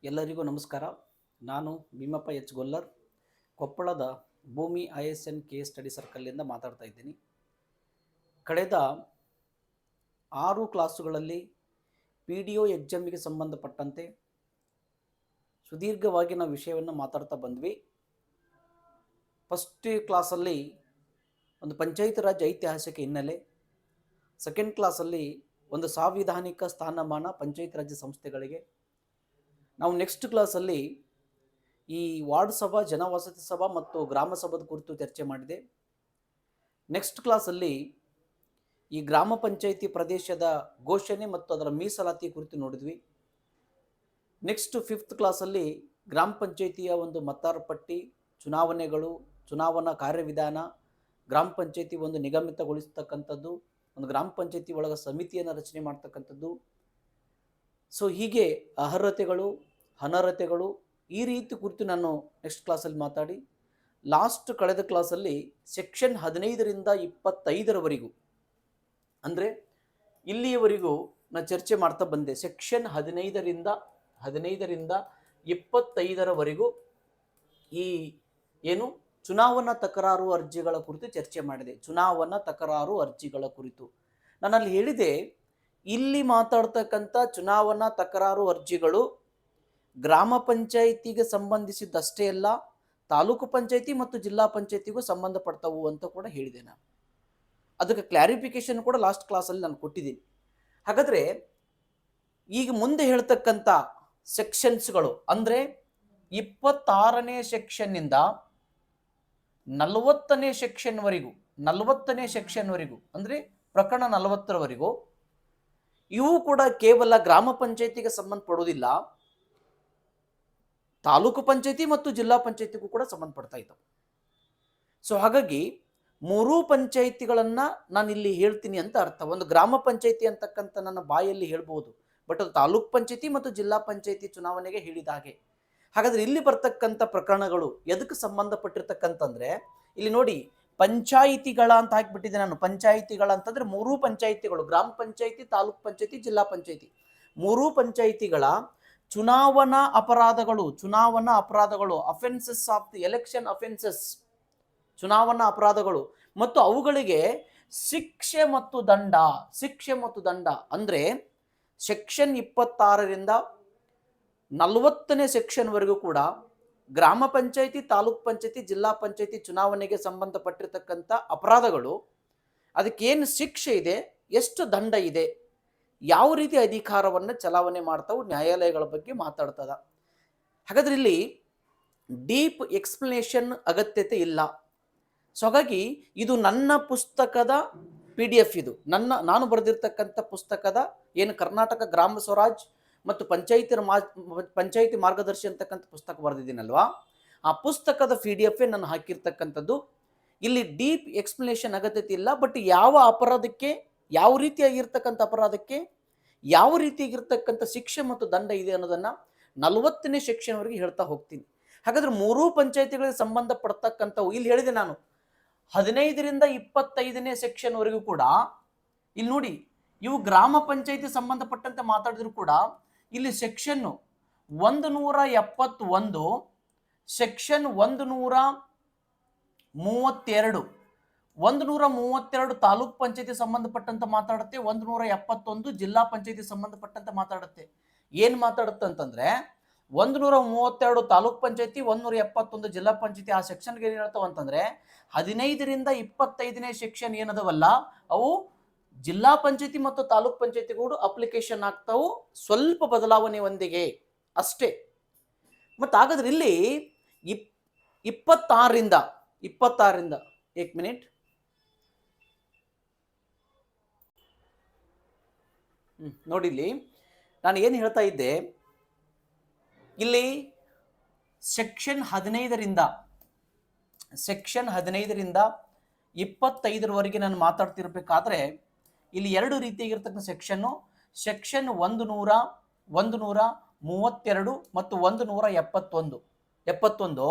ಎಲ್ಲರಿಗೂ ನಮಸ್ಕಾರ. ನಾನು ಭೀಮಪ್ಪ ಎಚ್ ಗೊಲ್ಲರ್, ಕೊಪ್ಪಳದ ಭೂಮಿ ISN ಕೇಸ್ ಸ್ಟಡಿ ಸರ್ಕಲ್ನಿಂದ ಮಾತಾಡ್ತಾ ಇದ್ದೀನಿ. ಕಳೆದ 6 ಕ್ಲಾಸುಗಳಲ್ಲಿ PDO ಎಕ್ಸಾಮಿಗೆ ಸಂಬಂಧಪಟ್ಟಂತೆ ಸುದೀರ್ಘವಾಗಿ ನಾವು ವಿಷಯವನ್ನು ಮಾತಾಡ್ತಾ ಬಂದ್ವಿ. ಫಸ್ಟ್ ಕ್ಲಾಸಲ್ಲಿ ಒಂದು ಪಂಚಾಯತ್ ರಾಜ್ ಐತಿಹಾಸಿಕ ಹಿನ್ನೆಲೆ, ಸೆಕೆಂಡ್ ಕ್ಲಾಸಲ್ಲಿ ಒಂದು ಸಾಂವಿಧಾನಿಕ ಸ್ಥಾನಮಾನ ಪಂಚಾಯತ್ ರಾಜ್ ಸಂಸ್ಥೆಗಳಿಗೆ, ನಾವು ನೆಕ್ಸ್ಟ್ ಕ್ಲಾಸಲ್ಲಿ ಈ ವಾರ್ಡ್ ಸಭಾ, ಜನವಸತಿ ಸಭಾ ಮತ್ತು ಗ್ರಾಮ ಸಭಾದ ಕುರಿತು ಚರ್ಚೆ ಮಾಡಿದೆ. ನೆಕ್ಸ್ಟ್ ಕ್ಲಾಸಲ್ಲಿ ಈ ಗ್ರಾಮ ಪಂಚಾಯಿತಿ ಪ್ರದೇಶದ ಘೋಷಣೆ ಮತ್ತು ಅದರ ಮೀಸಲಾತಿ ಕುರಿತು ನೋಡಿದ್ವಿ. ನೆಕ್ಸ್ಟ್ 5th ಕ್ಲಾಸಲ್ಲಿ ಗ್ರಾಮ ಪಂಚಾಯಿತಿಯ ಒಂದು ಮತದಾರ ಪಟ್ಟಿ, ಚುನಾವಣೆಗಳು, ಚುನಾವಣಾ ಕಾರ್ಯವಿಧಾನ, ಗ್ರಾಮ ಪಂಚಾಯಿತಿ ಒಂದು ನಿಗಮಿತಗೊಳಿಸ್ತಕ್ಕಂಥದ್ದು, ಒಂದು ಗ್ರಾಮ ಪಂಚಾಯಿತಿ ಒಳಗೆ ಸಮಿತಿಯನ್ನು ರಚನೆ ಮಾಡ್ತಕ್ಕಂಥದ್ದು. ಸೊ ಹೀಗೆ ಅರ್ಹತೆಗಳು, ಅನರ್ಹತೆಗಳು ಈ ರೀತಿ ಕುರಿತು ನಾನು ನೆಕ್ಸ್ಟ್ ಕ್ಲಾಸಲ್ಲಿ ಮಾತಾಡಿ, ಲಾಸ್ಟ್ ಕಳೆದ ಕ್ಲಾಸಲ್ಲಿ ಸೆಕ್ಷನ್ 15ರಿಂದ 25ರವರೆಗೂ, ಅಂದರೆ ಇಲ್ಲಿಯವರೆಗೂ ನಾನು ಚರ್ಚೆ ಮಾಡ್ತಾ ಬಂದೆ. ಸೆಕ್ಷನ್ 15ರಿಂದ 25ರವರೆಗೂ ಈ ಏನು ಚುನಾವಣಾ ತಕರಾರು ಅರ್ಜಿಗಳ ಕುರಿತು ಚರ್ಚೆ ಮಾಡಿದೆ. ಚುನಾವಣಾ ತಕರಾರು ಅರ್ಜಿಗಳ ಕುರಿತು ನಾನಲ್ಲಿ ಹೇಳಿದೆ, ಇಲ್ಲಿ ಮಾತಾಡ್ತಕ್ಕಂಥ ಚುನಾವಣಾ ತಕರಾರು ಅರ್ಜಿಗಳು ಗ್ರಾಮ ಪಂಚಾಯಿತಿಗೆ ಸಂಬಂಧಿಸಿದ್ದಷ್ಟೇ ಅಲ್ಲ, ತಾಲೂಕು ಪಂಚಾಯಿತಿ ಮತ್ತು ಜಿಲ್ಲಾ ಪಂಚಾಯಿತಿಗೂ ಸಂಬಂಧಪಡ್ತವು ಅಂತ ಕೂಡ ಹೇಳಿದೆ. ನಾನು ಅದಕ್ಕೆ ಕ್ಲಾರಿಫಿಕೇಶನ್ ಕೂಡ ಲಾಸ್ಟ್ ಕ್ಲಾಸಲ್ಲಿ ನಾನು ಕೊಟ್ಟಿದ್ದೀನಿ. ಹಾಗಾದರೆ ಈಗ ಮುಂದೆ ಹೇಳ್ತಕ್ಕಂಥ ಸೆಕ್ಷನ್ಸ್ಗಳು ಅಂದರೆ 26ನೇ ಸೆಕ್ಷನ್ನಿಂದ 40ನೇ ಸೆಕ್ಷನ್ವರೆಗೂ ಅಂದರೆ ಪ್ರಕರಣ 40ರವರೆಗೂ ಇವು ಕೂಡ ಕೇವಲ ಗ್ರಾಮ ಪಂಚಾಯಿತಿಗೆ ಸಂಬಂಧಪಡುವುದಿಲ್ಲ, ತಾಲೂಕು ಪಂಚಾಯಿತಿ ಮತ್ತು ಜಿಲ್ಲಾ ಪಂಚಾಯಿತಿಗೂ ಕೂಡ ಸಂಬಂಧಪಡ್ತಾ ಇದ್ದವು. ಸೊ ಹಾಗಾಗಿ 3 ಪಂಚಾಯಿತಿಗಳನ್ನು ನಾನು ಇಲ್ಲಿ ಹೇಳ್ತೀನಿ ಅಂತ ಅರ್ಥ. ಒಂದು ಗ್ರಾಮ ಪಂಚಾಯಿತಿ ಅಂತಕ್ಕಂಥ ನನ್ನ ಬಾಯಲ್ಲಿ ಹೇಳ್ಬೋದು, ಬಟ್ ಅದು ತಾಲೂಕು ಪಂಚಾಯಿತಿ ಮತ್ತು ಜಿಲ್ಲಾ ಪಂಚಾಯಿತಿ ಚುನಾವಣೆಗೆ ಹೇಳಿದ ಹಾಗೆ. ಹಾಗಾದ್ರೆ ಇಲ್ಲಿ ಬರ್ತಕ್ಕಂಥ ಪ್ರಕರಣಗಳು ಎದಕ್ಕೆ ಸಂಬಂಧಪಟ್ಟಿರ್ತಕ್ಕಂತಂದ್ರೆ, ಇಲ್ಲಿ ನೋಡಿ ಪಂಚಾಯಿತಿಗಳ ಅಂತ ಹಾಕಿಬಿಟ್ಟಿದೆ ನಾನು. ಪಂಚಾಯಿತಿಗಳ ಅಂತಂದ್ರೆ 3 ಪಂಚಾಯಿತಿಗಳು, ಗ್ರಾಮ ಪಂಚಾಯಿತಿ, ತಾಲೂಕು ಪಂಚಾಯಿತಿ, ಜಿಲ್ಲಾ ಪಂಚಾಯಿತಿ, 3 ಪಂಚಾಯಿತಿಗಳ ಚುನಾವಣಾ ಅಪರಾಧಗಳು, offences of the election offences, ಚುನಾವಣಾ ಅಪರಾಧಗಳು ಮತ್ತು ಅವುಗಳಿಗೆ ಶಿಕ್ಷೆ ಮತ್ತು ದಂಡ ಅಂದ್ರೆ ಸೆಕ್ಷನ್ 26ರಿಂದ 40ನೇ ಸೆಕ್ಷನ್ವರೆಗೂ ಕೂಡ ಗ್ರಾಮ ಪಂಚಾಯಿತಿ, ತಾಲೂಕು ಪಂಚಾಯಿತಿ, ಜಿಲ್ಲಾ ಪಂಚಾಯಿತಿ ಚುನಾವಣೆಗೆ ಸಂಬಂಧಪಟ್ಟಿರ್ತಕ್ಕಂಥ ಅಪರಾಧಗಳು, ಅದಕ್ಕೇನು ಶಿಕ್ಷೆ ಇದೆ, ಎಷ್ಟು ದಂಡ ಇದೆ, ಯಾವ ರೀತಿ ಅಧಿಕಾರವನ್ನು ಚಲಾವಣೆ ಮಾಡ್ತಾವು, ನ್ಯಾಯಾಲಯಗಳ ಬಗ್ಗೆ ಮಾತಾಡ್ತದ. ಹಾಗಾದ್ರೆ ಇಲ್ಲಿ ಡೀಪ್ ಎಕ್ಸ್ಪ್ಲನೇಷನ್ ಅಗತ್ಯತೆ ಇಲ್ಲ. ಸೊ ಹಾಗಾಗಿ ಇದು ನನ್ನ ಪುಸ್ತಕದ PDF, ಇದು ನಾನು ಬರೆದಿರ್ತಕ್ಕಂಥ ಪುಸ್ತಕದ ಏನು ಕರ್ನಾಟಕ ಗ್ರಾಮ ಸ್ವರಾಜ್ ಮತ್ತು ಪಂಚಾಯಿತಿ ಮಾರ್ಗದರ್ಶಿ ಅಂತಕ್ಕಂಥ ಪುಸ್ತಕ ಬರೆದಿದ್ದೀನಲ್ವಾ, ಆ ಪುಸ್ತಕದ PDF ನಾನು ಹಾಕಿರ್ತಕ್ಕಂಥದ್ದು. ಇಲ್ಲಿ ಡೀಪ್ ಎಕ್ಸ್ಪ್ಲನೇಷನ್ ಅಗತ್ಯತೆ ಇಲ್ಲ. ಬಟ್ ಯಾವ ಅಪರಾಧಕ್ಕೆ, ಯಾವ ರೀತಿಯಾಗಿರ್ತಕ್ಕಂಥ ಅಪರಾಧಕ್ಕೆ ಯಾವ ರೀತಿಯಾಗಿರ್ತಕ್ಕಂಥ ಶಿಕ್ಷೆ ಮತ್ತು ದಂಡ ಇದೆ ಅನ್ನೋದನ್ನು 40ನೇ ಸೆಕ್ಷನ್ವರೆಗೆ ಹೇಳ್ತಾ ಹೋಗ್ತೀನಿ. ಹಾಗಾದ್ರೆ 3 ಪಂಚಾಯಿತಿಗಳಿಗೆ ಸಂಬಂಧಪಡ್ತಕ್ಕಂಥವು ಇಲ್ಲಿ ಹೇಳಿದೆ ನಾನು. 15ರಿಂದ 25ನೇ ಸೆಕ್ಷನ್ವರೆಗೂ ಕೂಡ ಇಲ್ಲಿ ನೋಡಿ, ಇವು ಗ್ರಾಮ ಪಂಚಾಯಿತಿ ಸಂಬಂಧಪಟ್ಟಂತೆ ಮಾತಾಡಿದ್ರು ಕೂಡ ಇಲ್ಲಿ ಸೆಕ್ಷನ್ 171, ಸೆಕ್ಷನ್ 132 ತಾಲೂಕ್ ಪಂಚಾಯತಿ ಸಂಬಂಧಪಟ್ಟಂತ ಮಾತಾಡುತ್ತೆ, 171 ಜಿಲ್ಲಾ ಪಂಚಾಯತಿ ಸಂಬಂಧಪಟ್ಟಂತ ಮಾತಾಡುತ್ತೆ. ಏನ್ ಮಾತಾಡುತ್ತೆ ಅಂತಂದ್ರೆ 132 ತಾಲೂಕ್ ಪಂಚಾಯತಿ, 171 ಜಿಲ್ಲಾ ಪಂಚಾಯತಿ ಆ ಸೆಕ್ಷನ್ಗೆ ಏನ್ ಹೇಳ್ತಾವ ಅಂತಂದ್ರೆ 15ರಿಂದ 25ನೇ ಸೆಕ್ಷನ್ ಏನದವಲ್ಲ ಅವು ಜಿಲ್ಲಾ ಪಂಚಾಯತಿ ಮತ್ತು ತಾಲೂಕ್ ಪಂಚಾಯತಿಗಳು ಅಪ್ಲಿಕೇಶನ್ ಆಗ್ತಾವು, ಸ್ವಲ್ಪ ಬದಲಾವಣೆ ಒಂದಿಗೆ ಅಷ್ಟೇ. ಮತ್ತು ಹಾಗಾದ್ರೆ ಇಲ್ಲಿ 26ರಿಂದ 1 ಮಿನಿಟ್ ನೋಡಿ, ಇಲ್ಲಿ ನಾನು ಏನು ಹೇಳ್ತಾ ಇದ್ದೆ, ಇಲ್ಲಿ ಸೆಕ್ಷನ್ 15ರಿಂದ 25ರವರೆಗೆ ನಾನು ಮಾತಾಡ್ತಿರ್ಬೇಕಾದ್ರೆ ಇಲ್ಲಿ 2 ರೀತಿಯಾಗಿರ್ತಕ್ಕಂಥ ಸೆಕ್ಷನ್ 132 ಮತ್ತು 171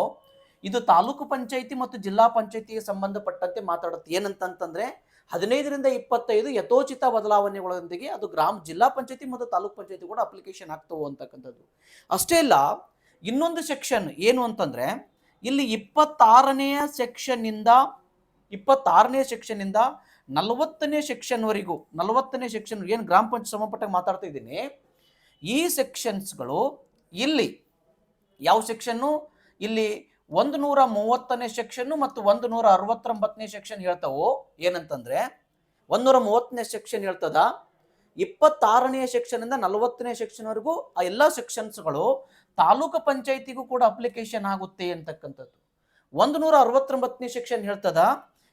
ಇದು ತಾಲೂಕು ಪಂಚಾಯಿತಿ ಮತ್ತು ಜಿಲ್ಲಾ ಪಂಚಾಯಿತಿಗೆ ಸಂಬಂಧಪಟ್ಟಂತೆ ಮಾತಾಡುತ್ತೆ. ಏನಂತಂದ್ರೆ 15ರಿಂದ 25 ಯಥೋಚಿತ ಬದಲಾವಣೆಗಳೊಂದಿಗೆ ಅದು ಜಿಲ್ಲಾ ಪಂಚಾಯತಿ ಮತ್ತು ತಾಲೂಕ್ ಪಂಚಾಯತಿ ಕೂಡ ಅಪ್ಲಿಕೇಶನ್ ಆಗ್ತವೆ ಅಂತಕ್ಕಂಥದ್ದು. ಅಷ್ಟೇ ಅಲ್ಲ, ಇನ್ನೊಂದು ಸೆಕ್ಷನ್ ಏನು ಅಂತಂದ್ರೆ, ಇಲ್ಲಿ 26ನೇ ಸೆಕ್ಷನ್ನಿಂದ 40ನೇ ಸೆಕ್ಷನ್ವರೆಗೂ 40ನೇ ಸೆಕ್ಷನ್ ಏನು ಗ್ರಾಮ ಪಂಚಾಯತ್ ಸಂಬಂಧಪಟ್ಟಾಗ ಮಾತಾಡ್ತಾ ಇದ್ದೀನಿ, ಈ ಸೆಕ್ಷನ್ಸ್ಗಳು ಇಲ್ಲಿ ಯಾವ ಸೆಕ್ಷನ್ನು, ಇಲ್ಲಿ 130ನೇ ಸೆಕ್ಷನ್ ಮತ್ತು 169ನೇ ಸೆಕ್ಷನ್ ಹೇಳ್ತಾವೋ. ಏನಂತಂದ್ರೆ 130ನೇ ಸೆಕ್ಷನ್ ಹೇಳ್ತದ 26ನೇ ಸೆಕ್ಷನ್ ಇಂದ 40ನೇ ಸೆಕ್ಷನ್ವರೆಗೂ ಆ ಎಲ್ಲ ಸೆಕ್ಷನ್ಸ್ಗಳು ತಾಲೂಕು ಪಂಚಾಯತಿಗೂ ಕೂಡ ಅಪ್ಲಿಕೇಶನ್ ಆಗುತ್ತೆ ಅಂತಕ್ಕಂಥದ್ದು. 169ನೇ ಸೆಕ್ಷನ್ ಹೇಳ್ತದ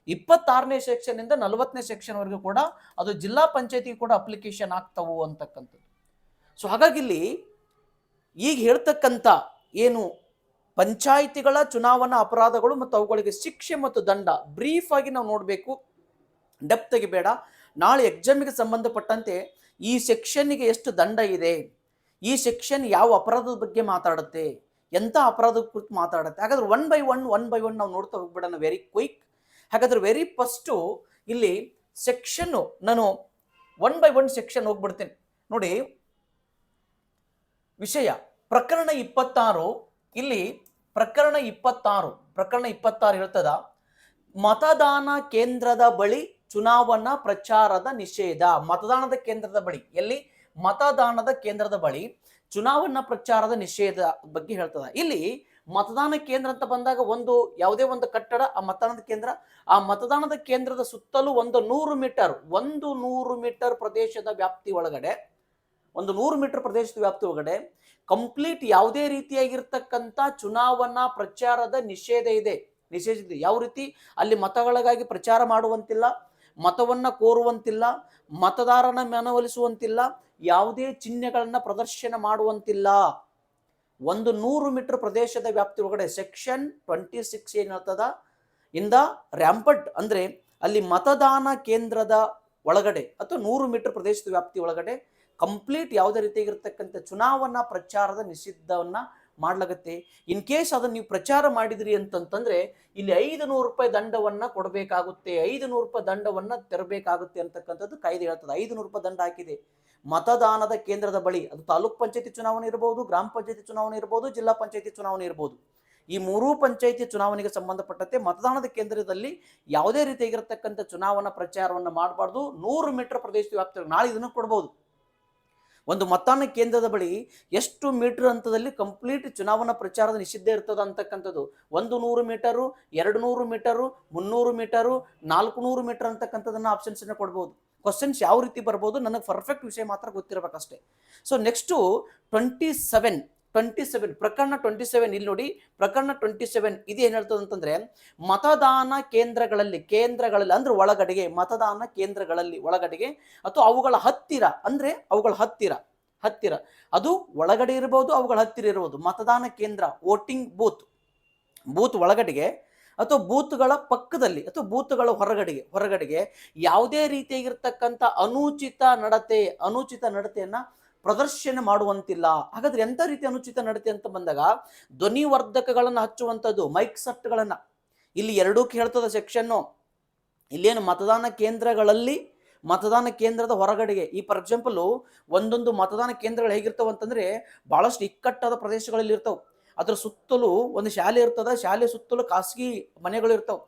26ನೇ ಸೆಕ್ಷನ್ ಇಂದ 40ನೇ ಸೆಕ್ಷನ್ವರೆಗೂ ಕೂಡ ಅದು ಜಿಲ್ಲಾ ಪಂಚಾಯತಿಗೆ ಕೂಡ ಅಪ್ಲಿಕೇಶನ್ ಆಗ್ತಾವು ಅಂತಕ್ಕಂಥದ್ದು. ಸೊ ಹಾಗಾಗಿ ಇಲ್ಲಿ ಈಗ ಹೇಳ್ತಕ್ಕಂಥ ಏನು ಪಂಚಾಯಿತಿಗಳ ಚುನಾವಣಾ ಅಪರಾಧಗಳು ಮತ್ತು ಅವುಗಳಿಗೆ ಶಿಕ್ಷೆ ಮತ್ತು ದಂಡ ಬ್ರೀಫ್ ಆಗಿ ನಾವು ನೋಡಬೇಕು, ಡೆಪ್ತ್ ಆಗಿ ಬೇಡ. ನಾಳೆ ಎಕ್ಸಾಮಿಗೆ ಸಂಬಂಧಪಟ್ಟಂತೆ ಈ ಸೆಕ್ಷನ್ನಿಗೆ ಎಷ್ಟು ದಂಡ ಇದೆ, ಈ ಸೆಕ್ಷನ್ ಯಾವ ಅಪರಾಧದ ಬಗ್ಗೆ ಮಾತಾಡುತ್ತೆ, ಎಂಥ ಅಪರಾಧದ ಕುರಿತು ಮಾತಾಡುತ್ತೆ. ಹಾಗಾದ್ರೆ ಒನ್ ಬೈ ಒನ್ ನಾವು ನೋಡ್ತಾ ಹೋಗ್ಬಿಡೋಣ ವೆರಿ ಕ್ವಿಕ್. ಹಾಗಾದ್ರೆ ವೆರಿ ಫಸ್ಟು ಇಲ್ಲಿ ಸೆಕ್ಷನ್ನು ನಾನು ಒನ್ ಬೈ ಒನ್ ಸೆಕ್ಷನ್ ಹೋಗ್ಬಿಡ್ತೇನೆ ನೋಡಿ. ವಿಷಯ ಪ್ರಕರಣ 26, ಇಲ್ಲಿ ಪ್ರಕರಣ 26 ಹೇಳ್ತದ ಮತದಾನ ಕೇಂದ್ರದ ಬಳಿ ಚುನಾವಣಾ ಪ್ರಚಾರದ ನಿಷೇಧ. ಮತದಾನದ ಕೇಂದ್ರದ ಬಳಿ, ಎಲ್ಲಿ ಮತದಾನದ ಕೇಂದ್ರದ ಬಳಿ ಚುನಾವಣಾ ಪ್ರಚಾರದ ನಿಷೇಧ ಬಗ್ಗೆ ಹೇಳ್ತದ. ಇಲ್ಲಿ ಮತದಾನ ಕೇಂದ್ರ ಅಂತ ಬಂದಾಗ ಒಂದು ಯಾವುದೇ ಒಂದು ಕಟ್ಟಡ, ಆ ಮತದಾನದ ಕೇಂದ್ರದ ಸುತ್ತಲೂ 100 ಮೀಟರ್ ಪ್ರದೇಶದ ವ್ಯಾಪ್ತಿ ಒಳಗಡೆ, 100 ಮೀಟರ್ ಪ್ರದೇಶದ ವ್ಯಾಪ್ತಿ ಒಳಗಡೆ ಕಂಪ್ಲೀಟ್ ಯಾವುದೇ ರೀತಿಯಾಗಿರ್ತಕ್ಕಂಥ ಚುನಾವಣಾ ಪ್ರಚಾರದ ನಿಷೇಧ ಇದೆ. ಯಾವ ರೀತಿ? ಅಲ್ಲಿ ಮತಗಳಿಗಾಗಿ ಪ್ರಚಾರ ಮಾಡುವಂತಿಲ್ಲ, ಮತವನ್ನ ಕೋರುವಂತಿಲ್ಲ, ಮತದಾರನ ಮನವೊಲಿಸುವಂತಿಲ್ಲ, ಯಾವುದೇ ಚಿಹ್ನೆಗಳನ್ನ ಪ್ರದರ್ಶನ ಮಾಡುವಂತಿಲ್ಲ. 100 ಮೀಟರ್ ಪ್ರದೇಶದ ವ್ಯಾಪ್ತಿ ಒಳಗಡೆ ಸೆಕ್ಷನ್ 26 ಏನ್ ಹೇಳ್ತದ, ಇಂದ ರ್ಯಾಂಪಟ್ ಅಂದ್ರೆ ಅಲ್ಲಿ ಮತದಾನ ಕೇಂದ್ರದ ಒಳಗಡೆ ಅಥವಾ 100 ಮೀಟರ್ ಪ್ರದೇಶದ ವ್ಯಾಪ್ತಿ ಒಳಗಡೆ ಕಂಪ್ಲೀಟ್ ಯಾವುದೇ ರೀತಿಯಾಗಿರ್ತಕ್ಕಂಥ ಚುನಾವಣಾ ಪ್ರಚಾರದ ನಿಷಿದ್ಧವನ್ನ ಮಾಡ್ಲಾಗತ್ತೆ. ಇನ್ ಕೇಸ್ ಅದನ್ನ ನೀವು ಪ್ರಚಾರ ಮಾಡಿದ್ರಿ ಅಂತಂತಂದ್ರೆ ಇಲ್ಲಿ 500 ರೂಪಾಯಿ ದಂಡವನ್ನ ಕೊಡಬೇಕಾಗುತ್ತೆ, 500 ರೂಪಾಯಿ ದಂಡವನ್ನ ತೆರಬೇಕಾಗುತ್ತೆ ಅಂತಕ್ಕಂಥದ್ದು ಕಾಯ್ದೆ ಹೇಳ್ತದೆ. 500 ರೂಪಾಯಿ ದಂಡ ಹಾಕಿದೆ. ಮತದಾನದ ಕೇಂದ್ರದ ಬಳಿ, ಅದು ತಾಲೂಕ್ ಪಂಚಾಯತಿ ಚುನಾವಣೆ ಇರಬಹುದು, ಗ್ರಾಮ ಪಂಚಾಯತಿ ಚುನಾವಣೆ ಇರಬಹುದು, ಜಿಲ್ಲಾ ಪಂಚಾಯತಿ ಚುನಾವಣೆ ಇರಬಹುದು. ಈ 3 ಪಂಚಾಯತಿ ಚುನಾವಣೆಗೆ ಸಂಬಂಧಪಟ್ಟಂತೆ ಮತದಾನದ ಕೇಂದ್ರದಲ್ಲಿ ಯಾವುದೇ ರೀತಿಯಾಗಿರ್ತಕ್ಕಂಥ ಚುನಾವಣಾ ಪ್ರಚಾರವನ್ನು ಮಾಡಬಾರ್ದು. 100 ಮೀಟರ್ ಪ್ರದೇಶದ ವ್ಯಾಪ್ತಿ, ನಾಳೆ ಇದನ್ನು ಕೊಡಬಹುದು. ಒಂದು ಮತದಾನ ಕೇಂದ್ರದ ಬಳಿ ಎಷ್ಟು ಮೀಟರ್ ಹಂತದಲ್ಲಿ ಕಂಪ್ಲೀಟ್ ಚುನಾವಣಾ ಪ್ರಚಾರದ ನಿಷಿದ್ಧ ಇರ್ತದ ಅಂತಕ್ಕಂಥದ್ದು. 100 ಮೀಟರು, 200 ಮೀಟರು, 300 ಮೀಟರು, 400 ಮೀಟರ್ ಅಂತಕ್ಕಂಥದನ್ನ ಆಪ್ಷನ್ಸ್ ಕೊಡ್ಬೋದು. ಕ್ವಶನ್ಸ್ ಯಾವ ರೀತಿ ಬರ್ಬೋದು ನನಗೆ ಪರ್ಫೆಕ್ಟ್ ವಿಷಯ ಮಾತ್ರ ಗೊತ್ತಿರಬೇಕಷ್ಟೇ. ಸೊ ನೆಕ್ಸ್ಟು 27 ಪ್ರಕರಣ 27 ಇಲ್ಲಿ ನೋಡಿ. ಪ್ರಕರಣ 27 ಇದು ಏನ್ ಹೇಳ್ತದೆ ಅಂತಂದ್ರೆ, ಮತದಾನ ಕೇಂದ್ರಗಳಲ್ಲಿ ಅಂದ್ರೆ ಒಳಗಡೆಗೆ, ಮತದಾನ ಕೇಂದ್ರಗಳಲ್ಲಿ ಒಳಗಡೆಗೆ ಅಥವಾ ಅವುಗಳ ಹತ್ತಿರ, ಅಂದ್ರೆ ಅವುಗಳ ಹತ್ತಿರ ಅದು ಒಳಗಡೆ ಇರಬಹುದು, ಅವುಗಳ ಹತ್ತಿರ ಇರಬಹುದು. ಮತದಾನ ಕೇಂದ್ರ, ವೋಟಿಂಗ್ ಬೂತ್ ಒಳಗಡೆಗೆ ಅಥವಾ ಬೂತ್ಗಳ ಪಕ್ಕದಲ್ಲಿ ಅಥವಾ ಬೂತ್ಗಳ ಹೊರಗಡೆಗೆ ಯಾವುದೇ ರೀತಿಯಾಗಿರ್ತಕ್ಕಂಥ ಅನುಚಿತ ನಡತೆಯನ್ನ ಪ್ರದರ್ಶನ ಮಾಡುವಂತಿಲ್ಲ. ಹಾಗಾದ್ರೆ ಎಂಥ ರೀತಿ ಅನುಚಿತ ನಡತೆ ಅಂತ ಬಂದಾಗ, ಧ್ವನಿವರ್ಧಕಗಳನ್ನು ಹಚ್ಚುವಂಥದ್ದು, ಮೈಕ್ ಸೆಟ್ಗಳನ್ನ ಇಲ್ಲಿ ಎರಡಕ್ಕೆ ಹೇಳ್ತದ ಸೆಕ್ಷನ್ನು. ಇಲ್ಲೇನು ಮತದಾನ ಕೇಂದ್ರಗಳಲ್ಲಿ, ಮತದಾನ ಕೇಂದ್ರದ ಹೊರಗಡೆಗೆ, ಈ ಫಾರ್ ಎಕ್ಸಾಂಪಲ್ ಒಂದೊಂದು ಮತದಾನ ಕೇಂದ್ರಗಳು ಹೇಗಿರ್ತಾವ ಅಂತಂದ್ರೆ ಬಹಳಷ್ಟು ಇಕ್ಕಟ್ಟಾದ ಪ್ರದೇಶಗಳಲ್ಲಿ ಇರ್ತಾವ. ಅದ್ರ ಸುತ್ತಲೂ ಒಂದು ಶಾಲೆ ಇರ್ತದ, ಶಾಲೆ ಸುತ್ತಲೂ ಖಾಸಗಿ ಮನೆಗಳು ಇರ್ತಾವ.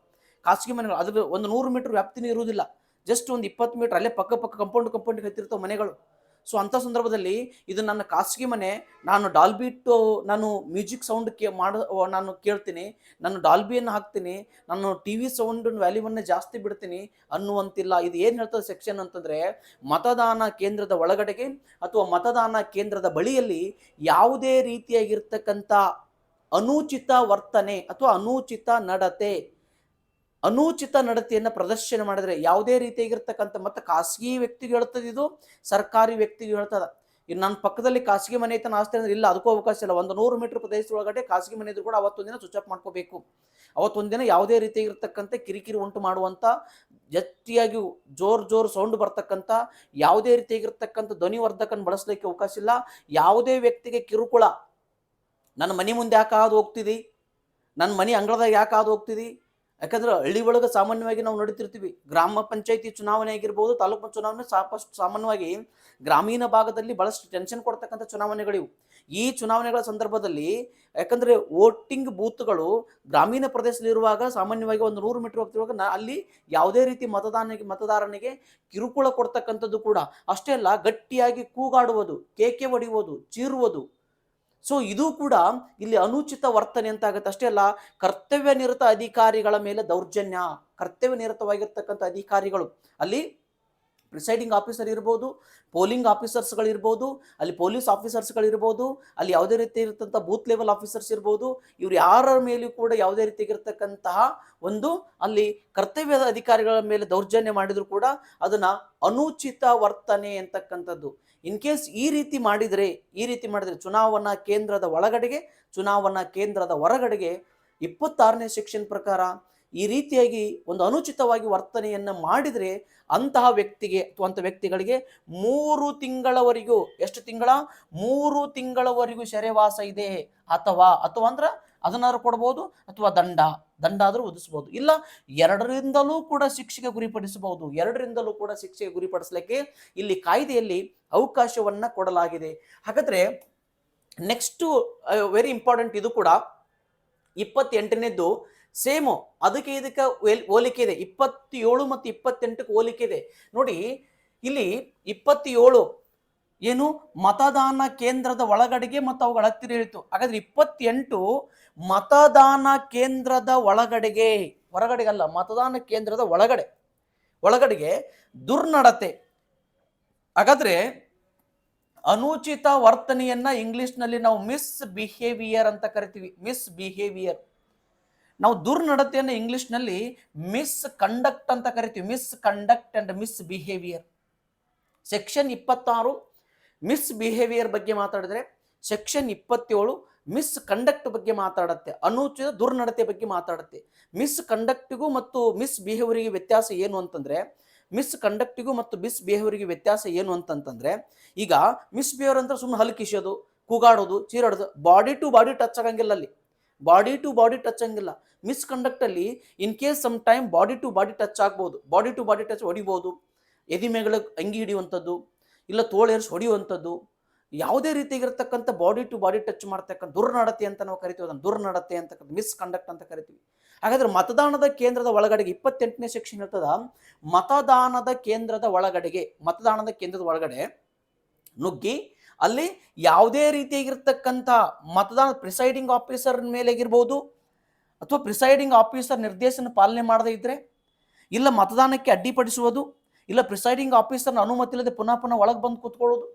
ಖಾಸಗಿ ಮನೆಗಳು ಅದ್ರ ಒಂದು 100 ಮೀಟರ್ ವ್ಯಾಪ್ತಿನೇ ಇರುವುದಿಲ್ಲ, ಜಸ್ಟ್ ಒಂದು 20 ಮೀಟರ್ ಅಲ್ಲೇ ಪಕ್ಕ ಕಂಪೌಂಡ್ ಹತ್ತಿರ್ತಾವ ಮನೆಗಳು. ಸೊ ಅಂಥ ಸಂದರ್ಭದಲ್ಲಿ ಇದು ನನ್ನ ಖಾಸಗಿ ಮನೆ, ನಾನು ಡಾಲ್ಬಿ ಇಟ್ಟು ನಾನು ಮ್ಯೂಸಿಕ್ ಸೌಂಡ್ ನಾನು ಕೇಳ್ತೀನಿ, ನಾನು ಡಾಲ್ಬಿಯನ್ನು ಹಾಕ್ತೀನಿ, ನಾನು TV ಸೌಂಡ್ ವ್ಯಾಲ್ಯೂವನ್ನು ಜಾಸ್ತಿ ಬಿಡ್ತೀನಿ ಅನ್ನುವಂತಿಲ್ಲ. ಇದು ಏನು ಹೇಳ್ತದೆ ಸೆಕ್ಷನ್ ಅಂತಂದರೆ, ಮತದಾನ ಕೇಂದ್ರದ ಒಳಗಡೆಗೆ ಅಥವಾ ಮತದಾನ ಕೇಂದ್ರದ ಬಳಿಯಲ್ಲಿ ಯಾವುದೇ ರೀತಿಯಾಗಿರ್ತಕ್ಕಂಥ ಅನುಚಿತ ವರ್ತನೆ ಅಥವಾ ಅನುಚಿತ ನಡತೆಯನ್ನು ಪ್ರದರ್ಶನ ಮಾಡಿದ್ರೆ, ಯಾವುದೇ ರೀತಿಯಾಗಿರ್ತಕ್ಕಂಥ, ಮತ್ತೆ ಖಾಸಗಿ ವ್ಯಕ್ತಿಗೆ ಹೇಳ್ತದೆ, ಇದು ಸರ್ಕಾರಿ ವ್ಯಕ್ತಿಗೆ ಹೇಳ್ತದ. ಇನ್ನು ನನ್ನ ಪಕ್ಕದಲ್ಲಿ ಖಾಸಗಿ ಮನೆ ಐತೆ ಆಸ್ತಿ ಅಂದ್ರೆ ಇಲ್ಲ, ಅದಕ್ಕೂ ಅವಕಾಶ ಇಲ್ಲ. 100 ಮೀಟರ್ ಪ್ರದೇಶದೊಳಗಡೆ ಖಾಸಗಿ ಮನೆ ಇದ್ರು ಕೂಡ ಅವತ್ತೊಂದಿನ ಸ್ವಿಚ್ ಆಫ್ ಮಾಡ್ಕೋಬೇಕು. ಅವತ್ತೊಂದಿನ ಯಾವುದೇ ರೀತಿಯಾಗಿರ್ತಕ್ಕಂಥ ಕಿರಿಕಿರಿ ಉಂಟು ಮಾಡುವಂಥ, ಜಟ್ಟಿಯಾಗಿ ಜೋರ್ ಸೌಂಡ್ ಬರ್ತಕ್ಕಂಥ, ಯಾವುದೇ ರೀತಿಯಾಗಿರ್ತಕ್ಕಂಥ ಧ್ವನಿವರ್ಧಕನ ಬಳಸಲಿಕ್ಕೆ ಅವಕಾಶ ಇಲ್ಲ. ಯಾವುದೇ ವ್ಯಕ್ತಿಗೆ ಕಿರುಕುಳ, ನನ್ನ ಮನೆ ಮುಂದೆ ಯಾಕೆ ಹಾದು ಹೋಗ್ತಿದಿ, ನನ್ನ ಮನೆ ಅಂಗಳದಾಗ ಯಾಕೆ ಹಾದು ಹೋಗ್ತಿದಿ, ಯಾಕಂದ್ರೆ ಹಳ್ಳಿ ಒಳಗೆ ಸಾಮಾನ್ಯವಾಗಿ ನಾವು ನೋಡ್ತಿರ್ತೀವಿ, ಗ್ರಾಮ ಪಂಚಾಯತಿ ಚುನಾವಣೆ ಆಗಿರ್ಬೋದು, ತಾಲೂಕು ಚುನಾವಣೆ ಸಾಕಷ್ಟು ಸಾಮಾನ್ಯವಾಗಿ ಗ್ರಾಮೀಣ ಭಾಗದಲ್ಲಿ ಬಹಳಷ್ಟು ಟೆನ್ಷನ್ ಕೊಡ್ತಕ್ಕಂಥ ಚುನಾವಣೆಗಳಿವು. ಈ ಚುನಾವಣೆಗಳ ಸಂದರ್ಭದಲ್ಲಿ ಯಾಕಂದ್ರೆ ವೋಟಿಂಗ್ ಬೂತ್ಗಳು ಗ್ರಾಮೀಣ ಪ್ರದೇಶದಲ್ಲಿರುವಾಗ ಸಾಮಾನ್ಯವಾಗಿ ಒಂದು 100 ಮೀಟರ್ ಹೋಗ್ತಿರುವಾಗ ಅಲ್ಲಿ ಯಾವುದೇ ರೀತಿ ಮತದಾರನಿಗೆ ಕಿರುಕುಳ ಕೊಡ್ತಕ್ಕಂಥದ್ದು ಕೂಡ ಅಷ್ಟೇ ಅಲ್ಲ, ಗಟ್ಟಿಯಾಗಿ ಕೂಗಾಡುವುದು, ಕೇಕೆ ಹೊಡೆಯುವುದು, ಚೀರುವುದು. ಸೊ ಇದು ಕೂಡ ಇಲ್ಲಿ ಅನುಚಿತ ವರ್ತನೆ ಅಂತ ಆಗುತ್ತೆ. ಅಷ್ಟೇ ಅಲ್ಲ, ಕರ್ತವ್ಯ ನಿರತ ಅಧಿಕಾರಿಗಳ ಮೇಲೆ ದೌರ್ಜನ್ಯ, ಕರ್ತವ್ಯ ನಿರತವಾಗಿರ್ತಕ್ಕಂಥ ಅಧಿಕಾರಿಗಳು, ಅಲ್ಲಿ ಪ್ರಿಸೈಡಿಂಗ್ ಆಫೀಸರ್ ಇರ್ಬೋದು, ಪೋಲಿಂಗ್ ಆಫೀಸರ್ಸ್ಗಳಿರ್ಬೋದು, ಅಲ್ಲಿ ಪೊಲೀಸ್ ಆಫೀಸರ್ಸ್ಗಳಿರ್ಬೋದು, ಅಲ್ಲಿ ಯಾವುದೇ ರೀತಿ ಇರತಕ್ಕಂಥ ಬೂತ್ ಲೆವೆಲ್ ಆಫೀಸರ್ಸ್ ಇರ್ಬೋದು, ಇವ್ರು ಯಾರ ಮೇಲೂ ಕೂಡ ಯಾವುದೇ ರೀತಿಯಾಗಿರ್ತಕ್ಕಂತಹ ಒಂದು ಅಲ್ಲಿ ಕರ್ತವ್ಯದ ಅಧಿಕಾರಿಗಳ ಮೇಲೆ ದೌರ್ಜನ್ಯ ಮಾಡಿದ್ರು ಕೂಡ ಅದನ್ನ ಅನುಚಿತ ವರ್ತನೆ ಅಂತಕ್ಕಂಥದ್ದು. ಇನ್ ಕೇಸ್ ಈ ರೀತಿ ಮಾಡಿದರೆ ಚುನಾವಣಾ ಕೇಂದ್ರದ ಒಳಗಡೆಗೆ, ಚುನಾವಣಾ ಕೇಂದ್ರದ ಹೊರಗಡೆಗೆ 26ನೇ ಸೆಕ್ಷನ್ ಪ್ರಕಾರ ಈ ರೀತಿಯಾಗಿ ಒಂದು ಅನುಚಿತವಾಗಿ ವರ್ತನೆಯನ್ನು ಮಾಡಿದರೆ ಅಂತಹ ವ್ಯಕ್ತಿಗೆ ಅಥವಾ ಅಂಥ ವ್ಯಕ್ತಿಗಳಿಗೆ 3 ತಿಂಗಳವರೆಗೂ, ಎಷ್ಟು ತಿಂಗಳ? 3 ತಿಂಗಳವರೆಗೂ ಸೆರೆವಾಸ ಇದೆ, ಅಥವಾ ಅಂದ್ರೆ ಅದನ್ನಾದ್ರೂ ಕೊಡ್ಬೋದು, ಅಥವಾ ದಂಡ ಆದರೂ ವಿಧಿಸಬಹುದು, ಇಲ್ಲ 2ರಿಂದಲೂ ಕೂಡ ಶಿಕ್ಷೆಗೆ ಗುರಿಪಡಿಸಬಹುದು. 2ರಿಂದಲೂ ಕೂಡ ಶಿಕ್ಷೆಗೆ ಗುರಿಪಡಿಸಲಿಕ್ಕೆ ಇಲ್ಲಿ ಕಾಯ್ದೆಯಲ್ಲಿ ಅವಕಾಶವನ್ನ ಕೊಡಲಾಗಿದೆ. ಹಾಗಾದ್ರೆ ನೆಕ್ಸ್ಟ್ ವೆರಿ ಇಂಪಾರ್ಟೆಂಟ್, ಇದು ಕೂಡ 28ನೇದ್ದು ಸೇಮು, ಅದಕ್ಕೆ ಇದಕ್ಕೆ ಹೋಲಿಕೆ ಇದೆ. 27 ಮತ್ತು 28ಕ್ಕೆ ಹೋಲಿಕೆ ಇದೆ ನೋಡಿ. ಇಲ್ಲಿ 27 ಏನು ಮತದಾನ ಕೇಂದ್ರದ ಒಳಗಡೆಗೆ ಮತ್ತು ಅವುಗಳ ಹತ್ತಿರ ಹೇಳಿತು. ಹಾಗಾದ್ರೆ 28 ಮತದಾನ ಕೇಂದ್ರದ ಹೊರಗಡೆಗಲ್ಲ, ಮತದಾನ ಕೇಂದ್ರದ ಒಳಗಡೆಗೆ ದುರ್ನಡತೆ. ಹಾಗಾದ್ರೆ ಅನುಚಿತ ವರ್ತನೆಯನ್ನ ಇಂಗ್ಲಿಷ್ನಲ್ಲಿ ನಾವು ಮಿಸ್ಬಿಹೇವಿಯರ್ ಅಂತ ಕರಿತೀವಿ. ಮಿಸ್ಬಿಹೇವಿಯರ್. ನಾವು ದುರ್ನಡತೆಯನ್ನು ಇಂಗ್ಲಿಷ್ನಲ್ಲಿ ಮಿಸ್ ಕಂಡಕ್ಟ್ ಅಂತ ಕರಿತೀವಿ. Miss conduct and misbehaviour. Section 26 misbehaviour ಬಗ್ಗೆ ಮಾತಾಡಿದ್ರೆ, ಸೆಕ್ಷನ್ 27 ಮಿಸ್ ಕಂಡಕ್ಟ್ ಬಗ್ಗೆ ಮಾತಾಡುತ್ತೆ, ಅನುಚಿತ ದುರ್ನಡತೆ ಬಗ್ಗೆ ಮಾತಾಡುತ್ತೆ. ಮಿಸ್ ಕಂಡಕ್ಟಿಗೂ ಮತ್ತು ಮಿಸ್ ಬಿಹೇವಿಯರ್ಗೆ ವ್ಯತ್ಯಾಸ ಏನು ಅಂತಂದ್ರೆ, ಮಿಸ್ ಕಂಡಕ್ಟಿಗೂ ಮತ್ತು ಮಿಸ್ ಬಿಹೇವಿಯರ್ಗೆ ವ್ಯತ್ಯಾಸ ಏನು ಅಂತಂತಂದ್ರೆ, ಈಗ ಮಿಸ್ ಬಿಹೇವಿಯರ್ ಅಂದ್ರೆ ಸುಮ್ಮನೆ ಹಲ್ಕಿಸೋದು, ಕೂಗಾಡೋದು, ಚೀರಾಡೋದು, ಬಾಡಿ ಟು ಬಾಡಿ ಟಚ್ ಆಗಂಗಿಲ್ಲ, ಅಲ್ಲಿ ಬಾಡಿ ಟು ಬಾಡಿ ಟಚ್ ಆಗಂಗಿಲ್ಲ. ಮಿಸ್ ಕಂಡಕ್ಟ್ ಅಲ್ಲಿ in case some time body to body touch ಆಗ್ಬೋದು, ಬಾಡಿ ಟು ಬಾಡಿ ಟಚ್ ಹೊಡಿಬೋದು, ಎದಿಮೆಗಳ ಅಂಗಿ ಹಿಡಿಯುವಂಥದ್ದು, ಇಲ್ಲ ತೋಳೇರ್ಸ್ ಹೊಡೆಯುವಂಥದ್ದು, ಯಾವುದೇ ರೀತಿಯಾಗಿರ್ತಕ್ಕಂಥ ಬಾಡಿ ಟು ಬಾಡಿ ಟಚ್ ಮಾಡ್ತಕ್ಕಂಥ ದುರ್ನಡತೆ ಅಂತ ನಾವು ಕರಿತೀವಿ. ಅದನ್ನು ದುರ್ನಡತೆ ಅಂತಕ್ಕಂಥ ಮಿಸ್ ಕಂಡಕ್ಟ್ ಅಂತ ಕರಿತೀವಿ. ಹಾಗಾದ್ರೆ ಮತದಾನದ ಕೇಂದ್ರದ ಒಳಗಡೆಗೆ 28ನೇ ಸೆಕ್ಷನ್ ಇರ್ತದ, ಮತದಾನದ ಕೇಂದ್ರದ ಒಳಗಡೆ ನುಗ್ಗಿ ಅಲ್ಲಿ ಯಾವುದೇ ರೀತಿಯಾಗಿರ್ತಕ್ಕಂಥ ಮತದಾನ ಪ್ರಿಸೈಡಿಂಗ್ ಆಫೀಸರ್ ಮೇಲೆಗಿರ್ಬೋದು, ಅಥವಾ ಪ್ರಿಸೈಡಿಂಗ್ ಆಫೀಸರ್ ನಿರ್ದೇಶನ ಪಾಲನೆ ಮಾಡದೇ ಇದ್ರೆ, ಇಲ್ಲ ಮತದಾನಕ್ಕೆ ಅಡ್ಡಿಪಡಿಸುವುದು, ಇಲ್ಲ ಪ್ರಿಸೈಡಿಂಗ್ ಆಫೀಸರ್ನ ಅನುಮತಿ ಇಲ್ಲದೆ ಪುನಃ ಒಳಗೆ ಬಂದು ಕೂತ್ಕೊಳ್ಳೋದು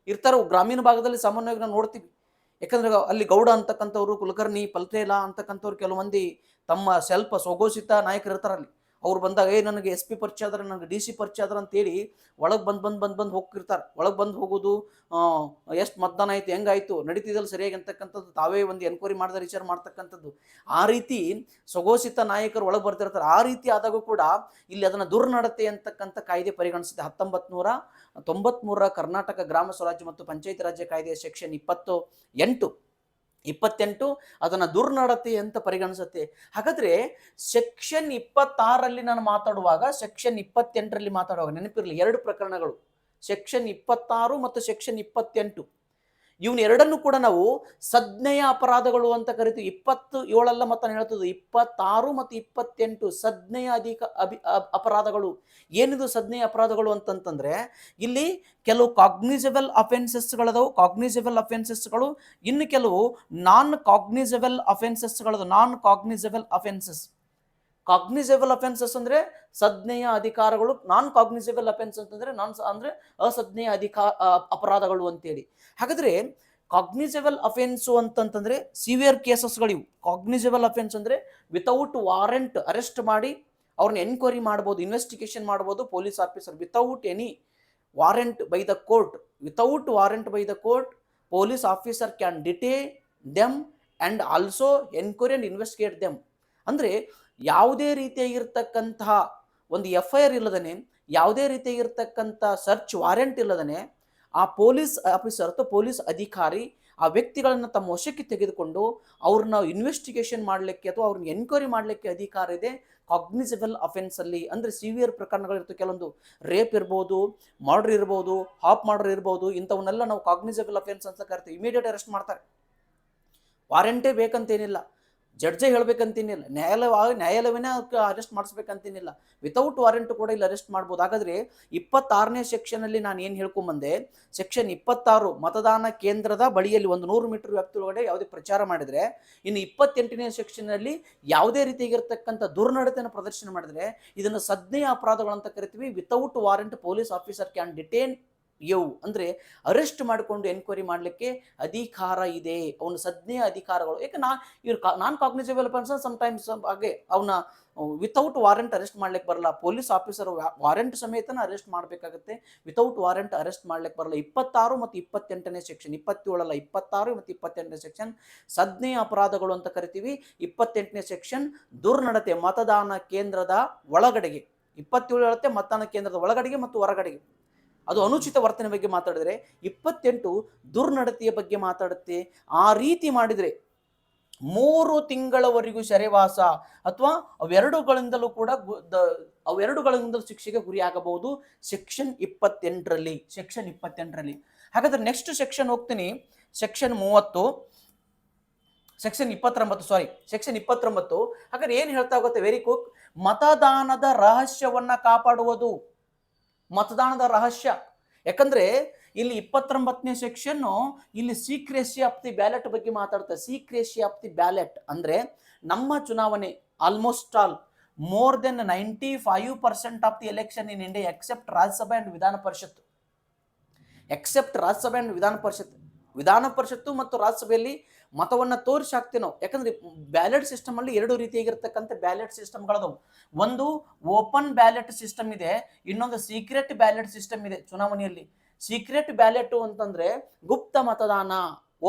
ಇರ್ತಾರೆ. ಗ್ರಾಮೀಣ ಭಾಗದಲ್ಲಿ ಸಾಮಾನ್ಯವಾಗಿ ನಾವು ನೋಡ್ತೀವಿ. ಯಾಕಂದ್ರೆ ಅಲ್ಲಿ ಗೌಡ ಅಂತಕ್ಕಂಥವ್ರು, ಕುಲಕರ್ಣಿ, ಪಲ್ತೇಲ ಅಂತಕ್ಕಂಥವ್ರು ಕೆಲವು ಮಂದಿ ತಮ್ಮ ಸ್ವಲ್ಪ ಸ್ವಘೋಷಿತ ನಾಯಕರು ಇರ್ತಾರಲ್ಲಿ. ಅವ್ರು ಬಂದಾಗ ನನಗೆ SP ಪರಿಚಯ ಆದ್ರೆ, ನನಗೆ DC ಪರಿಚಯ ಆದ್ರೆ ಅಂತೇಳಿ ಒಳಗೆ ಬಂದು ಹೋಗಿರ್ತಾರೆ. ಒಳಗೆ ಬಂದು ಹೋಗೋದು, ಎಷ್ಟು ಮತದಾನ ಆಯ್ತು, ಹೆಂಗಾಯ್ತು, ನಡೀತಿದ್ದಲ್ಲ ಸರಿಯಾಗಿ ಅಂತಕ್ಕಂಥದ್ದು ತಾವೇ ಒಂದು ಎನ್ಕ್ವೈರಿ ಮಾಡಿದ ವಿಚಾರ ಮಾಡ್ತಕ್ಕಂಥದ್ದು. ಆ ರೀತಿ ಸ್ವಘೋಷಿತ ನಾಯಕರು ಒಳಗೆ ಬರ್ತಿರ್ತಾರೆ. ಆ ರೀತಿ ಆದಾಗೂ ಕೂಡ ಇಲ್ಲಿ ಅದನ್ನು ದುರ್ನಡತೆ ಅಂತಕ್ಕಂಥ ಕಾಯ್ದೆ ಪರಿಗಣಿಸಿದೆ. 1993 ಕರ್ನಾಟಕ ಗ್ರಾಮ ಸ್ವರಾಜ್ಯ ಮತ್ತು ಪಂಚಾಯತ್ ರಾಜ್ಯ ಕಾಯ್ದೆಯ ಸೆಕ್ಷನ್ 28 ಅದನ್ನ ದುರ್ನಡತೆ ಅಂತ ಪರಿಗಣಿಸುತ್ತೆ. ಹಾಗಾದ್ರೆ ಸೆಕ್ಷನ್ 26ರಲ್ಲಿ ನಾನು ಮಾತಾಡುವಾಗ, ಸೆಕ್ಷನ್ 28ರಲ್ಲಿ ಮಾತಾಡುವಾಗ ನೆನಪಿರಲಿ, 2 ಪ್ರಕರಣಗಳು, ಸೆಕ್ಷನ್ 26 ಮತ್ತು ಸೆಕ್ಷನ್ 28. ಇವನ್ ಎರಡನ್ನು ಕೂಡ ನಾವು ಸಂಜ್ಞೆಯ ಅಪರಾಧಗಳು ಅಂತ ಕರಿತೀವಿ. 27 ಮತ್ತೆ ಹೇಳ್ತದೆ, 26 ಮತ್ತು 28 ಸಂಜ್ಞೆಯ ಅಪರಾಧಗಳು. ಏನಿದು ಸಂಜ್ಞೆಯ ಅಪರಾಧಗಳು ಅಂತಂತಂದ್ರೆ, ಇಲ್ಲಿ ಕೆಲವು ಕಾಗ್ನಿಸಬಲ್ ಅಫೆನ್ಸಸ್ಗಳದವು, ಕಾಗ್ನಿಸಬಲ್ ಅಫೆನ್ಸಸ್ಗಳು, ಇನ್ನು ಕೆಲವು ನಾನ್ ಕಾಗ್ನಿಸಬಲ್ ಅಫೆನ್ಸಸ್ಗಳದು. ಕಾಗ್ನಿಸಬಲ್ ಅಫೆನ್ಸಸ್ ಅಂದ್ರೆ ಸಂಜ್ಞೆಯ ಅಧಿಕಾರಗಳು, ನಾನ್ ಕಾಗ್ನಿಸಬಲ್ ಅಫೆನ್ಸ್ ಅಂತಂದ್ರೆ ಅಂದ್ರೆ ಅಸಂಜ್ಞೆಯ ಅಪರಾಧಗಳು ಅಂತೇಳಿ. ಹಾಗಾದ್ರೆ ಕಾಗ್ನಿಸಬಲ್ ಅಫೆನ್ಸು ಅಂತಂತಂದ್ರೆ ಸಿವಿಯರ್ ಕೇಸಸ್ಗಳಿವು. ಕಾಗ್ನಿಸಬಲ್ ಅಫೆನ್ಸ್ ಅಂದ್ರೆ ವಿತೌಟ್ ವಾರೆಂಟ್ ಅರೆಸ್ಟ್ ಮಾಡಿ ಅವ್ರನ್ನ ಎನ್ಕ್ವೈರಿ ಮಾಡ್ಬೋದು, ಇನ್ವೆಸ್ಟಿಗೇಷನ್ ಮಾಡ್ಬೋದು police officer. Without any warrant by the court, police officer can detain them and also enquiry and investigate them. ಅಂದ್ರೆ ಯಾವುದೇ ರೀತಿಯಾಗಿರ್ತಕ್ಕಂತಹ ಒಂದು FIR ಇಲ್ಲದನೆ, ಯಾವುದೇ ರೀತಿಯಾಗಿರ್ತಕ್ಕಂಥ ಸರ್ಚ್ ವಾರೆಂಟ್ ಇಲ್ಲದನೆ ಆ ಪೊಲೀಸ್ ಆಫೀಸರ್ ಅಥವಾ ಪೊಲೀಸ್ ಅಧಿಕಾರಿ ಆ ವ್ಯಕ್ತಿಗಳನ್ನು ತಮ್ಮ ವಶಕ್ಕೆ ತೆಗೆದುಕೊಂಡು ಅವ್ರನ್ನ ಇನ್ವೆಸ್ಟಿಗೇಷನ್ ಮಾಡಲಿಕ್ಕೆ ಅಥವಾ ಅವ್ರನ್ನ ಎನ್ಕ್ವೈರಿ ಮಾಡಲಿಕ್ಕೆ ಅಧಿಕಾರ ಇದೆ ಕಾಗ್ನಿಸಬಲ್ ಅಫೆನ್ಸ್ ಅಲ್ಲಿ. ಅಂದ್ರೆ ಸಿವಿಯರ್ ಪ್ರಕರಣಗಳಿರ್ತವೆ, ಕೆಲವೊಂದು ರೇಪ್ ಇರ್ಬೋದು, ಮರ್ಡರ್ ಇರ್ಬೋದು, ಹಾಪ್ ಮರ್ಡರ್ ಇರ್ಬೋದು, ಇಂಥವನ್ನೆಲ್ಲ ನಾವು ಕಾಗ್ನಿಸಬಲ್ ಅಫೆನ್ಸ್ ಅಂತ ಕರಿತೀವಿ. ಇಮಿಡಿಯೇಟ್ ಅರೆಸ್ಟ್ ಮಾಡ್ತಾರೆ, ವಾರಂಟೇ ಬೇಕಂತೇನಿಲ್ಲ, ಜಡ್ಜೆ ಹೇಳ್ಬೇಕಂತೇನಿಲ್ಲ, ನ್ಯಾಯಾಲಯವೇ ಅರೆಸ್ಟ್ ಮಾಡಿಸ್ಬೇಕಂತೇನಿಲ್ಲ, ವಿತೌಟ್ ವಾರೆಂಟ್ ಕೂಡ ಇಲ್ಲಿ ಅರೆಸ್ಟ್ ಮಾಡ್ಬೋದು. ಹಾಗಾದ್ರೆ 26ನೇ ಸೆಕ್ಷನ್ ಅಲ್ಲಿ ನಾನು ಏನು ಹೇಳ್ಕೊಂಬಂದೆ, ಸೆಕ್ಷನ್ 26 ಮತದಾನ ಕೇಂದ್ರದ ಬಳಿಯಲ್ಲಿ 100 ಮೀಟರ್ ವ್ಯಾಪ್ತಿ ಒಳಗಡೆ ಯಾವುದೇ ಪ್ರಚಾರ ಮಾಡಿದ್ರೆ, ಇನ್ನು 28ನೇ ಸೆಕ್ಷನ್ ಅಲ್ಲಿ ಯಾವುದೇ ರೀತಿಯಾಗಿರ್ತಕ್ಕಂಥ ದುರ್ನಡತೆಯನ್ನು ಪ್ರದರ್ಶನ ಮಾಡಿದ್ರೆ ಇದನ್ನು ಸಂಜ್ಞೇಯ ಅಪರಾಧಗಳು ಅಂತ ಕರಿತೀವಿ. Without warrant police officer can detain you, ಅಂದ್ರೆ ಅರೆಸ್ಟ್ ಮಾಡಿಕೊಂಡು ಎನ್ಕ್ವೈರಿ ಮಾಡಲಿಕ್ಕೆ ಅಧಿಕಾರ ಇದೆ, ಅವನ ಸಂಜ್ಞೆಯ ಅಧಿಕಾರಗಳು. ಯಾಕೆ ನಾನ್ ಕಾಗ್ನಿಸಬಲ್ ಪರ್ಸನ್ ಸಮಟೈಮ್ಸ್ ಹಾಗೆ ಅವನ ವಿತೌಟ್ ವಾರೆಂಟ್ ಅರೆಸ್ಟ್ ಮಾಡ್ಲಿಕ್ಕೆ ಬರಲ್ಲ. ಪೊಲೀಸ್ ಆಫೀಸರ್ ವಾರೆಂಟ್ ಸಮೇತನ ಅರೆಸ್ಟ್ ಮಾಡಬೇಕಾಗುತ್ತೆ, ವಿತೌಟ್ ವಾರೆಂಟ್ ಅರೆಸ್ಟ್ ಮಾಡ್ಲಿಕ್ಕೆ ಬರಲ್ಲ. 26 ಮತ್ತು 28ನೇ ಸೆಕ್ಷನ್, 27 26 ಮತ್ತು 28ನೇ ಸೆಕ್ಷನ್ ಸಂಜ್ಞೇಯ ಅಪರಾಧಗಳು ಅಂತ ಕರಿತೀವಿ. 28ನೇ ಸೆಕ್ಷನ್ ದುರ್ನಡತೆ ಮತದಾನ ಕೇಂದ್ರದ ಒಳಗಡೆಗೆ, 27 ಹೇಳುತ್ತೆ ಮತದಾನ ಕೇಂದ್ರದ ಒಳಗಡೆಗೆ ಮತ್ತು ಹೊರಗಡೆಗೆ, ಅದು ಅನುಚಿತ ವರ್ತನೆ ಬಗ್ಗೆ ಮಾತಾಡಿದ್ರೆ. 28 ದುರ್ನಡತೆಯ ಬಗ್ಗೆ ಮಾತಾಡುತ್ತೆ. ಆ ರೀತಿ ಮಾಡಿದ್ರೆ 3 ತಿಂಗಳವರೆಗೂ ಸೆರೆವಾಸ ಅಥವಾ ಅವೆರಡುಗಳಿಂದಲೂ ಕೂಡ ಅವೆರಡುಗಳಿಂದಲೂ ಶಿಕ್ಷೆಗೆ ಗುರಿಯಾಗಬಹುದು ಸೆಕ್ಷನ್ 28ರಲ್ಲಿ. ಸೆಕ್ಷನ್ 28ರಲ್ಲಿ. ಹಾಗಾದ್ರೆ ನೆಕ್ಸ್ಟ್ ಸೆಕ್ಷನ್ ಹೋಗ್ತೀನಿ, ಸೆಕ್ಷನ್ 30, ಸೆಕ್ಷನ್ 29. ಹಾಗಾದ್ರೆ ಏನ್ ಹೇಳ್ತಾ ಹೋಗುತ್ತೆ, ವೆರಿ ಕ್ವಿಕ್. ಮತದಾನದ ರಹಸ್ಯವನ್ನ ಕಾಪಾಡುವುದು, ಮತದಾನದ ರಹಸ್ಯ. ಯಾಕಂದ್ರೆ ಇಲ್ಲಿ 29ನೇ ಸೆಕ್ಷನ್ ಇಲ್ಲಿ ಸೀಕ್ರೆಸಿ ಆಫ್ ದಿ ಬ್ಯಾಲೆಟ್ ಬಗ್ಗೆ ಮಾತಾಡ್ತಾರೆ. ಸೀಕ್ರೆಸಿ ಆಫ್ ದಿ ಬ್ಯಾಲೆಟ್ ಅಂದ್ರೆ ನಮ್ಮ ಚುನಾವಣೆ almost all more than 95% of the election in India except Rajya Sabha and Vidhana Parishad, ವಿಧಾನ ಪರಿಷತ್ತು ಮತ್ತು ರಾಜ್ಯಸಭೆಯಲ್ಲಿ ಮತವನ್ನ ತೋರಿಸಿ ಹಾಕ್ತೀವಿ ನಾವು. ಯಾಕಂದ್ರೆ ಬ್ಯಾಲೆಟ್ ಸಿಸ್ಟಮ್ ಅಲ್ಲಿ 2 ರೀತಿಯಾಗಿರ್ತಕ್ಕಂಥ ಬ್ಯಾಲೆಟ್ ಸಿಸ್ಟಮ್ಗಳದವು. ಒಂದು ಓಪನ್ ಬ್ಯಾಲೆಟ್ ಸಿಸ್ಟಮ್ ಇದೆ, ಇನ್ನೊಂದು ಸೀಕ್ರೆಟ್ ಬ್ಯಾಲೆಟ್ ಸಿಸ್ಟಮ್ ಇದೆ ಚುನಾವಣೆಯಲ್ಲಿ. ಸೀಕ್ರೆಟ್ ಬ್ಯಾಲೆಟ್ ಅಂತಂದ್ರೆ ಗುಪ್ತ ಮತದಾನ,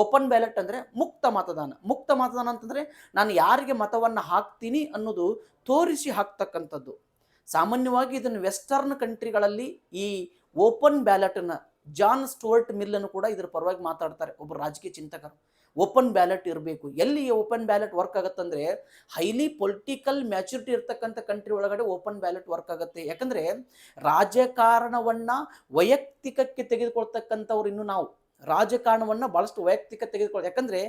ಓಪನ್ ಬ್ಯಾಲೆಟ್ ಅಂದ್ರೆ ಮುಕ್ತ ಮತದಾನ. ಮುಕ್ತ ಮತದಾನ ಅಂತಂದ್ರೆ ನಾನು ಯಾರಿಗೆ ಮತವನ್ನ ಹಾಕ್ತೀನಿ ಅನ್ನೋದು ತೋರಿಸಿ ಹಾಕ್ತಕ್ಕಂಥದ್ದು. ಸಾಮಾನ್ಯವಾಗಿ ಇದನ್ನು ವೆಸ್ಟರ್ನ್ ಕಂಟ್ರಿಗಳಲ್ಲಿ ಈ ಓಪನ್ ಬ್ಯಾಲೆಟ್ ಅನ್ನ, ಜಾನ್ ಸ್ಟುವರ್ಟ್ ಮಿಲ್ ಅನ್ನು ಕೂಡ ಇದರ ಪರವಾಗಿ ಮಾತಾಡ್ತಾರೆ ಒಬ್ಬರು ರಾಜಕೀಯ ಚಿಂತಕರು. ಓಪನ್ ಬ್ಯಾಲೆಟ್ ಇರಬೇಕು. ಎಲ್ಲಿ ಓಪನ್ ಬ್ಯಾಲೆಟ್ ವರ್ಕ್ ಆಗುತ್ತಂದ್ರೆ ಹೈಲಿ ಪೊಲಿಟಿಕಲ್ ಮ್ಯಾಚುರಿಟಿ ಇರ್ತಕ್ಕಂಥ ಕಂಟ್ರಿ ಒಳಗಡೆ ಓಪನ್ ಬ್ಯಾಲೆಟ್ ವರ್ಕ್ ಆಗುತ್ತೆ. ಯಾಕಂದ್ರೆ ರಾಜಕಾರಣವನ್ನ ವೈಯಕ್ತಿಕಕ್ಕೆ ತೆಗೆದುಕೊಳ್ತಕ್ಕಂಥವ್ರು ಇನ್ನು ನಾವು ರಾಜಕಾರಣವನ್ನ ಬಹಳಷ್ಟು ವೈಯಕ್ತಿಕ ತೆಗೆದುಕೊಳ್ಳೋದು. ಯಾಕಂದ್ರೆ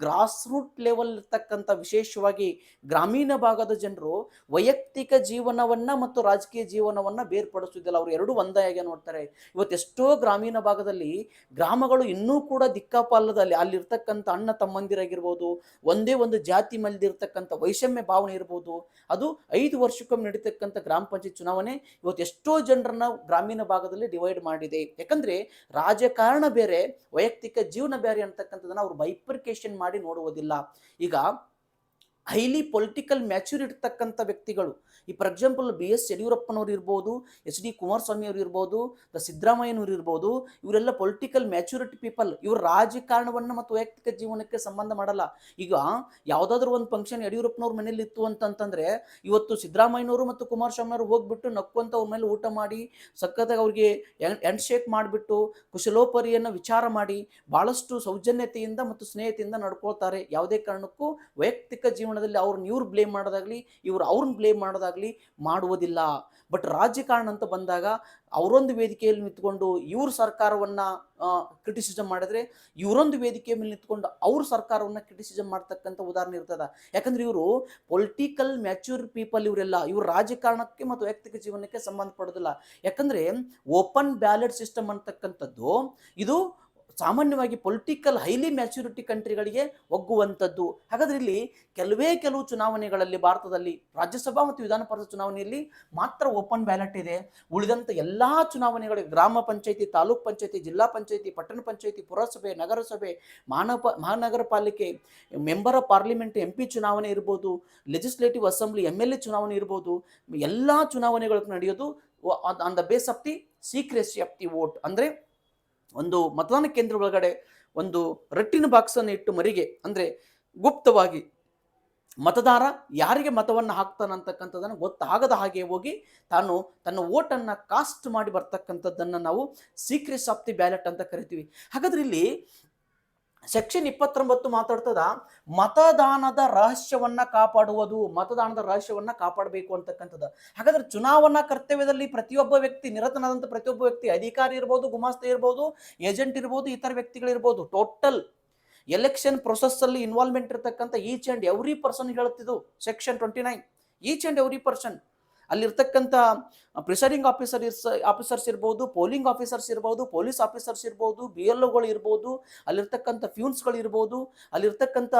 ಗ್ರಾಸ್ ರೂಟ್ ಲೆವೆಲ್ ಇರ್ತಕ್ಕಂಥ ವಿಶೇಷವಾಗಿ ಗ್ರಾಮೀಣ ಭಾಗದ ಜನರು ವೈಯಕ್ತಿಕ ಜೀವನವನ್ನ ಮತ್ತು ರಾಜಕೀಯ ಜೀವನವನ್ನ ಬೇರ್ಪಡಿಸುವುದಿಲ್ಲ, ಅವರು ಎರಡು ಒಂದಾಗಿ ನೋಡ್ತಾರೆ. ಇವತ್ತೆಷ್ಟೋ ಗ್ರಾಮೀಣ ಭಾಗದಲ್ಲಿ ಗ್ರಾಮಗಳು ಇನ್ನೂ ಕೂಡ ದಿಕ್ಕಾಪಾಲದಲ್ಲಿ ಅಲ್ಲಿರ್ತಕ್ಕಂಥ ಅಣ್ಣ ತಮ್ಮಂದಿರಾಗಿರ್ಬೋದು, ಒಂದೇ ಒಂದು ಜಾತಿ ಮಲ್ದಿರ್ತಕ್ಕಂಥ ವೈಷಮ್ಯ ಭಾವನೆ ಇರ್ಬೋದು, ಅದು 5 ವರ್ಷಕ್ಕೊಮ್ಮೆ ನಡೀತಕ್ಕಂಥ ಗ್ರಾಮ ಪಂಚಾಯತ್ ಚುನಾವಣೆ ಇವತ್ತು ಎಷ್ಟೋ ಜನರನ್ನ ಗ್ರಾಮೀಣ ಭಾಗದಲ್ಲಿ ಡಿವೈಡ್ ಮಾಡಿದೆ. ಯಾಕಂದ್ರೆ ರಾಜಕಾರಣ ಬೇರೆ, ವೈಯಕ್ತಿಕ ಜೀವನ ಬೇರೆ ಅಂತಕ್ಕಂಥದ್ದನ್ನ ಅವರು ಬೈಫರ್ಕೇಶನ್ ಮಾಡಿ ನೋಡುವುದಿಲ್ಲ. ಈಗ ಹೈಲಿ ಪೊಲಿಟಿಕಲ್ ಮ್ಯಾಚೂರ್ ಇರ್ತಕ್ಕಂಥ ವ್ಯಕ್ತಿಗಳು, ಈ ಫಾರ್ ಎಕ್ಸಾಂಪಲ್ BS ಯಡಿಯೂರಪ್ಪನವ್ರು ಇರ್ಬೋದು, HD ಕುಮಾರಸ್ವಾಮಿ ಅವರು ಇರ್ಬೋದು, ಸಿದ್ದರಾಮಯ್ಯನವರು ಇರ್ಬೋದು, ಇವರೆಲ್ಲ ಪೊಲಿಟಿಕಲ್ ಮ್ಯಾಚೂರಿಟಿ ಪೀಪಲ್. ಇವರು ರಾಜಕಾರಣವನ್ನು ಮತ್ತು ವೈಯಕ್ತಿಕ ಜೀವನಕ್ಕೆ ಸಂಬಂಧ ಮಾಡಲ್ಲ. ಈಗ ಯಾವುದಾದ್ರೂ ಒಂದು ಫಂಕ್ಷನ್ ಯಡಿಯೂರಪ್ಪನವ್ರ ಮನೇಲಿ ಇತ್ತು ಅಂತಂತಂದ್ರೆ ಇವತ್ತು ಸಿದ್ದರಾಮಯ್ಯನವರು ಮತ್ತು ಕುಮಾರಸ್ವಾಮಿ ಅವರು ಹೋಗ್ಬಿಟ್ಟು ನಕ್ಕೊಂತ ಅವ್ರ ಮೇಲೆ ಊಟ ಮಾಡಿ ಸಖತ್ತಾಗಿ ಅವ್ರಿಗೆ ಹ್ಯಾಂಡ್ ಶೇಕ್ ಮಾಡಿಬಿಟ್ಟು ಕುಶಲೋಪರಿಯನ್ನು ವಿಚಾರ ಮಾಡಿ ಬಹಳಷ್ಟು ಸೌಜನ್ಯತೆಯಿಂದ ಮತ್ತು ಸ್ನೇಹತೆಯಿಂದ ನಡ್ಕೊಳ್ತಾರೆ. ಯಾವುದೇ ಕಾರಣಕ್ಕೂ ವೈಯಕ್ತಿಕ ಜೀವನದಲ್ಲಿ ಅವ್ರನ್ನ ಇವ್ರು ಬ್ಲೇಮ್ ಮಾಡೋದಾಗ್ಲಿ, ಇವ್ರು ಅವ್ರನ್ನ ಬ್ಲೇಮ್ ಮಾಡೋದಾಗ್ಲಿ ಮಾಡುವುದಿಲ್ಲ. ಬಟ್ ರಾಜಕಾರಣ ಅಂತ ಬಂದಾಗ ಅವರೊಂದು ವೇದಿಕೆಯಲ್ಲಿ ನಿಂತ್ಕೊಂಡು ಇವ್ರ ಸರ್ಕಾರವನ್ನ ಕ್ರಿಟಿಸಿಸಮ್ ಮಾಡಿದ್ರೆ ಇವರೊಂದು ವೇದಿಕೆ ಮೇಲೆ ನಿಂತ್ಕೊಂಡು ಅವ್ರ ಸರ್ಕಾರವನ್ನ ಕ್ರಿಟಿಸಿಸಮ್ ಮಾಡ್ತಕ್ಕಂಥ ಉದಾಹರಣೆ ಇರ್ತದ. ಯಾಕಂದ್ರೆ ಇವರು ಪೊಲಿಟಿಕಲ್ ಮ್ಯಾಚೂರ್ ಪೀಪಲ್, ಇವರೆಲ್ಲ ಇವ್ರು ರಾಜಕಾರಣಕ್ಕೆ ಮತ್ತು ವೈಯಕ್ತಿಕ ಜೀವನಕ್ಕೆ ಸಂಬಂಧಪಡೋದಿಲ್ಲ. ಯಾಕಂದ್ರೆ ಓಪನ್ ಬ್ಯಾಲೆಟ್ ಸಿಸ್ಟಮ್ ಅಂತಕ್ಕಂಥದ್ದು ಇದು ಸಾಮಾನ್ಯವಾಗಿ ಪೊಲಿಟಿಕಲ್ ಹೈಲಿ ಮ್ಯಾಚುರಿಟಿ ಕಂಟ್ರಿಗಳಿಗೆ ಒಗ್ಗುವಂಥದ್ದು. ಹಾಗಾದ್ರೆ ಇಲ್ಲಿ ಕೆಲವು ಚುನಾವಣೆಗಳಲ್ಲಿ ಭಾರತದಲ್ಲಿ ರಾಜ್ಯಸಭಾ ಮತ್ತು ವಿಧಾನ ಪರಿಷತ್ ಚುನಾವಣೆಯಲ್ಲಿ ಮಾತ್ರ ಓಪನ್ ಬ್ಯಾಲೆಟ್ ಇದೆ. ಉಳಿದಂಥ ಎಲ್ಲಾ ಚುನಾವಣೆಗಳಿಗೆ ಗ್ರಾಮ ಪಂಚಾಯತಿ, ತಾಲೂಕ್ ಪಂಚಾಯತಿ, ಜಿಲ್ಲಾ ಪಂಚಾಯತಿ, ಪಟ್ಟಣ ಪಂಚಾಯತಿ, ಪುರಸಭೆ, ನಗರಸಭೆ, ಮಹಾನಗರ ಪಾಲಿಕೆ, ಮೆಂಬರ್ ಆಫ್ ಪಾರ್ಲಿಮೆಂಟ್ MP ಚುನಾವಣೆ ಇರ್ಬೋದು, ಲೆಜಿಸ್ಲೇಟಿವ್ ಅಸೆಂಬ್ಲಿ MLA ಚುನಾವಣೆ ಇರ್ಬೋದು, ಎಲ್ಲಾ ಚುನಾವಣೆಗಳು ನಡೆಯೋದು on the base of the secrecy of the vote. ಅಂದ್ರೆ ಒಂದು ಮತದಾನ ಕೇಂದ್ರ ಒಳಗಡೆ ಒಂದು ರಟ್ಟಿನ ಬಾಕ್ಸ್ ಅನ್ನು ಇಟ್ಟು ಮರಿಗೆ ಅಂದ್ರೆ ಗುಪ್ತವಾಗಿ ಮತದಾರ ಯಾರಿಗೆ ಮತವನ್ನು ಹಾಕ್ತಾನಂತಕ್ಕಂಥದ್ದನ್ನು ಗೊತ್ತಾಗದ ಹಾಗೆ ಹೋಗಿ ತಾನು ತನ್ನ ಓಟನ್ನು ಕಾಸ್ಟ್ ಮಾಡಿ ಬರ್ತಕ್ಕಂಥದ್ದನ್ನು ನಾವು ಸೀಕ್ರೆಟ್ಸ್ ಆಫ್ ದಿ ಬ್ಯಾಲೆಟ್ ಅಂತ ಕರಿತೀವಿ. ಹಾಗಾದ್ರೆ ಇಲ್ಲಿ ಸೆಕ್ಷನ್ 29 ಮಾತಾಡ್ತದ ಮತದಾನದ ರಹಸ್ಯವನ್ನ ಕಾಪಾಡುವುದು, ಮತದಾನದ ರಹಸ್ಯವನ್ನ ಕಾಪಾಡಬೇಕು ಅಂತಕ್ಕಂಥದ್ದು. ಹಾಗಾದ್ರೆ ಚುನಾವಣಾ ಕರ್ತವ್ಯದಲ್ಲಿ ಪ್ರತಿಯೊಬ್ಬ ವ್ಯಕ್ತಿ, ನಿರತನಾದಂಥ ಪ್ರತಿಯೊಬ್ಬ ವ್ಯಕ್ತಿ, ಅಧಿಕಾರಿ ಇರ್ಬೋದು, ಗುಮಾಸ್ತ ಇರ್ಬೋದು, ಏಜೆಂಟ್ ಇರ್ಬೋದು, ಇತರ ವ್ಯಕ್ತಿಗಳಿರ್ಬೋದು, ಟೋಟಲ್ ಎಲೆಕ್ಷನ್ ಪ್ರೊಸೆಸ್ ಅಲ್ಲಿ ಇನ್ವಾಲ್ವ್ಮೆಂಟ್ ಇರತಕ್ಕಂಥ ಈಚ್ ಅಂಡ್ ಎವ್ರಿ ಪರ್ಸನ್ ಹೇಳುತ್ತಿದ್ದು section 29. Each and every person ಅಲ್ಲಿರ್ತಕ್ಕಂಥ ಪ್ರಿಸೈಡಿಂಗ್ ಆಫೀಸರ್ಸ್ ಇರ್ಬೋದು, ಪೋಲಿಂಗ್ ಆಫೀಸರ್ಸ್ ಇರ್ಬೋದು, ಪೊಲೀಸ್ ಆಫೀಸರ್ಸ್ ಇರ್ಬೋದು, BLOಗಳು ಇರ್ಬೋದು, ಅಲ್ಲಿರ್ತಕ್ಕಂಥ ಫ್ಯೂನ್ಸ್ಗಳು ಇರ್ಬೋದು, ಅಲ್ಲಿರ್ತಕ್ಕಂಥ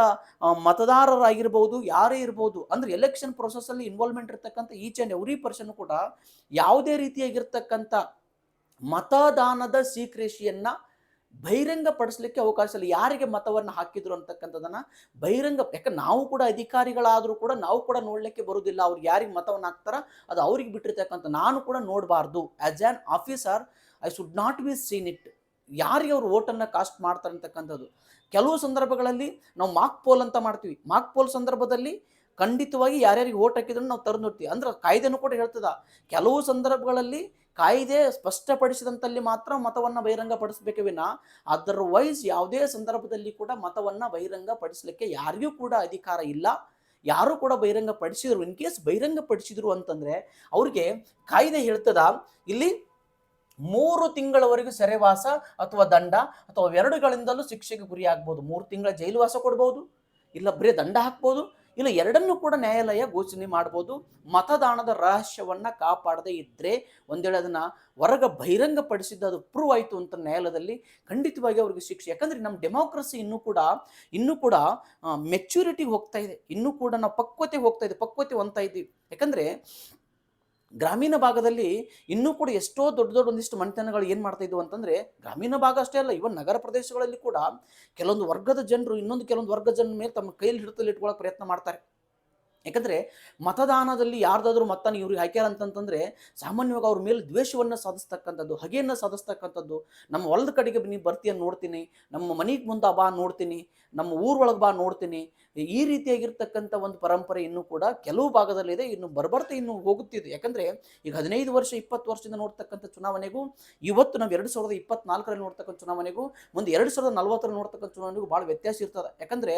ಮತದಾರರಾಗಿರ್ಬೋದು, ಯಾರೇ ಇರ್ಬೋದು, ಅಂದ್ರೆ ಎಲೆಕ್ಷನ್ ಪ್ರೊಸೆಸ್ ಅಲ್ಲಿ ಇನ್ವಾಲ್ವ್ಮೆಂಟ್ ಇರ್ತಕ್ಕಂಥ ಈಚ್ ಅಂಡ್ ಎವ್ರಿ ಪರ್ಸನ್ ಕೂಡ ಯಾವುದೇ ರೀತಿಯಾಗಿರ್ತಕ್ಕಂಥ ಮತದಾನದ ಸೀಕ್ರೆಸಿಯನ್ನ ಬಹಿರಂಗ ಪಡಿಸ್ಲಿಕ್ಕೆ ಅವಕಾಶ ಇಲ್ಲ. ಯಾರಿಗೆ ಮತವನ್ನು ಹಾಕಿದ್ರು ಅಂತಕ್ಕಂಥದನ್ನ ಬಹಿರಂಗ, ಯಾಕಂದ್ರೆ ನಾವು ಕೂಡ ಅಧಿಕಾರಿಗಳಾದ್ರೂ ಕೂಡ ನಾವು ಕೂಡ ನೋಡ್ಲಿಕ್ಕೆ ಬರುವುದಿಲ್ಲ. ಅವ್ರು ಯಾರಿಗೆ ಮತವನ್ನು ಹಾಕ್ತಾರ ಅದು ಅವ್ರಿಗೆ ಬಿಟ್ಟಿರ್ತಕ್ಕಂಥ, ನಾನು ಕೂಡ ನೋಡಬಾರ್ದು. As on officer I should not be seen it. ಯಾರಿಗೆ ಅವ್ರು ಓಟನ್ನು ಕಾಸ್ಟ್ ಮಾಡ್ತಾರೆ ಅಂತಕ್ಕಂಥದ್ದು. ಕೆಲವು ಸಂದರ್ಭಗಳಲ್ಲಿ ನಾವು ಮಾಕ್ ಪೋಲ್ ಅಂತ ಮಾಡ್ತೀವಿ. ಮಾಕ್ ಪೋಲ್ ಸಂದರ್ಭದಲ್ಲಿ ಖಂಡಿತವಾಗಿ ಯಾರ್ಯಾರಿಗೆ ಓಟ್ ಹಾಕಿದ್ರು ನಾವು ತರದು ನೋಡ್ತೀವಿ. ಅಂದ್ರೆ ಕಾಯ್ದೆನೂ ಕೂಡ ಹೇಳ್ತದ, ಕೆಲವು ಸಂದರ್ಭಗಳಲ್ಲಿ ಕಾಯ್ದೆ ಸ್ಪಷ್ಟಪಡಿಸಿದಂತಲ್ಲಿ ಮಾತ್ರ ಮತವನ್ನು ಬಹಿರಂಗ ಪಡಿಸಬೇಕೆ ವಿನ ಅದರ್ವೈಸ್ ಯಾವುದೇ ಸಂದರ್ಭದಲ್ಲಿ ಕೂಡ ಮತವನ್ನು ಬಹಿರಂಗ ಪಡಿಸಲಿಕ್ಕೆ ಯಾರಿಗೂ ಕೂಡ ಅಧಿಕಾರ ಇಲ್ಲ. ಯಾರು ಕೂಡ ಬಹಿರಂಗ ಪಡಿಸಿದ್ರು, ಇನ್ ಕೇಸ್ ಬಹಿರಂಗ ಪಡಿಸಿದ್ರು ಅಂತಂದ್ರೆ ಅವ್ರಿಗೆ ಕಾಯ್ದೆ ಹೇಳ್ತದ ಇಲ್ಲಿ 3 ತಿಂಗಳವರೆಗೂ ಸೆರೆವಾಸ ಅಥವಾ ದಂಡ ಅಥವಾ ಎರಡುಗಳಿಂದಲೂ ಶಿಕ್ಷೆಗೆ ಗುರಿ ಆಗ್ಬೋದು. 3 ತಿಂಗಳ ಜೈಲುವಾಸ ಕೊಡ್ಬೋದು, ಇಲ್ಲ ಬರೀ ದಂಡ ಹಾಕ್ಬೋದು, ಇಲ್ಲ ಎರಡನ್ನೂ ಕೂಡ ನ್ಯಾಯಾಲಯ ಘೋಷಣೆ ಮಾಡ್ಬೋದು. ಮತದಾನದ ರಹಸ್ಯವನ್ನ ಕಾಪಾಡದೇ ಇದ್ರೆ ಒಂದೇಳೆ ಅದನ್ನ ಹೊರಗ ಬಹಿರಂಗ ಪಡಿಸಿದ್ದು ಅದು ಪ್ರೂವ್ ಆಯಿತು ಅಂತ ನ್ಯಾಯಾಲಯದಲ್ಲಿ ಖಂಡಿತವಾಗಿ ಅವ್ರಿಗೆ ಶಿಕ್ಷೆ. ಯಾಕಂದ್ರೆ ನಮ್ಮ ಡೆಮೋಕ್ರಸಿ ಇನ್ನೂ ಕೂಡ ಮೆಚ್ಯೂರಿಟಿಗೆ ಹೋಗ್ತಾ ಇದೆ, ಇನ್ನೂ ಕೂಡ ನಾವು ಪಕ್ವತೆ ಹೊಂದ್ತಾ ಇದ್ದೀವಿ. ಯಾಕಂದ್ರೆ ಗ್ರಾಮೀಣ ಭಾಗದಲ್ಲಿ ಇನ್ನೂ ಕೂಡ ಎಷ್ಟೋ ದೊಡ್ಡ ಒಂದಿಷ್ಟು ಮನೆತನಗಳು ಏನು ಮಾಡ್ತಾ ಇದ್ವು ಅಂತಂದ್ರೆ, ಗ್ರಾಮೀಣ ಭಾಗ ಅಷ್ಟೇ ಅಲ್ಲ, ಇವನ್ ನಗರ ಪ್ರದೇಶಗಳಲ್ಲಿ ಕೂಡ ಕೆಲವೊಂದು ವರ್ಗದ ಜನರು ಕೆಲವೊಂದು ವರ್ಗದ ಜನರ ಮೇಲೆ ತಮ್ಮ ಕೈಯಲ್ಲಿ ಹಿಡಿತಲ್ಲಿ ಇಟ್ಕೊಳ್ಳೋಕೆ ಪ್ರಯತ್ನ ಮಾಡ್ತಾರೆ. ಯಾಕಂದ್ರೆ ಮತದಾನದಲ್ಲಿ ಯಾರ್ದಾದ್ರೂ ಮತನ ಇವ್ರಿಗೆ ಹಾಕ್ಯಾರ ಅಂತಂತಂದ್ರೆ ಸಾಮಾನ್ಯವಾಗಿ ಅವ್ರ ಮೇಲೆ ದ್ವೇಷವನ್ನು ಸಾಧಿಸ್ತಕ್ಕಂಥದ್ದು, ಹಗೆಯನ್ನು ಸಾಧಿಸ್ತಕ್ಕಂಥದ್ದು. ನಮ್ಮ ಹೊಲದ ಕಡೆಗೆ ನೀವು ಬರ್ತೀಯನ್ನು ನೋಡ್ತೀನಿ, ನಮ್ಮ ಮನೆಗೆ ಮುಂದೆ ಬಾ ನೋಡ್ತೀನಿ, ನಮ್ಮ ಊರೊಳಗೆ ಬಾ ನೋಡ್ತೀನಿ, ಈ ರೀತಿಯಾಗಿರ್ತಕ್ಕಂಥ ಒಂದು ಪರಂಪರೆ ಇನ್ನೂ ಕೂಡ ಕೆಲವು ಭಾಗದಲ್ಲಿದೆ. ಇನ್ನು ಬರ್ಬರ್ತೆ ಇನ್ನು ಹೋಗುತ್ತಿದೆ. ಯಾಕಂದ್ರೆ ಈಗ 15 ವರ್ಷ 20 ವರ್ಷದಿಂದ ನೋಡ್ತಕ್ಕಂಥ ಚುನಾವಣೆಗೂ ಇವತ್ತು ನಾವು 2024ರಲ್ಲಿ ನೋಡ್ತಕ್ಕಂಥ ಚುನಾವಣೆಗೂ ಮುಂದೆ 2040ರಲ್ಲಿ ನೋಡ್ತಕ್ಕಂಥ ಚುನಾವಣೆಗೂ ಭಾಳ ವ್ಯತ್ಯಾಸ ಇರ್ತದೆ. ಯಾಕಂದ್ರೆ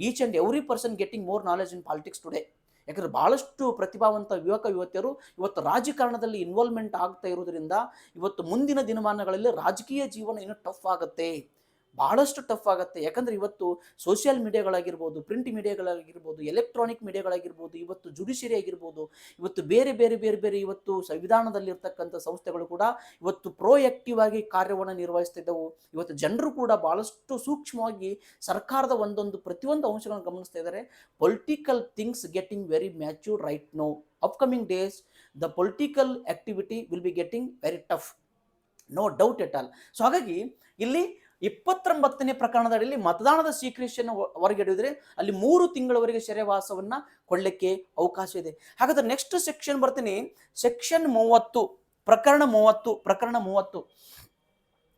each and every person getting more knowledge in politics today. ಯಾಕಂದ್ರೆ ಬಹಳಷ್ಟು ಪ್ರತಿಭಾವಂತ ಯುವತಿಯರು ಇವತ್ತು ರಾಜಕಾರಣದಲ್ಲಿ ಇನ್ವಾಲ್ವ್ಮೆಂಟ್ ಆಗ್ತಾ ಇರೋದ್ರಿಂದ ಇವತ್ತು ಮುಂದಿನ ದಿನಮಾನಗಳಲ್ಲಿ ರಾಜಕೀಯ ಜೀವನ ಇನ್ನೂ ಟಫ್ ಆಗುತ್ತೆ, ಬಹಳಷ್ಟು ಟಫ್ ಆಗುತ್ತೆ. ಯಾಕಂದ್ರೆ ಇವತ್ತು ಸೋಷಿಯಲ್ ಮೀಡಿಯಾಗಳಾಗಿರ್ಬೋದು, ಪ್ರಿಂಟ್ ಮೀಡಿಯಾಗಳಾಗಿರ್ಬೋದು, ಎಲೆಕ್ಟ್ರಾನಿಕ್ ಮೀಡಿಯಾಗಳಾಗಿರ್ಬೋದು, ಇವತ್ತು ಜುಡಿಷಿಯರಿ ಆಗಿರ್ಬೋದು, ಇವತ್ತು ಬೇರೆ ಬೇರೆ ಬೇರೆ ಬೇರೆ ಇವತ್ತು ಸಂವಿಧಾನದಲ್ಲಿರ್ತಕ್ಕಂಥ ಸಂಸ್ಥೆಗಳು ಕೂಡ ಇವತ್ತು ಪ್ರೋಆಕ್ಟಿವ್ ಆಗಿ ಕಾರ್ಯವನ್ನು ನಿರ್ವಹಿಸ್ತಿದ್ದವು. ಇವತ್ತು ಜನರು ಕೂಡ ಬಹಳಷ್ಟು ಸೂಕ್ಷ್ಮವಾಗಿ ಸರ್ಕಾರದ ಪ್ರತಿಯೊಂದು ಅಂಶಗಳನ್ನು ಗಮನಿಸ್ತಾ ಇದ್ದಾರೆ. Political things getting very mature right now. Upcoming days the political activity will be getting very tough, no doubt at all. So ಹಾಗಾಗಿ ಇಲ್ಲಿ 29ನೇ ಪ್ರಕರಣದಲ್ಲಿ ಮತದಾನದ ಸೀಕ್ರೆಸಿಯನ್ನು ಹೊರಗಿಡಿದ್ರೆ ಅಲ್ಲಿ 3 ತಿಂಗಳವರೆಗೆ ಸೆರೆವಾಸವನ್ನ ಕೊಡಲಿಕ್ಕೆ ಅವಕಾಶ ಇದೆ. ಹಾಗಾದ್ರೆ ನೆಕ್ಸ್ಟ್ ಸೆಕ್ಷನ್ ಬರ್ತೀನಿ, ಸೆಕ್ಷನ್ 30, ಪ್ರಕರಣ 30.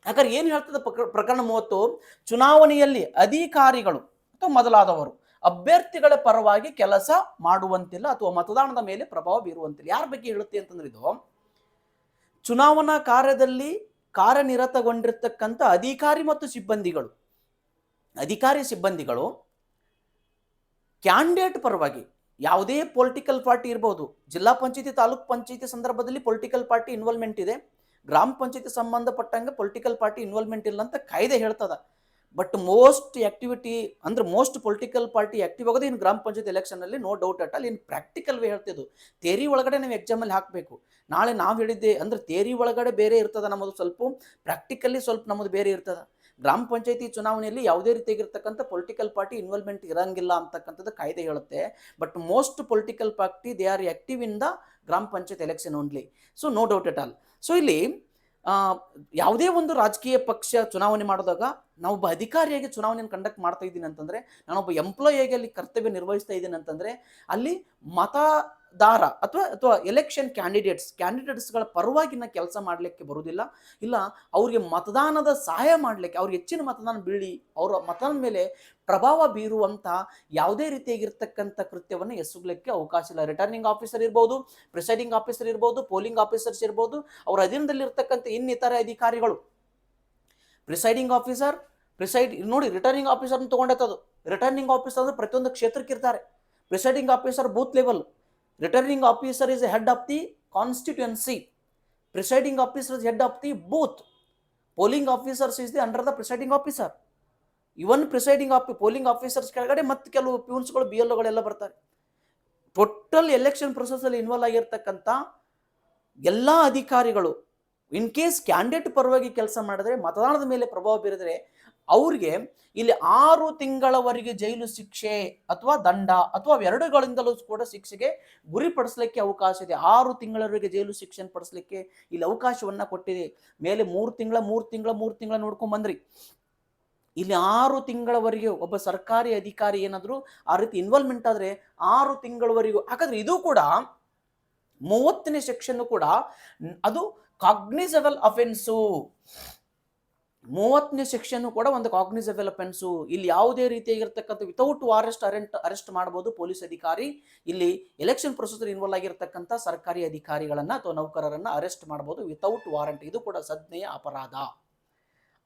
ಹಾಗಾದ್ರೆ ಏನು ಹೇಳ್ತದೆ ಪ್ರಕರಣ 30? ಚುನಾವಣೆಯಲ್ಲಿ ಅಧಿಕಾರಿಗಳು ಅಥವಾ ಮೊದಲಾದವರು ಅಭ್ಯರ್ಥಿಗಳ ಪರವಾಗಿ ಕೆಲಸ ಮಾಡುವಂತಿಲ್ಲ ಅಥವಾ ಮತದಾನದ ಮೇಲೆ ಪ್ರಭಾವ ಬೀರುವಂತಿಲ್ಲ. ಯಾರ ಬಗ್ಗೆ ಹೇಳುತ್ತೆ ಅಂತಂದ್ರೆ, ಇದು ಚುನಾವಣಾ ಕಾರ್ಯದಲ್ಲಿ ಕಾರ್ಯನಿರತಗೊಂಡಿರ್ತಕ್ಕಂಥ ಅಧಿಕಾರಿ ಸಿಬ್ಬಂದಿಗಳು ಕ್ಯಾಂಡಿಡೇಟ್ ಪರವಾಗಿ ಯಾವುದೇ ಪೊಲಿಟಿಕಲ್ ಪಾರ್ಟಿ ಇರಬಹುದು, ಜಿಲ್ಲಾ ಪಂಚಾಯತಿ ತಾಲೂಕ್ ಪಂಚಾಯತಿ ಸಂದರ್ಭದಲ್ಲಿ ಪೊಲಿಟಿಕಲ್ ಪಾರ್ಟಿ ಇನ್ವಾಲ್ವ್ಮೆಂಟ್ ಇದೆ, ಗ್ರಾಮ ಪಂಚಾಯತಿ ಸಂಬಂಧಪಟ್ಟಂಗೆ ಪೊಲಿಟಿಕಲ್ ಪಾರ್ಟಿ ಇನ್ವಾಲ್ವ್ಮೆಂಟ್ ಇಲ್ಲ ಅಂತ ಕಾಯ್ದೆ ಹೇಳ್ತದ. But most political party active ಆಗೋದು ಇನ್ನು ಗ್ರಾಮ ಪಂಚಾಯತ್ ಎಲೆಕ್ಷನ್ ಅಲ್ಲಿ, ನೋ ಡೌಟ್ ಅಟ್ ಆಲ್. ಇನ್ನು ಪ್ರಾಕ್ಟಿಕಲ್ ವೇ ಹೇಳ್ತಿದ್ದು, ಥಿಯರಿ ಒಳಗಡೆ ನಾವು ಎಕ್ಸಾಮಲ್ಲಿ ಹಾಕಬೇಕು. ನಾಳೆ ನಾವು ಹೇಳಿದ್ದೆ ಅಂದ್ರೆ ಥಿಯರಿ ಒಳಗಡೆ ಬೇರೆ ಇರ್ತದ ನಮ್ಮದು, ಸ್ವಲ್ಪ ಪ್ರಾಕ್ಟಿಕಲಿ ಸ್ವಲ್ಪ ನಮ್ಮದು ಬೇರೆ ಇರ್ತದ. ಗ್ರಾಮ ಪಂಚಾಯತಿ ಚುನಾವಣೆಯಲ್ಲಿ ಯಾವುದೇ ರೀತಿಯಾಗಿರ್ತಕ್ಕಂಥ ಪೊಲಿಟಿಕಲ್ ಪಾರ್ಟಿ ಇನ್ವಾಲ್ವ್ಮೆಂಟ್ ಇರಂಗಿಲ್ಲ ಅಂತಕ್ಕಂಥದ್ದು ಕಾಯ್ದೆ ಹೇಳುತ್ತೆ. But most political party they are active in the grama panchayat election only. So no doubt at all. So ಇಲ್ಲಿ ಯಾವುದೇ ಒಂದು ರಾಜಕೀಯ ಪಕ್ಷ ಚುನಾವಣೆ ಮಾಡಿದಾಗ ನಾನೊಬ್ಬ ಅಧಿಕಾರಿಯಾಗಿ ಚುನಾವಣೆಯನ್ನು ಕಂಡಕ್ಟ್ ಮಾಡ್ತಾ ಇದ್ದೀನಿ ಅಂತಂದ್ರೆ, ನಾನೊಬ್ಬ ಎಂಪ್ಲಾಯಿಯಾಗಿ ಅಲ್ಲಿ ಕರ್ತವ್ಯ ನಿರ್ವಹಿಸ್ತಾ ಇದ್ದೀನಿ ಅಂತಂದ್ರೆ, ಅಲ್ಲಿ ಮತದಾರ ಅಥವಾ ಅಥವಾ ಎಲೆಕ್ಷನ್ ಕ್ಯಾಂಡಿಡೇಟ್ಸ್ಗಳ ಪರವಾಗಿನ ಕೆಲಸ ಮಾಡಲಿಕ್ಕೆ ಬರುವುದಿಲ್ಲ, ಇಲ್ಲ ಅವ್ರಿಗೆ ಮತದಾನದ ಸಹಾಯ ಮಾಡಲಿಕ್ಕೆ, ಅವ್ರಿಗೆ ಹೆಚ್ಚಿನ ಮತದಾನ ಬೀಳಿ ಅವರ ಮತದಾನದ ಮೇಲೆ ಪ್ರಭಾವ ಬೀರುವಂಥ ಯಾವುದೇ ರೀತಿಯಾಗಿರ್ತಕ್ಕಂಥ ಕೃತ್ಯವನ್ನು ಎಸಗಲಿಕ್ಕೆ ಅವಕಾಶ ಇಲ್ಲ. ರಿಟರ್ನಿಂಗ್ ಆಫೀಸರ್ ಇರ್ಬೋದು, ಪ್ರಿಸೈಡಿಂಗ್ ಆಫೀಸರ್ ಇರ್ಬೋದು, ಪೋಲಿಂಗ್ ಆಫೀಸರ್ಸ್ ಇರ್ಬೋದು, ಅವರ ಅಧೀನದಲ್ಲಿರ್ತಕ್ಕಂಥ ಇನ್ನಿತರ ಅಧಿಕಾರಿಗಳು. ಪ್ರಿಸೈಡಿಂಗ್ ಆಫೀಸರ್ ನೋಡಿ, ರಿಟರ್ನಿಂಗ್ ಆಫೀಸರ್ ತಗೊಂಡೈತದು. ರಿಟರ್ನಿಂಗ್ ಆಫೀಸರ್ ಅಂದ್ರೆ ಪ್ರತಿಯೊಂದು ಕ್ಷೇತ್ರಕ್ಕೆ ಇರ್ತಾರೆ. Presiding officer booth level, returning officer is head of the constituency, presiding officer is head of the booth, polling officers is the under the presiding officer. Even polling officers ಕೆಳಗಡೆ ಮತ್ತೆ ಕೆಲವು ಪ್ಯೂನ್ಸ್ಗಳು BLOಗಳೆಲ್ಲ ಬರ್ತಾರೆ. Total election process ಅಲ್ಲಿ involve ಆಗಿರ್ತಕ್ಕಂಥ ಎಲ್ಲ ಅಧಿಕಾರಿಗಳು in case candidate ಪರವಾಗಿ ಕೆಲಸ ಮಾಡಿದ್ರೆ, ಮತದಾನದ ಮೇಲೆ ಪ್ರಭಾವ ಬೀರಿದ್ರೆ ಅವ್ರಿಗೆ ಇಲ್ಲಿ 6 ತಿಂಗಳವರೆಗೆ ಜೈಲು ಶಿಕ್ಷೆ ಅಥವಾ ದಂಡ ಅಥವಾ ಎರಡುಗಳಿಂದಲೂ ಕೂಡ ಶಿಕ್ಷೆಗೆ ಗುರಿಪಡಿಸಲಿಕ್ಕೆ ಅವಕಾಶ ಇದೆ. 6 ತಿಂಗಳವರೆಗೆ ಜೈಲು ಶಿಕ್ಷೆ ಪಡಿಸಲಿಕ್ಕೆ ಇಲ್ಲಿ ಅವಕಾಶವನ್ನ ಕೊಟ್ಟಿದೆ. ಮೇಲೆ 3 ತಿಂಗಳ ನೋಡ್ಕೊಂಡ್ ಬಂದ್ರಿ. ಇಲ್ಲಿ 6 ತಿಂಗಳವರೆಗೆ ಒಬ್ಬ ಸರ್ಕಾರಿ ಅಧಿಕಾರಿ ಏನಾದ್ರು ಆ ರೀತಿ ಇನ್ವಾಲ್ವ್ಮೆಂಟ್ ಆದ್ರೆ 6 ತಿಂಗಳವರೆಗೂ. ಹಾಗಾದ್ರೆ ಇದು ಕೂಡ 30ನೇ ಸೆಕ್ಷನ್ ಕೂಡ ಅದು ಕಾಗ್ನಿಸಬಲ್ ಅಫೆನ್ಸು. 30ನೇ ಸೆಕ್ಷನ್ ಕೂಡ ಒಂದು ಕಾಗ್ನಿಸಬಲ್ ಅಫೆನ್ಸು. ಇಲ್ಲಿ ಯಾವುದೇ ರೀತಿಯಾಗಿರ್ತಕ್ಕಂಥ ವಿತೌಟ್ ವಾರೆಸ್ಟ್ ಅರೆಸ್ಟ್ ಮಾಡಬಹುದು ಪೊಲೀಸ್ ಅಧಿಕಾರಿ. ಇಲ್ಲಿ ಎಲೆಕ್ಷನ್ ಪ್ರೊಸೆಸ್ ಇನ್ವಾಲ್ವ್ ಆಗಿರ್ತಕ್ಕಂಥ ಸರ್ಕಾರಿ ಅಧಿಕಾರಿಗಳನ್ನ ಅಥವಾ ನೌಕರರನ್ನ ಅರೆಸ್ಟ್ ಮಾಡಬಹುದು ವಿತೌಟ್ ವಾರಂಟ್. ಇದು ಕೂಡ ಸಂಜ್ಞೆಯ ಅಪರಾಧ.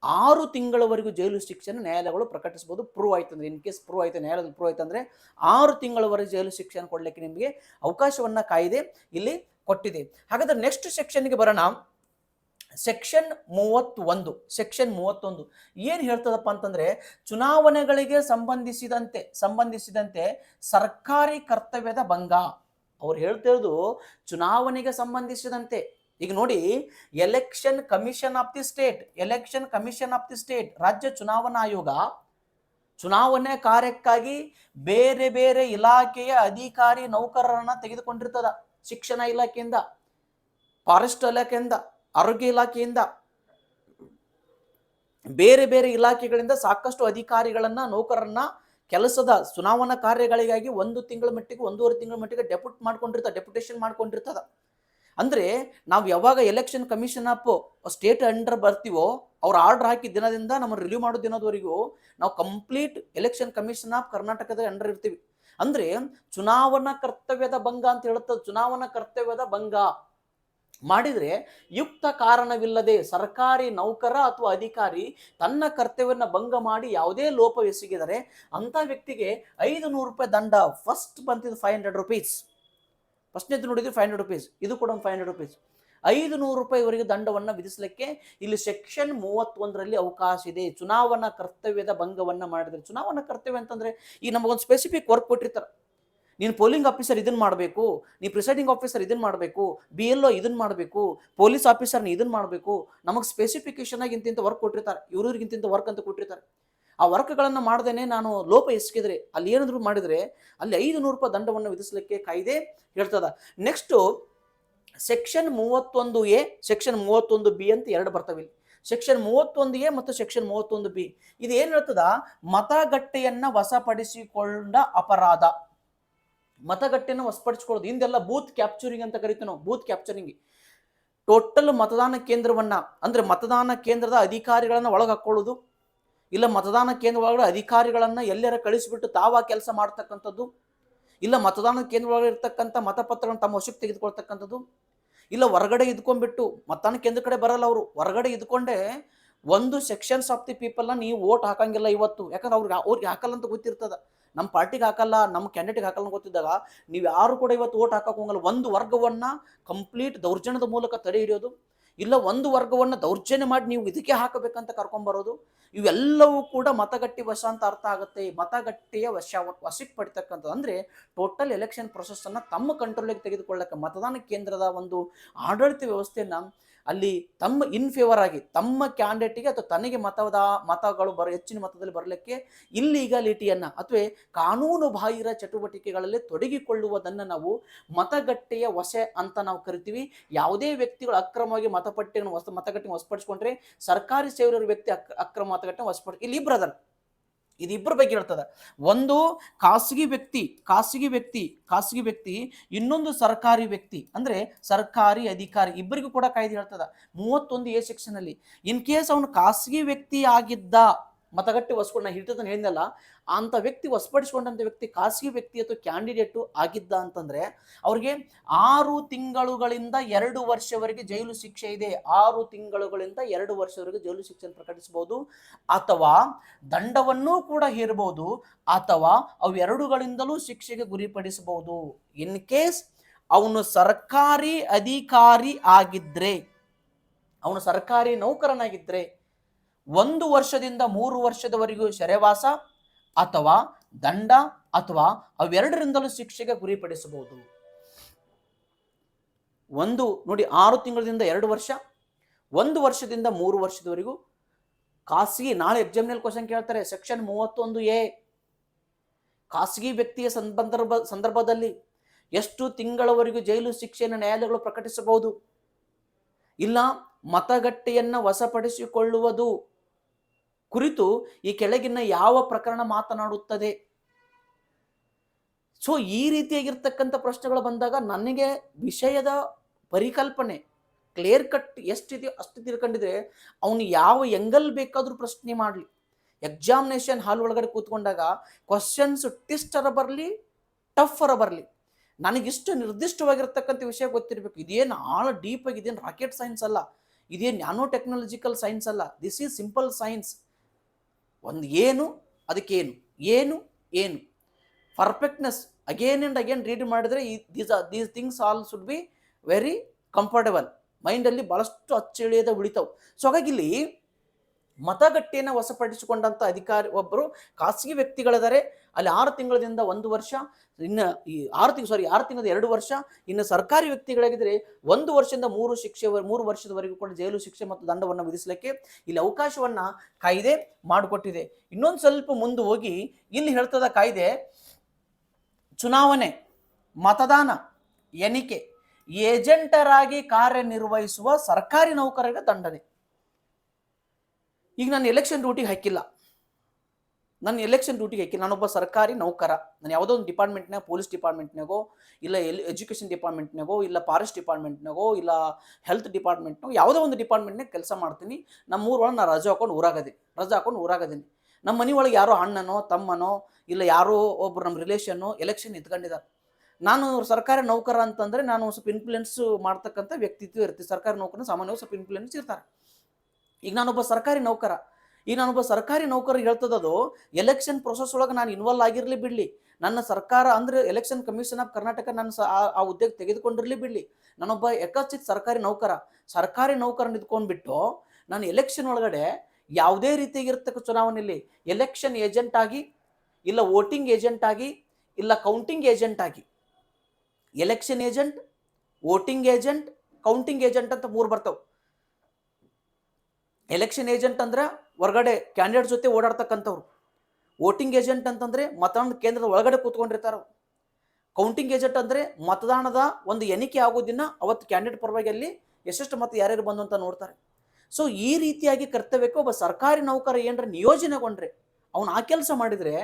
6 ತಿಂಗಳವರೆಗೂ ಜೈಲು ಶಿಕ್ಷೆಯನ್ನು ನ್ಯಾಯಾಲಯಗಳು ಪ್ರಕಟಿಸಬಹುದು. ಪ್ರೂವ್ ಆಯ್ತು ಅಂದ್ರೆ, ಇನ್ ಕೇಸ್ ಪ್ರೂವ್ ಆಯ್ತು, ನ್ಯಾಯಾಲಯದಲ್ಲಿ ಪ್ರೂವ್ ಆಯ್ತು ಅಂದ್ರೆ 6 ತಿಂಗಳವರೆಗೆ ಜೈಲು ಶಿಕ್ಷೆಯನ್ನು ಕೊಡ್ಲಿಕ್ಕೆ ನಿಮಗೆ ಅವಕಾಶವನ್ನ ಕಾಯ್ದೆ ಇಲ್ಲಿ ಕೊಟ್ಟಿದೆ. ಹಾಗಾದ್ರೆ ನೆಕ್ಸ್ಟ್ ಸೆಕ್ಷನ್ಗೆ ಬರೋಣ. ಸೆಕ್ಷನ್ 31 ಏನ್ ಹೇಳ್ತದಪ್ಪ ಅಂತಂದ್ರೆ, ಚುನಾವಣೆಗಳಿಗೆ ಸಂಬಂಧಿಸಿದಂತೆ ಸರ್ಕಾರಿ ಕರ್ತವ್ಯದ ಭಂಗ. ಅವ್ರು ಹೇಳ್ತಿರೋದು ಚುನಾವಣೆಗೆ ಸಂಬಂಧಿಸಿದಂತೆ. ಈಗ ನೋಡಿ, election commission of the state, ರಾಜ್ಯ ಚುನಾವಣಾ ಆಯೋಗ ಚುನಾವಣೆ ಕಾರ್ಯಕ್ಕಾಗಿ ಬೇರೆ ಬೇರೆ ಇಲಾಖೆಯ ಅಧಿಕಾರಿ ನೌಕರರನ್ನ ತೆಗೆದುಕೊಂಡಿರ್ತದ. ಶಿಕ್ಷಣ ಇಲಾಖೆಯಿಂದ, ಫಾರೆಸ್ಟ್ ಇಲಾಖೆಯಿಂದ, ಆರೋಗ್ಯ ಇಲಾಖೆಯಿಂದ, ಬೇರೆ ಬೇರೆ ಇಲಾಖೆಗಳಿಂದ ಸಾಕಷ್ಟು ಅಧಿಕಾರಿಗಳನ್ನ ನೌಕರರನ್ನ ಕೆಲಸದ ಚುನಾವಣಾ ಕಾರ್ಯಗಳಿಗಾಗಿ 1 ತಿಂಗಳ ಮಟ್ಟಿಗೆ 1.5 ತಿಂಗಳ ಮಟ್ಟಿಗೆ ಡೆಪ್ಯುಟೇಷನ್ ಮಾಡ್ಕೊಂಡಿರ್ತದ. ಅಂದ್ರೆ ನಾವು ಯಾವಾಗ election commission of state under ಬರ್ತೀವೋ, ಅವ್ರ ಆರ್ಡರ್ ಹಾಕಿ ದಿನದಿಂದ ನಮ್ಮನ್ನು ರಿಲೀವ್ ಮಾಡೋ ದಿನದವರೆಗೂ ನಾವು ಕಂಪ್ಲೀಟ್ ಎಲೆಕ್ಷನ್ ಕಮಿಷನ್ ಆಫ್ ಕರ್ನಾಟಕದ ಅಂಡರ್ ಇರ್ತೀವಿ. ಅಂದ್ರೆ ಚುನಾವಣಾ ಕರ್ತವ್ಯದ ಭಂಗ ಅಂತ ಹೇಳುತ್ತದೆ. ಚುನಾವಣಾ ಕರ್ತವ್ಯದ ಭಂಗ ಮಾಡಿದ್ರೆ ಯುಕ್ತ ಕಾರಣವಿಲ್ಲದೆ ಸರ್ಕಾರಿ ನೌಕರ ಅಥವಾ ಅಧಿಕಾರಿ ತನ್ನ ಕರ್ತವ್ಯವನ್ನ ಭಂಗ ಮಾಡಿ ಯಾವುದೇ ಲೋಪ ಎಸಗಿದರೆ ಅಂತ ವ್ಯಕ್ತಿಗೆ 500 ರೂಪಾಯಿ ದಂಡ. ಫಸ್ಟ್ ಬಂತಿದ್ದು 500 ರೂಪೀಸ್, ಫಸ್ಟ್ನೇದು ನೋಡಿದ್ರೆ 500 ರೂಪೀಸ್, ಇದು ಕೂಡ 500 ರೂಪೀಸ್, 500 ರೂಪಾಯಿವರೆಗೆ ದಂಡವನ್ನ ವಿಧಿಸಲಿಕ್ಕೆ ಇಲ್ಲಿ ಸೆಕ್ಷನ್ 31ರಲ್ಲಿ ಅವಕಾಶ ಇದೆ. ಚುನಾವಣಾ ಕರ್ತವ್ಯದ ಭಂಗವನ್ನ ಮಾಡಿದ್ರೆ, ಚುನಾವಣಾ ಕರ್ತವ್ಯ ಅಂತಂದ್ರೆ ಈಗ ನಮಗೊಂದು ಸ್ಪೆಸಿಫಿಕ್ ವರ್ಕ್ ಕೊಟ್ಟಿರ್ತಾರೆ. ನೀನು ಪೋಲಿಂಗ್ ಆಫೀಸರ್ ಇದನ್ನ ಮಾಡಬೇಕು, ನೀ ಪ್ರಿಸೈಡಿಂಗ್ ಆಫೀಸರ್ ಇದನ್ನ ಮಾಡಬೇಕು, BLO ಇದನ್ನ ಮಾಡಬೇಕು, ಪೊಲೀಸ್ ಆಫೀಸರ್ನ ಇದನ್ನ ಮಾಡಬೇಕು. ನಮಗೆ ಸ್ಪೆಸಿಫಿಕೇಶನ್ ಆಗಿ ಇಂತಿಂತ ವರ್ಕ್ ಕೊಟ್ಟಿರ್ತಾರೆ, ಇವ್ರಿಗಿಂತ ವರ್ಕ್ ಅಂತ ಕೊಟ್ಟಿರ್ತಾರೆ. ಆ ವರ್ಕ್ಗಳನ್ನು ಮಾಡದೇನೆ ನಾನು ಲೋಪ ಎಸಗಿದ್ರೆ, ಅಲ್ಲಿ ಏನಾದ್ರು ಮಾಡಿದ್ರೆ ಅಲ್ಲಿ 500 ರೂಪಾಯಿ ದಂಡವನ್ನು ವಿಧಿಸಲಿಕ್ಕೆ ಕಾಯ್ದೆ ಹೇಳ್ತದ. Next section 31A, section 31B ಅಂತ ಎರಡು ಬರ್ತವೆ. ಸೆಕ್ಷನ್ 31A ಮತ್ತು ಸೆಕ್ಷನ್ 31B ಇದು ಏನ್ ಹೇಳ್ತದ, ಮತಗಟ್ಟೆಯನ್ನ ವಶಪಡಿಸಿಕೊಂಡ ಅಪರಾಧ. ಮತಗಟ್ಟೆಯನ್ನು ವಶಪಡಿಸಿಕೊಳ್ಳೋದು, ಹಿಂದೆಲ್ಲ ಬೂತ್ ಕ್ಯಾಪ್ಚರಿಂಗ್ ಅಂತ ಕರಿತೀವಿ ನಾವು. ಬೂತ್ ಕ್ಯಾಪ್ಚರಿಂಗ್ ಟೋಟಲ್ ಮತದಾನ ಕೇಂದ್ರವನ್ನ, ಅಂದ್ರೆ ಮತದಾನ ಕೇಂದ್ರದ ಅಧಿಕಾರಿಗಳನ್ನ ಒಳಗೆ ಹಾಕೊಳ್ಳೋದು, ಇಲ್ಲ ಮತದಾನ ಕೇಂದ್ರ ಒಳಗಡೆ ಅಧಿಕಾರಿಗಳನ್ನ ಎಲ್ಲರ ಕಳಿಸಿಬಿಟ್ಟು ತಾವ ಕೆಲಸ ಮಾಡ್ತಕ್ಕಂಥದ್ದು, ಇಲ್ಲ ಮತದಾನ ಕೇಂದ್ರ ಒಳಗಡೆ ಇರ್ತಕ್ಕಂಥ ಮತಪತ್ರಗಳನ್ನು ತಮ್ಮ ವಶಕ್ಕೆ ತೆಗೆದುಕೊಳ್ತಕ್ಕಂಥದ್ದು, ಇಲ್ಲ ಹೊರಗಡೆ ಇದ್ಕೊಂಡ್ಬಿಟ್ಟು ಮತದಾನ ಕೇಂದ್ರ ಕಡೆ ಬರಲ್ಲ ಅವರು, ಹೊರಗಡೆ ಇದ್ಕೊಂಡೆ ಒಂದು ಸೆಕ್ಷನ್ಸ್ ಆಫ್ ದಿ ಪೀಪಲ್ನ ನೀವು ವೋಟ್ ಹಾಕಂಗಿಲ್ಲ ಇವತ್ತು. ಯಾಕಂದ್ರೆ ಅವ್ರಿಗೆ ಹಾಕಲ್ಲ ಅಂತ ಗೊತ್ತಿರ್ತದ, ನಮ್ಮ ಪಾರ್ಟಿಗೆ ಹಾಕಲ್ಲ, ನಮ್ಮ ಕ್ಯಾಂಡಿಡೇಟ್ಗೆ ಹಾಕಲ್ಲ ಗೊತ್ತಿದ್ದಾಗ ನೀವು ಯಾರು ಕೂಡ ಇವತ್ತು ವೋಟ್ ಹಾಕಕ್ಕೆ ಹೋಗಲ್ಲ. ಒಂದು ವರ್ಗವನ್ನ ಕಂಪ್ಲೀಟ್ ದೌರ್ಜನ್ಯದ ಮೂಲಕ ತಡೆ ಹಿಡಿಯೋದು, ಇಲ್ಲ ಒಂದು ವರ್ಗವನ್ನ ದೌರ್ಜನ್ಯ ಮಾಡಿ ನೀವು ಇದಕ್ಕೆ ಹಾಕಬೇಕಂತ ಕರ್ಕೊಂಡ್ಬರೋದು, ಇವೆಲ್ಲವೂ ಕೂಡ ಮತಗಟ್ಟೆ ವಶ ಅಂತ ಅರ್ಥ ಆಗುತ್ತೆ. ಮತಗಟ್ಟೆಯ ವಶಕ್ಕೆ ಪಡಿತಕ್ಕಂಥದ್ದು ಅಂದ್ರೆ ಟೋಟಲ್ ಎಲೆಕ್ಷನ್ ಪ್ರೊಸೆಸ್ ಅನ್ನ ತಮ್ಮ ಕಂಟ್ರೋಲಿಗೆ ತೆಗೆದುಕೊಳ್ಳಕ್ಕೆ, ಮತದಾನ ಕೇಂದ್ರದ ಒಂದು ಆಡಳಿತ ವ್ಯವಸ್ಥೆಯನ್ನ ಅಲ್ಲಿ ತಮ್ಮ ಇನ್ ಫೇವರ್ ಆಗಿ ತಮ್ಮ ಕ್ಯಾಂಡಿಡೇಟ್ಗೆ ಅಥವಾ ತನಗೆ ಮತಗಳು ಹೆಚ್ಚಿನ ಮತದಲ್ಲಿ ಬರಲಿಕ್ಕೆ ಇಲ್ಲೀಗಾಲಿಟಿಯನ್ನ ಅಥವಾ ಕಾನೂನು ಬಾಹಿರ ಚಟುವಟಿಕೆಗಳಲ್ಲಿ ತೊಡಗಿಕೊಳ್ಳುವುದನ್ನು ನಾವು ಮತಗಟ್ಟೆಯ ವಶ ಅಂತ ನಾವು ಕರಿತೀವಿ. ಯಾವುದೇ ವ್ಯಕ್ತಿಗಳು ಅಕ್ರಮವಾಗಿ ಮತಗಟ್ಟೆಯನ್ನು ವಶಪಡಿಸಿಕೊಂಡ್ರೆ ಸರ್ಕಾರಿ ಸೇವೆಯ ವ್ಯಕ್ತಿ ಅಕ್ರಮ ಮತಗಟ್ಟೆ ಇಲ್ಲಿ ಬ್ರದರ್ ಇದು ಇಬ್ಬರ ಬಗ್ಗೆ ಹೇಳ್ತದ. ಒಂದು ಖಾಸಗಿ ವ್ಯಕ್ತಿ, ಇನ್ನೊಂದು ಸರ್ಕಾರಿ ವ್ಯಕ್ತಿ ಅಂದ್ರೆ ಸರ್ಕಾರಿ ಅಧಿಕಾರಿ, ಇಬ್ಬರಿಗೂ ಕೂಡ ಕಾಯ್ದೆ ಹೇಳ್ತದ 31A ಸೆಕ್ಷನ್ ಅಲ್ಲಿ. ಇನ್ ಕೇಸ್ ಅವನು ಖಾಸಗಿ ವ್ಯಕ್ತಿ ಆಗಿದ್ದ, ಮತಗಟ್ಟೆ ವಸ್ಕೊಂಡು ನಾ ಹಿಡಿತದನ್ನು ಹೇಳಿದ್ನಲ್ಲ, ಅಂತ ವ್ಯಕ್ತಿ ವಶಪಡಿಸಿಕೊಂಡಂತ ವ್ಯಕ್ತಿ ಖಾಸಗಿ ವ್ಯಕ್ತಿ ಅಥವಾ ಕ್ಯಾಂಡಿಡೇಟು ಆಗಿದ್ದ ಅಂತಂದ್ರೆ ಅವ್ರಿಗೆ 6 ತಿಂಗಳುಗಳಿಂದ 2 ವರ್ಷವರೆಗೆ ಜೈಲು ಶಿಕ್ಷೆ ಇದೆ. 6 ತಿಂಗಳುಗಳಿಂದ 2 ವರ್ಷವರೆಗೆ ಜೈಲು ಶಿಕ್ಷೆಯನ್ನು ಪ್ರಕಟಿಸಬಹುದು, ಅಥವಾ ದಂಡವನ್ನೂ ಕೂಡ ಹೇರಬಹುದು, ಅಥವಾ ಅವೆರಡುಗಳಿಂದಲೂ ಶಿಕ್ಷೆಗೆ ಗುರಿಪಡಿಸಬಹುದು. ಇನ್ ಕೇಸ್ ಅವನು ಸರ್ಕಾರಿ ಅಧಿಕಾರಿ ಆಗಿದ್ರೆ, ಅವನು ಸರ್ಕಾರಿ ನೌಕರನಾಗಿದ್ರೆ 1 ವರ್ಷದಿಂದ 3 ವರ್ಷದವರೆಗೂ ಸೆರೆವಾಸ ಅಥವಾ ದಂಡ, ಅಥವಾ ಅವೆರಡರಿಂದಲೂ ಶಿಕ್ಷೆಗೆ ಗುರಿಪಡಿಸಬಹುದು. ಒಂದು ನೋಡಿ, 6 ತಿಂಗಳಿಂದ 2 ವರ್ಷ, 1 ವರ್ಷದಿಂದ 3 ವರ್ಷದವರೆಗೂ ಖಾಸಗಿ, ನಾಳೆ ಎಕ್ಸಾಮ್ನಲ್ಲಿ ಕ್ವಶನ್ ಕೇಳ್ತಾರೆ, ಸೆಕ್ಷನ್ 31A, ಖಾಸಗಿ ವ್ಯಕ್ತಿಯ ಸಂದರ್ಭದಲ್ಲಿ ಎಷ್ಟು ತಿಂಗಳವರೆಗೂ ಜೈಲು ಶಿಕ್ಷೆಯನ್ನು ನ್ಯಾಯಾಲಯಗಳು ಪ್ರಕಟಿಸಬಹುದು. ಇಲ್ಲ ಮತಗಟ್ಟೆಯನ್ನ ವಶಪಡಿಸಿಕೊಳ್ಳುವುದು ಕುರಿತು ಈ ಕೆಳಗಿನ ಯಾವ ಪ್ರಕರಣ ಮಾತನಾಡುತ್ತದೆ? ಸೊ ಈ ರೀತಿಯಾಗಿರ್ತಕ್ಕಂಥ ಪ್ರಶ್ನೆಗಳು ಬಂದಾಗ ನನಗೆ ವಿಷಯದ ಪರಿಕಲ್ಪನೆ ಕ್ಲಿಯರ್ ಕಟ್ ಎಷ್ಟಿದೆಯೋ ಅಷ್ಟು ತಿಳ್ಕೊಂಡಿದ್ರೆ ಅವನು ಯಾವ ಎಂಗಲ್ ಬೇಕಾದ್ರೂ ಪ್ರಶ್ನೆ ಮಾಡಲಿ, ಎಕ್ಸಾಮಿನೇಷನ್ ಹಾಲ್ ಒಳಗಡೆ ಕೂತ್ಕೊಂಡಾಗ ಕ್ವಶನ್ಸ್ ಟ್ವಿಸ್ಟರ ಬರಲಿ, ಟಫರ ಬರಲಿ, ನನಗಿಷ್ಟು ನಿರ್ದಿಷ್ಟವಾಗಿರ್ತಕ್ಕಂಥ ವಿಷಯ ಗೊತ್ತಿರಬೇಕು. ಇದೇನು ಆಳ ಡೀಪ್ ಆಗಿ, ಇದೇನು ರಾಕೆಟ್ ಸೈನ್ಸ್ ಅಲ್ಲ, ಇದೇನು ನ್ಯಾನೋ ಟೆಕ್ನಾಲಜಿಕಲ್ ಸೈನ್ಸ್ ಅಲ್ಲ, ದಿಸ್ ಈಸ್ ಸಿಂಪಲ್ ಸೈನ್ಸ್. ಒಂದು ಏನು, ಅದಕ್ಕೇನು, ಏನು ಏನು perfectness again and again read ಮಾಡಿದ್ರೆ these things all should be very comfortable, ಮೈಂಡಲ್ಲಿ ಭಾಳಷ್ಟು ಅಚ್ಚಳಿಯದ ಉಳಿತಾವೆ. ಸೊ ಹಾಗಾಗಿ ಇಲ್ಲಿ ಮತಗಟ್ಟೆಯನ್ನು ವಶಪಡಿಸಿಕೊಂಡಂಥ ಅಧಿಕಾರಿ ಒಬ್ಬರು ಖಾಸಗಿ ವ್ಯಕ್ತಿಗಳಿದ್ದಾರೆ, ಅಲ್ಲಿ 6 ತಿಂಗಳಿಂದ 1 ವರ್ಷ, ಇನ್ನು ಈ 6 ತಿಂಗಳಿಂದ 2 ವರ್ಷ. ಇನ್ನು ಸರ್ಕಾರಿ ವ್ಯಕ್ತಿಗಳಾಗಿದ್ದರೆ 1 ವರ್ಷದಿಂದ 3 ವರ್ಷದವರೆಗೂ ಕೂಡ ಜೈಲು ಶಿಕ್ಷೆ ಮತ್ತು ದಂಡವನ್ನು ವಿಧಿಸಲಿಕ್ಕೆ ಇಲ್ಲಿ ಅವಕಾಶವನ್ನ ಕಾಯ್ದೆ ಮಾಡಿಕೊಟ್ಟಿದೆ. ಇನ್ನೊಂದು ಸ್ವಲ್ಪ ಮುಂದೆ ಹೋಗಿ ಇಲ್ಲಿ ಹೇಳ್ತದ ಕಾಯ್ದೆ, ಚುನಾವಣೆ, ಮತದಾನ, ಎಣಿಕೆ ಏಜೆಂಟರಾಗಿ ಕಾರ್ಯನಿರ್ವಹಿಸುವ ಸರ್ಕಾರಿ ನೌಕರರಿಗೆ ದಂಡನೆ. ಈಗ ನಾನು ಎಲೆಕ್ಷನ್ ಡ್ಯೂಟಿಗೆ ಹಾಕಿಲ್ಲ, ನಾನೊಬ್ಬ ಸರ್ಕಾರಿ ನೌಕರ, ನಾನು ಯಾವುದೋ ಒಂದು ಡಿಪಾರ್ಟ್ಮೆಂಟ್ನಾಗ, ಪೊಲೀಸ್ ಡಿಪಾರ್ಟ್ಮೆಂಟ್ನಾಗೋ, ಇಲ್ಲ ಎಜುಕೇಷನ್ ಡಿಪಾರ್ಟ್ಮೆಂಟ್ನಾಗೋ, ಇಲ್ಲ ಫಾರೆಸ್ಟ್ ಡಿಪಾರ್ಟ್ಮೆಂಟ್ನಾಗೋ, ಇಲ್ಲ ಹೆಲ್ತ್ ಡಿಪಾರ್ಟ್ಮೆಂಟ್ನಾಗೋ, ಯಾವುದೋ ಒಂದು ಡಿಪಾರ್ಟ್ಮೆಂಟ್ನಾಗ ಕೆಲಸ ಮಾಡ್ತೀನಿ. ನಮ್ಮ ಊರೊಳಗೆ ನಾನು ರಜೆ ಹಾಕೊಂಡು ಊರಾಗದೀನಿ. ನಮ್ಮ ಮನೆ ಒಳಗೆ ಯಾರೋ ಅಣ್ಣನೋ ತಮ್ಮನೋ ಇಲ್ಲ ಯಾರೋ ಒಬ್ರು ನಮ್ಮ ರಿಲೇಷನ್ನು ಎಲೆಕ್ಷನ್ ನಿಂತ್ಕೊಂಡಿದ್ದಾರೆ. ನಾನು ಸರ್ಕಾರಿ ನೌಕರ ಅಂತಂದರೆ ನಾನು ಸ್ವಲ್ಪ ಇನ್ಫ್ಲುಯೆನ್ಸ್ ಮಾಡ್ತಕ್ಕಂಥ ವ್ಯಕ್ತಿತ್ವ ಇರ್ತೀವಿ. ಸರ್ಕಾರಿ ನೌಕರನ ಸಾಮಾನ್ಯವಾಗಿ ಸ್ವಲ್ಪ ಇನ್ಫ್ಲುಯೆನ್ಸ್ ಇರ್ತಾರೆ. ಈಗ ನಾನೊಬ್ಬ ಸರ್ಕಾರಿ ನೌಕರ ಹೇಳ್ತದದು ಎಲೆಕ್ಷನ್ ಪ್ರೊಸೆಸ್ ಒಳಗೆ ನಾನು ಇನ್ವಾಲ್ವ್ ಆಗಿರಲಿ ಬಿಡಲಿ, ನನ್ನ ಸರ್ಕಾರ ಅಂದರೆ ಎಲೆಕ್ಷನ್ ಕಮಿಷನ್ ಆಫ್ ಕರ್ನಾಟಕ ನಾನು ಆ ಹುದ್ದೆಗೆ ತೆಗೆದುಕೊಂಡಿರಲಿ ಬಿಡಲಿ, ನಾನೊಬ್ಬ ಎಕಚಿತ್ ಸರ್ಕಾರಿ ನೌಕರ ನಿಂತ್ಕೊಂಡ್ಬಿಟ್ಟು ನಾನು ಎಲೆಕ್ಷನ್ ಒಳಗಡೆ ಯಾವುದೇ ರೀತಿಯಾಗಿರ್ತಕ್ಕ ಚುನಾವಣೆಯಲ್ಲಿ ಎಲೆಕ್ಷನ್ ಏಜೆಂಟ್ ಆಗಿ, ಇಲ್ಲ ವೋಟಿಂಗ್ ಏಜೆಂಟ್ ಆಗಿ, ಇಲ್ಲ ಕೌಂಟಿಂಗ್ ಏಜೆಂಟ್ ಆಗಿ, election agent, voting agent, counting agent ಅಂತ 3 ಬರ್ತಾವೆ. ಎಲೆಕ್ಷನ್ ಏಜೆಂಟ್ ಅಂದ್ರೆ ಹೊರಗಡೆ ಕ್ಯಾಂಡಿಡೇಟ್ ಜೊತೆ ಓಡಾಡ್ತಕ್ಕಂಥವ್ರು, ವೋಟಿಂಗ್ ಏಜೆಂಟ್ ಅಂತಂದ್ರೆ ಮತದಾನ ಕೇಂದ್ರದ ಒಳಗಡೆ ಕೂತ್ಕೊಂಡಿರ್ತಾರ, ಕೌಂಟಿಂಗ್ ಏಜೆಂಟ್ ಅಂದ್ರೆ ಮತದಾನದ ಒಂದು ಎಣಿಕೆ ಆಗೋದಿನ ಅವತ್ತು ಕ್ಯಾಂಡಿಡೇಟ್ ಪರವಾಗಿ ಅಲ್ಲಿ ಎಷ್ಟೆಷ್ಟು ಮತ ಯಾರ್ಯಾರು ಬಂದು ಅಂತ ನೋಡ್ತಾರೆ. ಸೊ ಈ ರೀತಿಯಾಗಿ ಕರ್ತವ್ಯಕ್ಕೆ ಒಬ್ಬ ಸರ್ಕಾರಿ ನೌಕರ ಏನರ ನಿಯೋಜನೆಗೊಂಡ್ರೆ ಅವನು ಆ ಕೆಲಸ ಮಾಡಿದ್ರೆ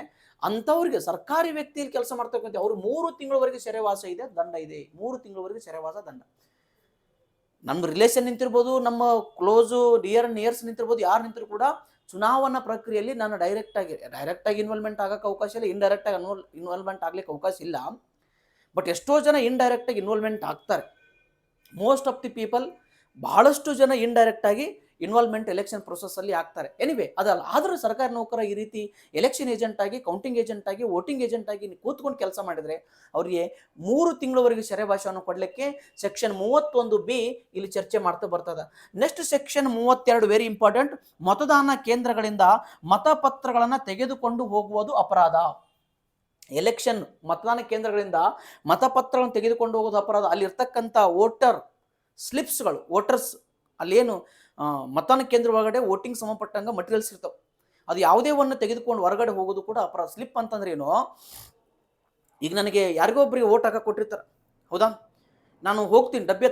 ಅಂಥವ್ರಿಗೆ, ಸರ್ಕಾರಿ ವ್ಯಕ್ತಿಯಲ್ಲಿ ಕೆಲಸ ಮಾಡ್ತಕ್ಕಂಥ ಅವರು 3 ತಿಂಗಳವರೆಗೆ ಸೆರೆವಾಸ ಇದೆ, ದಂಡ ಇದೆ. 3 ತಿಂಗಳವರೆಗೆ ಸೆರೆವಾಸ, ದಂಡ. ನಮ್ಮ ರಿಲೇಷನ್ ನಿಂತಿರ್ಬೋದು, ನಮ್ಮ ಕ್ಲೋಸು ನಿಯರ್ಸ್ ನಿಂತಿರ್ಬೋದು, ಯಾರು ನಿಂತರೂ ಕೂಡ ಚುನಾವಣಾ ಪ್ರಕ್ರಿಯೆಯಲ್ಲಿ ನಾನು ಡೈರೆಕ್ಟಾಗಿ ಇನ್ವಾಲ್ವ್ಮೆಂಟ್ ಆಗಕ್ಕೆ ಅವಕಾಶ ಇಲ್ಲ, ಇಂಡೈರೆಕ್ಟಾಗಿ ಇನ್ವಾಲ್ವ್ಮೆಂಟ್ ಆಗ್ಲಿಕ್ಕೆ ಅವಕಾಶ ಇಲ್ಲ. ಬಟ್ ಎಷ್ಟೋ ಜನ ಇಂಡೈರೆಕ್ಟಾಗಿ ಇನ್ವಾಲ್ವ್ಮೆಂಟ್ ಆಗ್ತಾರೆ. ಮೋಸ್ಟ್ ಆಫ್ ದಿ ಪೀಪಲ್, ಬಹಳಷ್ಟು ಜನ ಇಂಡೈರೆಕ್ಟಾಗಿ ಇನ್ವಾಲ್ವ್ಮೆಂಟ್ ಎಲೆಕ್ಷನ್ ಪ್ರೊಸೆಸ್ಸಲ್ಲಿ ಆಗ್ತಾರೆ. ಎನಿವೆ ಅದಲ್ಲ, ಆದರೂ ಸರ್ಕಾರಿ ನೌಕರ ಈ ರೀತಿ ಎಲೆಕ್ಷನ್ ಏಜೆಂಟ್ ಆಗಿ, ಕೌಂಟಿಂಗ್ ಏಜೆಂಟ್ ಆಗಿ, ವೋಟಿಂಗ್ ಏಜೆಂಟ್ ಆಗಿ ಕೂತ್ಕೊಂಡು ಕೆಲಸ ಮಾಡಿದರೆ ಅವರಿಗೆ 3 ತಿಂಗಳವರೆಗೆ ಸೆರೆವಾಸವನ್ನು ಕೊಡಲಿಕ್ಕೆ ಸೆಕ್ಷನ್ 31B ಇಲ್ಲಿ ಚರ್ಚೆ ಮಾಡ್ತಾ ಬರ್ತದೆ. ನೆಕ್ಸ್ಟ್ ಸೆಕ್ಷನ್ 32 ವೆರಿ ಇಂಪಾರ್ಟೆಂಟ್, ಮತದಾನ ಕೇಂದ್ರಗಳಿಂದ ಮತಪತ್ರಗಳನ್ನು ತೆಗೆದುಕೊಂಡು ಹೋಗುವುದು ಅಪರಾಧ. ಎಲೆಕ್ಷನ್ ಮತದಾನ ಕೇಂದ್ರಗಳಿಂದ ಮತಪತ್ರಗಳನ್ನು ತೆಗೆದುಕೊಂಡು ಹೋಗೋದು ಅಪರಾಧ. ಅಲ್ಲಿರ್ತಕ್ಕಂಥ ವೋಟರ್ ಸ್ಲಿಪ್ಸ್ಗಳು, ವೋಟರ್ಸ್ ಅಲ್ಲೇನು ಮತದಾನ ಕೇಂದ್ರ ಒಳಗಡೆ ವೋಟಿಂಗ್ ಸಂಬಂಧಪಟ್ಟಂಗೆ ಮಟೀರಿಯಲ್ಸ್ ಇರ್ತವೆ, ಅದು ಯಾವುದೇ ಒಂದು ತೆಗೆದುಕೊಂಡು ಹೊರಗಡೆ ಹೋಗೋದು ಕೂಡ ಅಪರಾಧ. ಸ್ಲಿಪ್ ಅಂತಂದ್ರೆ ಏನು, ಈಗ ನನಗೆ ಯಾರಿಗೋ ಒಬ್ಬರಿಗೆ ವೋಟ್ ಹಾಕಕ್ಕೆ ಕೊಟ್ಟಿರ್ತಾರೆ, ಹೌದಾ, ನಾನು ಹೋಗ್ತೀನಿ ಡಬ್ಬಿ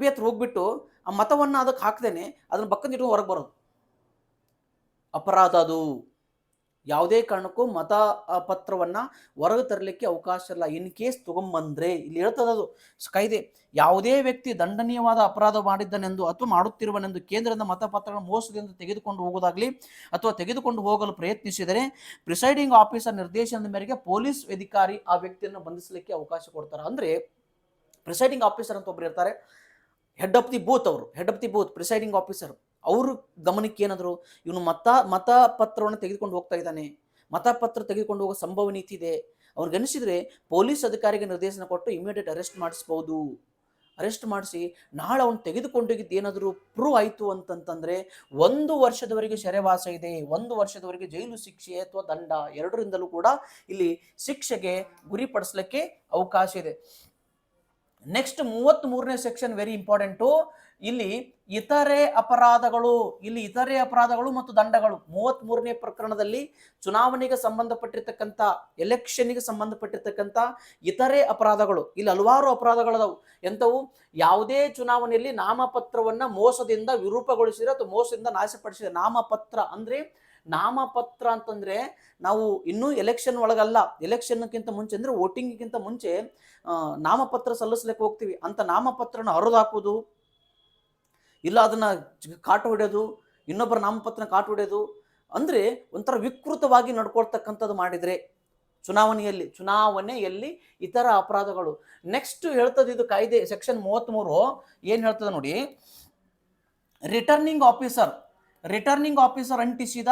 ಹತ್ರ ಹೋಗ್ಬಿಟ್ಟು ಆ ಮತವನ್ನು ಅದಕ್ಕೆ ಹಾಕ್ದೇನೆ ಅದನ್ನು ಬಕ್ಕಂದಿಟ್ಟು ಹೊರಗೆ ಬರೋದು ಅಪರಾಧ. ಅದು ಯಾವುದೇ ಕಾರಣಕ್ಕೂ ಮತ ಪತ್ರವನ್ನ ಹೊರಗೆ ತರಲಿಕ್ಕೆ ಅವಕಾಶ ಇಲ್ಲ. ಇನ್ ಕೇಸ್ ತಗೊಂಬಂದ್ರೆ ಇಲ್ಲಿ ಹೇಳ್ತದದು ಕಾಯ್ದೆ, ಯಾವುದೇ ವ್ಯಕ್ತಿ ದಂಡನೀಯವಾದ ಅಪರಾಧ ಮಾಡಿದ್ದನೆಂದು ಅಥವಾ ಮಾಡುತ್ತಿರುವನೆಂದು ಕೇಂದ್ರದ ಮತಪತ್ರಗಳನ್ನು ಮೋಸದಿಂದ ತೆಗೆದುಕೊಂಡು ಹೋಗುವುದಾಗಲಿ ಅಥವಾ ತೆಗೆದುಕೊಂಡು ಹೋಗಲು ಪ್ರಯತ್ನಿಸಿದರೆ ಪ್ರಿಸೈಡಿಂಗ್ ಆಫೀಸರ್ ನಿರ್ದೇಶನದ ಮೇರೆಗೆ ಪೊಲೀಸ್ ಅಧಿಕಾರಿ ಆ ವ್ಯಕ್ತಿಯನ್ನು ಬಂಧಿಸಲಿಕ್ಕೆ ಅವಕಾಶ ಕೊಡ್ತಾರೆ. ಅಂದ್ರೆ ಪ್ರಿಸೈಡಿಂಗ್ ಆಫೀಸರ್ ಅಂತ ಒಬ್ರು ಇರ್ತಾರೆ, ಹೆಡ್ ಆಫ್ ದಿ ಬೂತ್, ಅವರು head of the booth presiding officer. ಅವರು ಗಮನಕ್ಕೆ ಏನಾದ್ರು ಇವನು ಮತ ಪತ್ರವನ್ನು ತೆಗೆದುಕೊಂಡು ಹೋಗ್ತಾ ಇದ್ದಾನೆ, ಮತಪತ್ರ ತೆಗೆದುಕೊಂಡು ಹೋಗೋ ಸಂಭವ ನೀತಿ ಇದೆ, ಅವ್ರಿಗೆ ಅನಿಸಿದ್ರೆ ಪೊಲೀಸ್ ಅಧಿಕಾರಿಗೆ ನಿರ್ದೇಶನ ಕೊಟ್ಟು ಇಮಿಡಿಯೇಟ್ ಅರೆಸ್ಟ್ ಮಾಡಿಸ್ಬೋದು. ಅರೆಸ್ಟ್ ಮಾಡಿಸಿ ನಾಳೆ ಅವನು ತೆಗೆದುಕೊಂಡೋಗಿದ್ದು ಏನಾದರೂ ಪ್ರೂವ್ ಆಯಿತು ಅಂತಂತಂದ್ರೆ 1 ವರ್ಷದವರೆಗೆ ಸೆರೆವಾಸ ಇದೆ, 1 ವರ್ಷದವರೆಗೆ ಜೈಲು ಶಿಕ್ಷೆ ಅಥವಾ ದಂಡ, ಎರಡರಿಂದಲೂ ಕೂಡ ಇಲ್ಲಿ ಶಿಕ್ಷೆಗೆ ಗುರಿಪಡಿಸಲಿಕ್ಕೆ ಅವಕಾಶ ಇದೆ. ನೆಕ್ಸ್ಟ್ 33ನೇ ಸೆಕ್ಷನ್ ವೆರಿ ಇಂಪಾರ್ಟೆಂಟು. ಇಲ್ಲಿ ಇತರೆ ಅಪರಾಧಗಳು ಮತ್ತು ದಂಡಗಳು. 33ನೇ ಪ್ರಕರಣದಲ್ಲಿ ಚುನಾವಣೆಗೆ ಸಂಬಂಧಪಟ್ಟಿರ್ತಕ್ಕಂಥ, ಎಲೆಕ್ಷನ್ಗೆ ಸಂಬಂಧಪಟ್ಟಿರ್ತಕ್ಕಂಥ ಇತರೆ ಅಪರಾಧಗಳು. ಇಲ್ಲಿ ಹಲವಾರು ಅಪರಾಧಗಳದಾವು. ಎಂಥವು? ಯಾವುದೇ ಚುನಾವಣೆಯಲ್ಲಿ ನಾಮಪತ್ರವನ್ನ ಮೋಸದಿಂದ ವಿರೂಪಗೊಳಿಸಿದ್ರೆ ಅಥವಾ ಮೋಸದಿಂದ ನಾಶಪಡಿಸಿದ್ರೆ. ನಾಮಪತ್ರ ಅಂತಂದ್ರೆ ನಾವು ಇನ್ನೂ ಎಲೆಕ್ಷನ್ ಒಳಗಲ್ಲ, ಎಲೆಕ್ಷನ್ಗಿಂತ ಮುಂಚೆ ಅಂದ್ರೆ ವೋಟಿಂಗ್ಗಿಂತ ಮುಂಚೆ ನಾಮಪತ್ರ ಸಲ್ಲಿಸ್ಲಿಕ್ಕೆ ಹೋಗ್ತೀವಿ. ಅಂತ ನಾಮಪತ್ರನ ಹರಿದು ಹಾಕೋದು, ಇಲ್ಲ ಅದನ್ನ ಕಾಟು ಹೊಡೆಯೋದು, ಇನ್ನೊಬ್ಬರ ನಾಮಪತ್ರ ಕಾಟು ಹೊಡೆಯೋದು, ಅಂದ್ರೆ ಒಂಥರ ವಿಕೃತವಾಗಿ ನಡ್ಕೊಳ್ತಕ್ಕಂಥದ್ದು ಮಾಡಿದ್ರೆ ಚುನಾವಣೆಯಲ್ಲಿ ಇತರ ಅಪರಾಧಗಳು. ನೆಕ್ಸ್ಟ್ ಹೇಳ್ತದೆ ಇದು ಕಾಯ್ದೆ ಸೆಕ್ಷನ್ 33 ಏನ್ ಹೇಳ್ತದೆ ನೋಡಿ. ರಿಟರ್ನಿಂಗ್ ಆಫೀಸರ್ ಅಂಟಿಸಿದ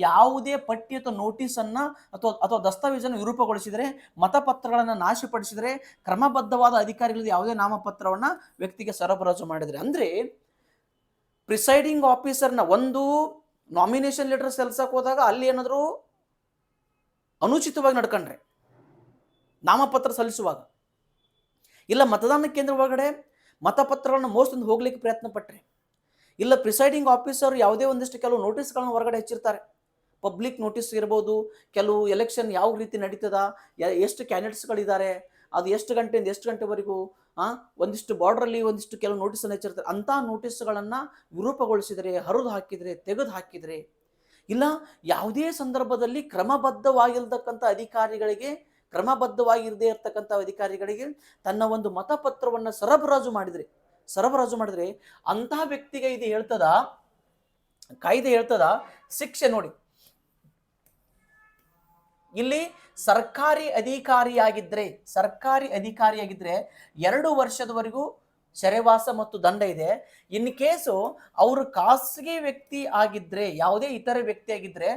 ಯಾವುದೇ ಪಟ್ಟಿ ಅಥವಾ ನೋಟಿಸ್ ಅನ್ನ ಅಥವಾ ದಸ್ತಾವೇಜನ್ನು ವಿರೂಪಗೊಳಿಸಿದರೆ, ಮತಪತ್ರಗಳನ್ನು ನಾಶಪಡಿಸಿದರೆ, ಕ್ರಮಬದ್ಧವಾದ ಅಧಿಕಾರಿಗಳಿಗೆ ಯಾವುದೇ ನಾಮಪತ್ರವನ್ನ ವ್ಯಕ್ತಿಗೆ ಸರಬರಾಜು ಮಾಡಿದ್ರೆ, ಅಂದ್ರೆ ಪ್ರಿಸೈಡಿಂಗ್ ಆಫೀಸರ್ನ ಒಂದು ನಾಮಿನೇಷನ್ ಲೆಟರ್ ಸಲ್ಲಿಸಕ್ ಹೋದಾಗ ಅಲ್ಲಿ ಏನಾದರೂ ಅನುಚಿತವಾಗಿ ನಡ್ಕೊಂಡ್ರೆ, ನಾಮಪತ್ರ ಸಲ್ಲಿಸುವಾಗ, ಇಲ್ಲ ಮತದಾನ ಕೇಂದ್ರ ಒಳಗಡೆ ಮತಪತ್ರಗಳನ್ನು ಮೋಸದಿಂದ ಹೋಗ್ಲಿಕ್ಕೆ ಪ್ರಯತ್ನ ಪಟ್ರೆ, ಇಲ್ಲ ಪ್ರಿಸೈಡಿಂಗ್ ಆಫೀಸರ್ ಯಾವುದೇ ಒಂದಿಷ್ಟು ಕೆಲವು ನೋಟಿಸ್ಗಳನ್ನು ಹೊರಗಡೆ ಹಚ್ಚಿರ್ತಾರೆ, ಪಬ್ಲಿಕ್ ನೋಟಿಸ್ ಇರ್ಬೋದು, ಕೆಲವು ಎಲೆಕ್ಷನ್ ಯಾವ ರೀತಿ ನಡೀತದ, ಎಷ್ಟು ಕ್ಯಾಂಡಿಡೇಟ್ಸ್ಗಳಿದ್ದಾರೆ, ಅದು ಎಷ್ಟು ಗಂಟೆಯಿಂದ ಎಷ್ಟು ಗಂಟೆವರೆಗೂ, ಒಂದಿಷ್ಟು ಬಾರ್ಡ್ರಲ್ಲಿ ಒಂದಿಷ್ಟು ಕೆಲವು ನೋಟಿಸನ್ನು ಹಚ್ಚಿರ್ತಾರೆ. ಅಂಥ ನೋಟಿಸ್ಗಳನ್ನು ವಿರೂಪಗೊಳಿಸಿದರೆ, ಹರಿದು ಹಾಕಿದರೆ, ತೆಗೆದು ಹಾಕಿದರೆ, ಇಲ್ಲ ಯಾವುದೇ ಸಂದರ್ಭದಲ್ಲಿ ಕ್ರಮಬದ್ಧವಾಗಿರದೇ ಇರತಕ್ಕಂಥ ಅಧಿಕಾರಿಗಳಿಗೆ ತನ್ನ ಒಂದು ಮತಪತ್ರವನ್ನು ಸರಬರಾಜು ಮಾಡಿದ್ರೆ ಅಂತಹ ವ್ಯಕ್ತಿಗೆ ಇದು ಹೇಳ್ತದ, ಕಾಯ್ದೆ ಹೇಳ್ತದ ಶಿಕ್ಷೆ ನೋಡಿ. ಇಲ್ಲಿ ಸರ್ಕಾರಿ ಅಧಿಕಾರಿಯಾಗಿದ್ರೆ 2 ವರ್ಷದವರೆಗೂ ಸೆರೆವಾಸ ಮತ್ತು ದಂಡ ಇದೆ. ಇನ್ ಕೇಸು ಅವರು ಖಾಸಗಿ ವ್ಯಕ್ತಿ ಆಗಿದ್ರೆ, ಯಾವುದೇ ಇತರ ವ್ಯಕ್ತಿ ಆಗಿದ್ರೆ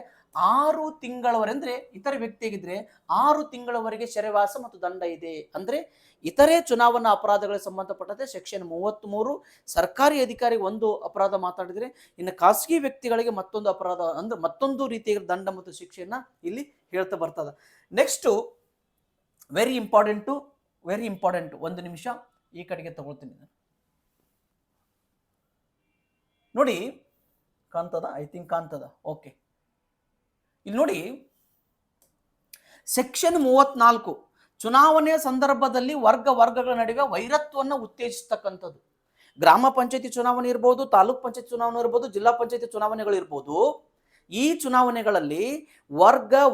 6 ತಿಂಗಳವರೆಗೆ, ಅಂದ್ರೆ ಇತರ ವ್ಯಕ್ತಿ ಆಗಿದ್ರೆ 6 ತಿಂಗಳವರೆಗೆ ಸೆರೆವಾಸ ಮತ್ತು ದಂಡ ಇದೆ. ಅಂದ್ರೆ ಇತರೆ ಚುನಾವಣಾ ಅಪರಾಧಗಳಿಗೆ ಸಂಬಂಧಪಟ್ಟಂತೆ ಸೆಕ್ಷನ್ 33 ಸರ್ಕಾರಿ ಅಧಿಕಾರಿಗೆ ಒಂದು ಅಪರಾಧ ಮಾತಾಡಿದ್ರೆ, ಇನ್ನು ಖಾಸಗಿ ವ್ಯಕ್ತಿಗಳಿಗೆ ಮತ್ತೊಂದು ಅಪರಾಧ, ಅಂದ್ರೆ ಮತ್ತೊಂದು ರೀತಿಯ ದಂಡ ಮತ್ತು ಶಿಕ್ಷೆಯನ್ನ ಇಲ್ಲಿ ಹೇಳ್ತಾ ಬರ್ತದ. ನೆಕ್ಸ್ಟ್ ವೆರಿ ಇಂಪಾರ್ಟೆಂಟು, ಒಂದು ನಿಮಿಷ ಈ ಕಡೆಗೆ ತಗೊಳ್ತೀನಿ ನೋಡಿ. ಕಾಣ್ತದ? ಐ ಥಿಂಕ್ ಕಾಣ್ತದ. ಓಕೆ, ಇಲ್ಲಿ ನೋಡಿ ಸೆಕ್ಷನ್ 34 ಚುನಾವಣೆಯ ಸಂದರ್ಭದಲ್ಲಿ ವರ್ಗಗಳ ನಡುವೆ ವೈರತ್ವವನ್ನು ಉತ್ತೇಜಿಸತಕ್ಕಂಥದ್ದು. ಗ್ರಾಮ ಪಂಚಾಯತಿ ಚುನಾವಣೆ ಇರ್ಬೋದು, ತಾಲೂಕ್ ಪಂಚಾಯತಿ ಚುನಾವಣೆ ಇರ್ಬೋದು, ಜಿಲ್ಲಾ ಪಂಚಾಯತಿ ಚುನಾವಣೆಗಳು ಇರ್ಬೋದು. ಈ ಚುನಾವಣೆಗಳಲ್ಲಿ